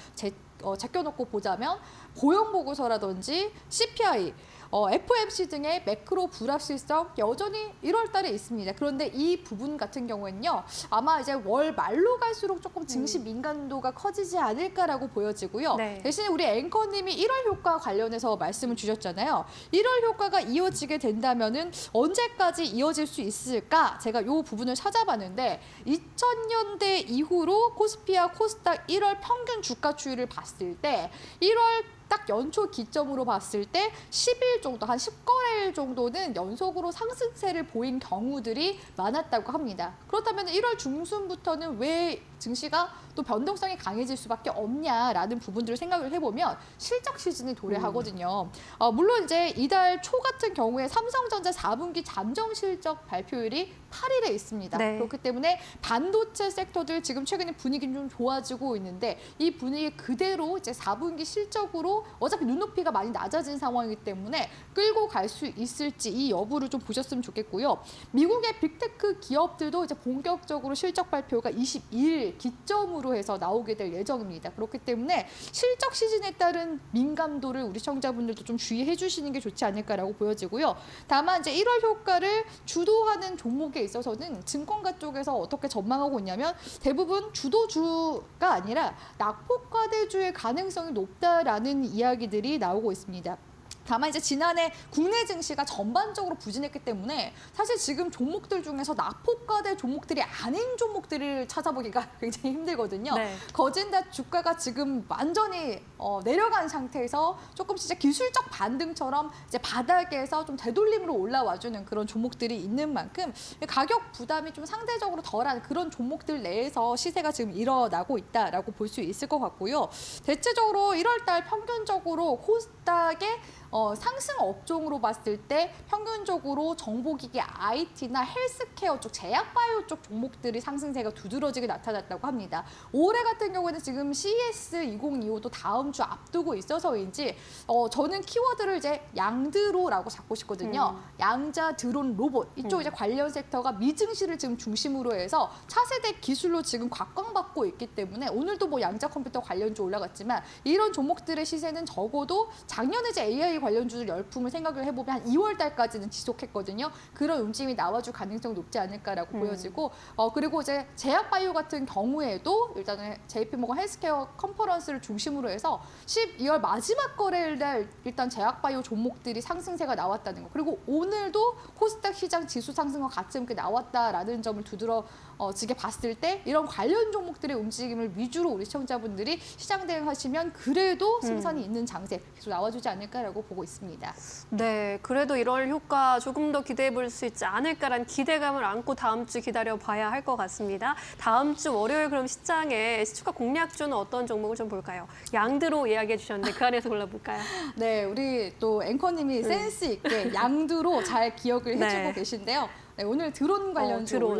I: 제껴놓고 보자면 고용 보고서라든지 CPI, FOMC 등의 매크로 불확실성 여전히 1월 달에 있습니다. 그런데 이 부분 같은 경우에는요. 아마 이제 월 말로 갈수록 조금 증시 민감도가 커지지 않을까라고 보여지고요.
B: 네.
I: 대신에 우리 앵커님이 1월 효과 관련해서 말씀을 주셨잖아요. 1월 효과가 이어지게 된다면은 언제까지 이어질 수 있을까? 제가 이 부분을 찾아봤는데 2000년대 이후로 코스피와 코스닥 1월 평균 주가 추이를 봤을 때 1월 딱 연초 기점으로 봤을 때 10일 정도, 한 10거래일 정도는 연속으로 상승세를 보인 경우들이 많았다고 합니다. 그렇다면 1월 중순부터는 왜 증시가 또 변동성이 강해질 수밖에 없냐라는 부분들을 생각을 해보면 실적 시즌이 도래하거든요. 물론 이제 이달 초 같은 경우에 삼성전자 4분기 잠정 실적 발표율이 8일에 있습니다.
B: 네.
I: 그렇기 때문에 반도체 섹터들 지금 최근에 분위기는 좀 좋아지고 있는데 이 분위기 그대로 이제 4분기 실적으로 어차피 눈높이가 많이 낮아진 상황이기 때문에 끌고 갈 수 있을지 이 여부를 좀 보셨으면 좋겠고요. 미국의 빅테크 기업들도 이제 본격적으로 실적 발표가 22일 기점으로 해서 나오게 될 예정입니다. 그렇기 때문에 실적 시즌에 따른 민감도를 우리 시청자분들도 좀 주의해 주시는 게 좋지 않을까라고 보여지고요. 다만 이제 1월 효과를 주도하는 종목에 있어서는 증권가 쪽에서 어떻게 전망하고 있냐면 대부분 주도주가 아니라 낙폭과대주의 가능성이 높다라는 이야기들이 나오고 있습니다. 다만 이제 지난해 국내 증시가 전반적으로 부진했기 때문에 사실 지금 종목들 중에서 낙폭과대 종목들이 아닌 종목들을 찾아보기가 굉장히 힘들거든요.
B: 네.
I: 거진다 주가가 지금 완전히 내려간 상태에서 조금씩 이제 기술적 반등처럼 이제 바닥에서 좀 되돌림으로 올라와주는 그런 종목들이 있는 만큼 가격 부담이 좀 상대적으로 덜한 그런 종목들 내에서 시세가 지금 일어나고 있다라고 볼 수 있을 것 같고요. 대체적으로 1월 달 평균적으로 코스닥의 상승 업종으로 봤을 때 평균적으로 정보기기 IT나 헬스케어 쪽, 제약바이오 쪽 종목들이 상승세가 두드러지게 나타났다고 합니다. 올해 같은 경우에는 지금 CES 2025도 다음 주 앞두고 있어서인지 저는 키워드를 이제 양드로라고 잡고 싶거든요. 양자 드론 로봇 이쪽 이제 관련 섹터가 미증시를 지금 중심으로 해서 차세대 기술로 지금 곽광받고 있기 때문에 오늘도 뭐 양자 컴퓨터 관련주 올라갔지만 이런 종목들의 시세는 적어도 작년에 이제 AI 관련주들 열풍을 생각을 해보면 한 2월 달까지는 지속했거든요. 그런 움직임이 나와줄 가능성이 높지 않을까라고 보여지고 그리고 이제 제약바이오 같은 경우에도 일단은 JP모건 헬스케어 컨퍼런스를 중심으로 해서 12월 마지막 거래일 날 일단 제약바이오 종목들이 상승세가 나왔다는 거. 그리고 오늘도 코스닥 시장 지수 상승과 같이 함께 나왔다라는 점을 두드러지게 봤을 때 이런 관련 종목들의 움직임을 위주로 우리 시청자분들이 시장 대응하시면 그래도 승산이 있는 장세 계속 나와주지 않을까라고 보고 있습니다.
B: 네, 그래도 1월 효과 조금 더 기대해 볼 수 있지 않을까라는 기대감을 안고 다음 주 기다려봐야 할 것 같습니다. 다음 주 월요일 그럼 시장에 시초가 공략주는 어떤 종목을 좀 볼까요? 양드로 이야기해 주셨는데 그 안에서 골라볼까요?
I: 네, 우리 또 앵커님이 센스 있게 양두로 잘 기억을 해주고
B: 네.
I: 계신데요. 네, 오늘 드론 관련주
B: 드론.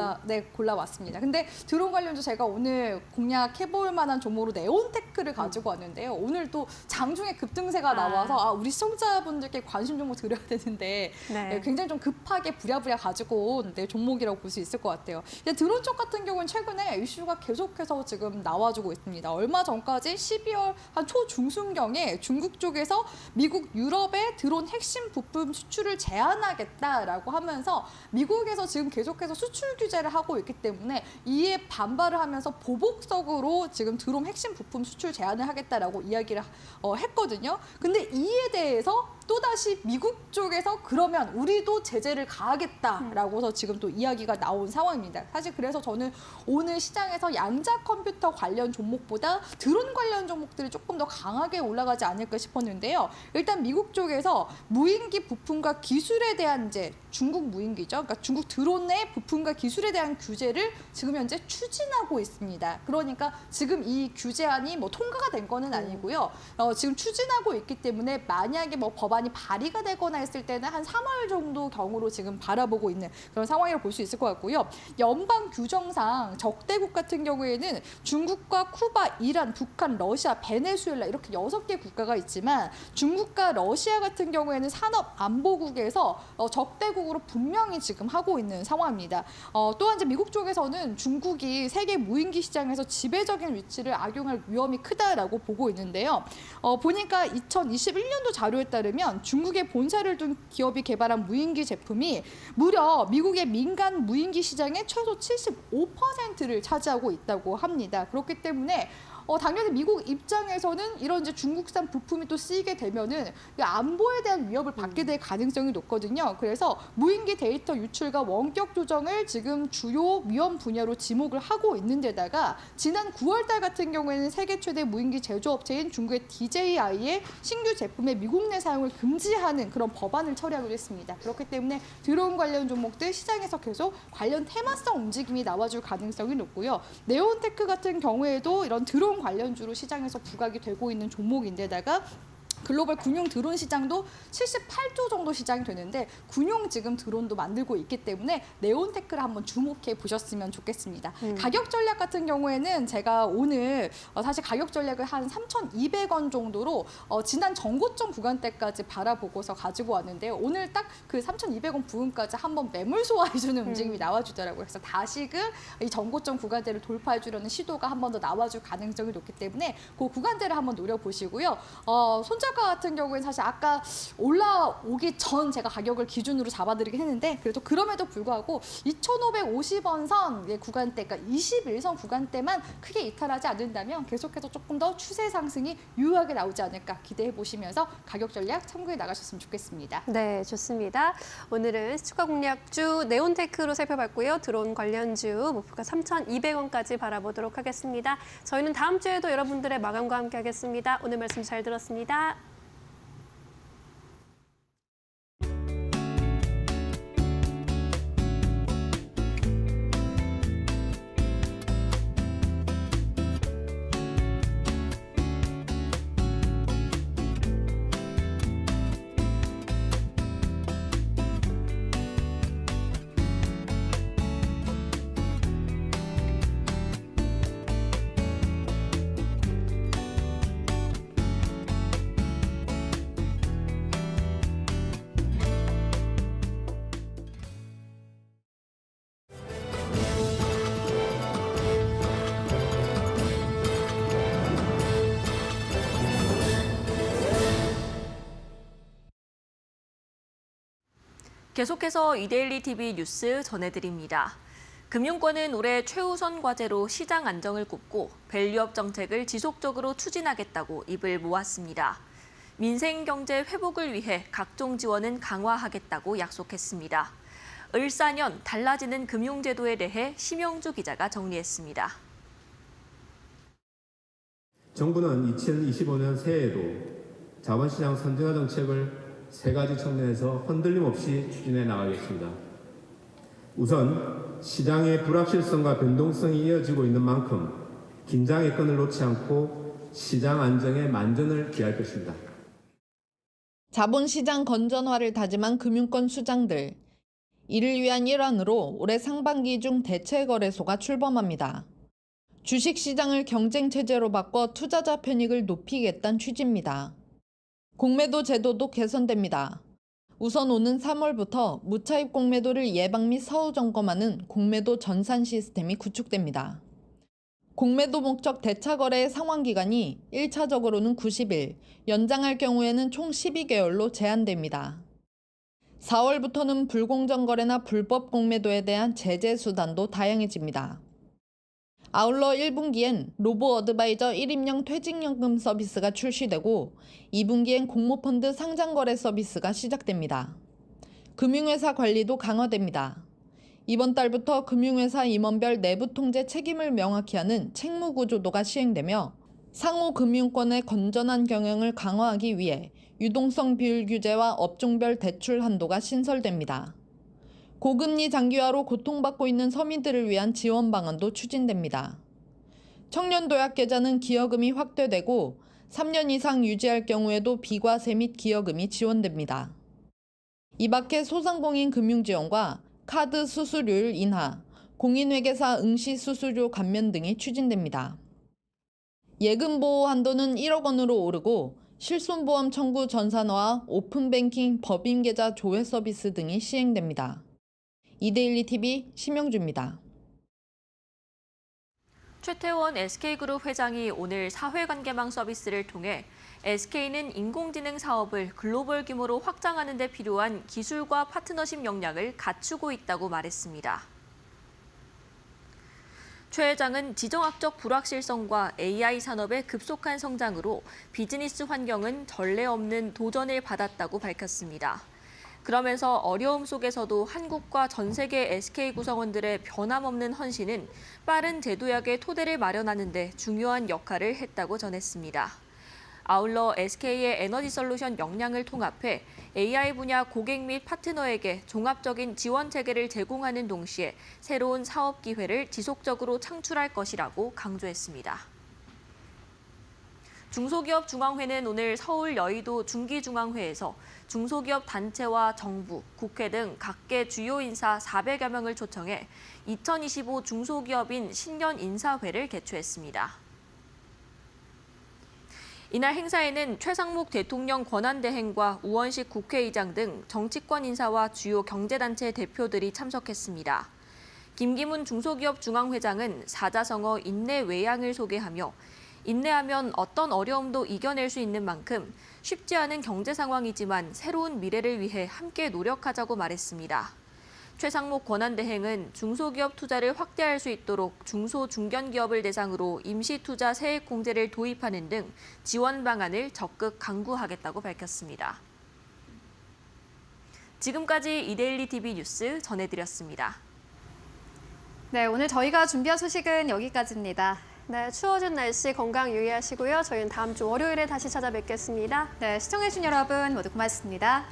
I: 골라왔습니다. 근데 드론 관련주 제가 오늘 공략해볼 만한 종목으로 네온테크를 가지고 왔는데요. 오늘 또 장중에 급등세가 나와서 우리 시청자분들께 관심 종목 드려야 되는데
B: 네.
I: 굉장히 좀 급하게 부랴부랴 가지고 온 종목이라고 볼 수 있을 것 같아요. 드론 쪽 같은 경우는 최근에 이슈가 계속해서 지금 나와주고 있습니다. 얼마 전까지 12월 한 초중순경에 중국 쪽에서 미국, 유럽의 드론 핵심 부품 수출을 제한하겠다라고 하면서 미국에서 지금 계속해서 수출 규제를 하고 있기 때문에 이에 반발을 하면서 보복적으로 지금 드론 핵심 부품 수출 제한을 하겠다라고 이야기를 했거든요. 근데 이에 대해서 또다시 미국 쪽에서 그러면 우리도 제재를 가하겠다라고서 지금 또 이야기가 나온 상황입니다. 사실 그래서 저는 오늘 시장에서 양자 컴퓨터 관련 종목보다 드론 관련 종목들이 조금 더 강하게 올라가지 않을까 싶었는데요. 일단 미국 쪽에서 무인기 부품과 기술에 대한 이제 중국 무인기죠. 그러니까 중국 드론의 부품과 기술에 대한 규제를 지금 현재 추진하고 있습니다. 그러니까 지금 이 규제안이 뭐 통과가 된 거는 아니고요. 지금 추진하고 있기 때문에 만약에 뭐 법안이 발의가 되거나 했을 때는 한 3월 정도 경우로 지금 바라보고 있는 그런 상황이라고 볼 수 있을 것 같고요. 연방 규정상 적대국 같은 경우에는 중국과 쿠바, 이란, 북한, 러시아, 베네수엘라 이렇게 6개 국가가 있지만 중국과 러시아 같은 경우에는 산업안보국에서 적대국으로 분명히 지금 하고 있는 상황입니다. 또한 이제 미국 쪽에서는 중국이 세계 무인기 시장에서 지배적인 위치를 악용할 위험이 크다라고 보고 있는데요. 보니까 2021년도 자료에 따르면 중국의 본사를 둔 기업이 개발한 무인기 제품이 무려 미국의 민간 무인기 시장의 최소 75%를 차지하고 있다고 합니다. 그렇기 때문에 당연히 미국 입장에서는 이런 이제 중국산 부품이 또 쓰이게 되면은 안보에 대한 위협을 받게 될 가능성이 높거든요. 그래서 무인기 데이터 유출과 원격 조정을 지금 주요 위험 분야로 지목을 하고 있는 데다가 지난 9월 달 같은 경우에는 세계 최대 무인기 제조업체인 중국의 DJI의 신규 제품의 미국 내 사용을 금지하는 그런 법안을 처리하기로 했습니다. 그렇기 때문에 드론 관련 종목들 시장에서 계속 관련 테마성 움직임이 나와줄 가능성이 높고요. 네온테크 같은 경우에도 이런 드론 관련주로 시장에서 부각이 되고 있는 종목인데다가 글로벌 군용 드론 시장도 78조 정도 시장이 되는데 군용 지금 드론도 만들고 있기 때문에 네온테크를 한번 주목해 보셨으면 좋겠습니다. 가격 전략 같은 경우에는 제가 오늘 사실 가격 전략을 한 3,200원 정도로 지난 전고점 구간대까지 바라보고서 가지고 왔는데요. 오늘 딱 그 3,200원 부근까지 한번 매물 소화해주는 움직임이 나와주더라고요. 그래서 다시금 이 전고점 구간대를 돌파해주려는 시도가 한 번 더 나와줄 가능성이 높기 때문에 그 구간대를 한번 노려보시고요. 손절 같은 경우에는 사실 아까 올라오기 전 제가 가격을 기준으로 잡아드리긴 했는데 그래도 그럼에도 불구하고 2,550원 선 구간대, 그러니까 21선 구간대만 크게 이탈하지 않는다면 계속해서 조금 더 추세 상승이 유효하게 나오지 않을까 기대해 보시면서 가격 전략 참고해 나가셨으면 좋겠습니다.
B: 네, 좋습니다. 오늘은 추가 공략주 네온테크로 살펴봤고요. 드론 관련주 목표가 3,200원까지 바라보도록 하겠습니다. 저희는 다음 주에도 여러분들의 마감과 함께 하겠습니다. 오늘 말씀 잘 들었습니다.
J: 계속해서 이데일리 TV 뉴스 전해드립니다. 금융권은 올해 최우선 과제로 시장 안정을 꼽고 밸류업 정책을 지속적으로 추진하겠다고 입을 모았습니다. 민생 경제 회복을 위해 각종 지원은 강화하겠다고 약속했습니다. 을 4년 달라지는 금융제도에 대해 심영주 기자가 정리했습니다.
K: 정부는 2025년 새해에도 자본시장 선진화 정책을 3가지 측면에서 흔들림 없이 추진해 나가겠습니다. 우선 시장의 불확실성과 변동성이 이어지고 있는 만큼 긴장의 끈을 놓지 않고 시장 안정에 만전을 기할 것입니다.
L: 자본시장 건전화를 다짐한 금융권 수장들. 이를 위한 일환으로 올해 상반기 중 대체 거래소가 출범합니다. 주식시장을 경쟁체제로 바꿔 투자자 편익을 높이겠다는 취지입니다. 공매도 제도도 개선됩니다. 우선 오는 3월부터 무차입 공매도를 예방 및 사후 점검하는 공매도 전산 시스템이 구축됩니다. 공매도 목적 대차 거래의 상환기간이 1차적으로는 90일, 연장할 경우에는 총 12개월로 제한됩니다. 4월부터는 불공정 거래나 불법 공매도에 대한 제재 수단도 다양해집니다. 아울러 1분기엔 로보 어드바이저 1인용 퇴직연금 서비스가 출시되고 2분기엔 공모펀드 상장거래 서비스가 시작됩니다. 금융회사 관리도 강화됩니다. 이번 달부터 금융회사 임원별 내부 통제 책임을 명확히 하는 책무구조도가 시행되며 상호 금융권의 건전한 경영을 강화하기 위해 유동성 비율 규제와 업종별 대출 한도가 신설됩니다. 고금리 장기화로 고통받고 있는 서민들을 위한 지원 방안도 추진됩니다. 청년 도약 계좌는 기여금이 확대되고 3년 이상 유지할 경우에도 비과세 및 기여금이 지원됩니다. 이 밖에 소상공인 금융 지원과 카드 수수료율 인하, 공인회계사 응시 수수료 감면 등이 추진됩니다. 예금 보호 한도는 1억 원으로 오르고 실손보험 청구 전산화와 오픈뱅킹 법인 계좌 조회 서비스 등이 시행됩니다. 이데일리 TV 심영주입니다.
J: 최태원 SK그룹 회장이 오늘 사회관계망 서비스를 통해 SK는 인공지능 사업을 글로벌 규모로 확장하는 데 필요한 기술과 파트너십 역량을 갖추고 있다고 말했습니다. 최 회장은 지정학적 불확실성과 AI 산업의 급속한 성장으로 비즈니스 환경은 전례 없는 도전을 받았다고 밝혔습니다. 그러면서 어려움 속에서도 한국과 전 세계 SK 구성원들의 변함없는 헌신은 빠른 재도약의 토대를 마련하는 데 중요한 역할을 했다고 전했습니다. 아울러 SK의 에너지 솔루션 역량을 통합해 AI 분야 고객 및 파트너에게 종합적인 지원 체계를 제공하는 동시에 새로운 사업 기회를 지속적으로 창출할 것이라고 강조했습니다. 중소기업 중앙회는 오늘 서울 여의도 중기중앙회에서 중소기업 단체와 정부, 국회 등 각계 주요 인사 400여 명을 초청해 2025 중소기업인 신년 인사회를 개최했습니다. 이날 행사에는 최상목 대통령 권한대행과 우원식 국회의장 등 정치권 인사와 주요 경제단체 대표들이 참석했습니다. 김기문 중소기업 중앙회장은 사자성어 인내 외양을 소개하며 인내하면 어떤 어려움도 이겨낼 수 있는 만큼 쉽지 않은 경제 상황이지만 새로운 미래를 위해 함께 노력하자고 말했습니다. 최상목 권한대행은 중소기업 투자를 확대할 수 있도록 중소 중견기업을 대상으로 임시투자 세액공제를 도입하는 등 지원 방안을 적극 강구하겠다고 밝혔습니다. 지금까지 이데일리 TV 뉴스 전해드렸습니다.
A: 네, 오늘 저희가 준비한 소식은 여기까지입니다.
B: 네, 추워진 날씨 건강 유의하시고요. 저희는 다음 주 월요일에 다시 찾아뵙겠습니다.
A: 네, 시청해주신 여러분 모두 고맙습니다.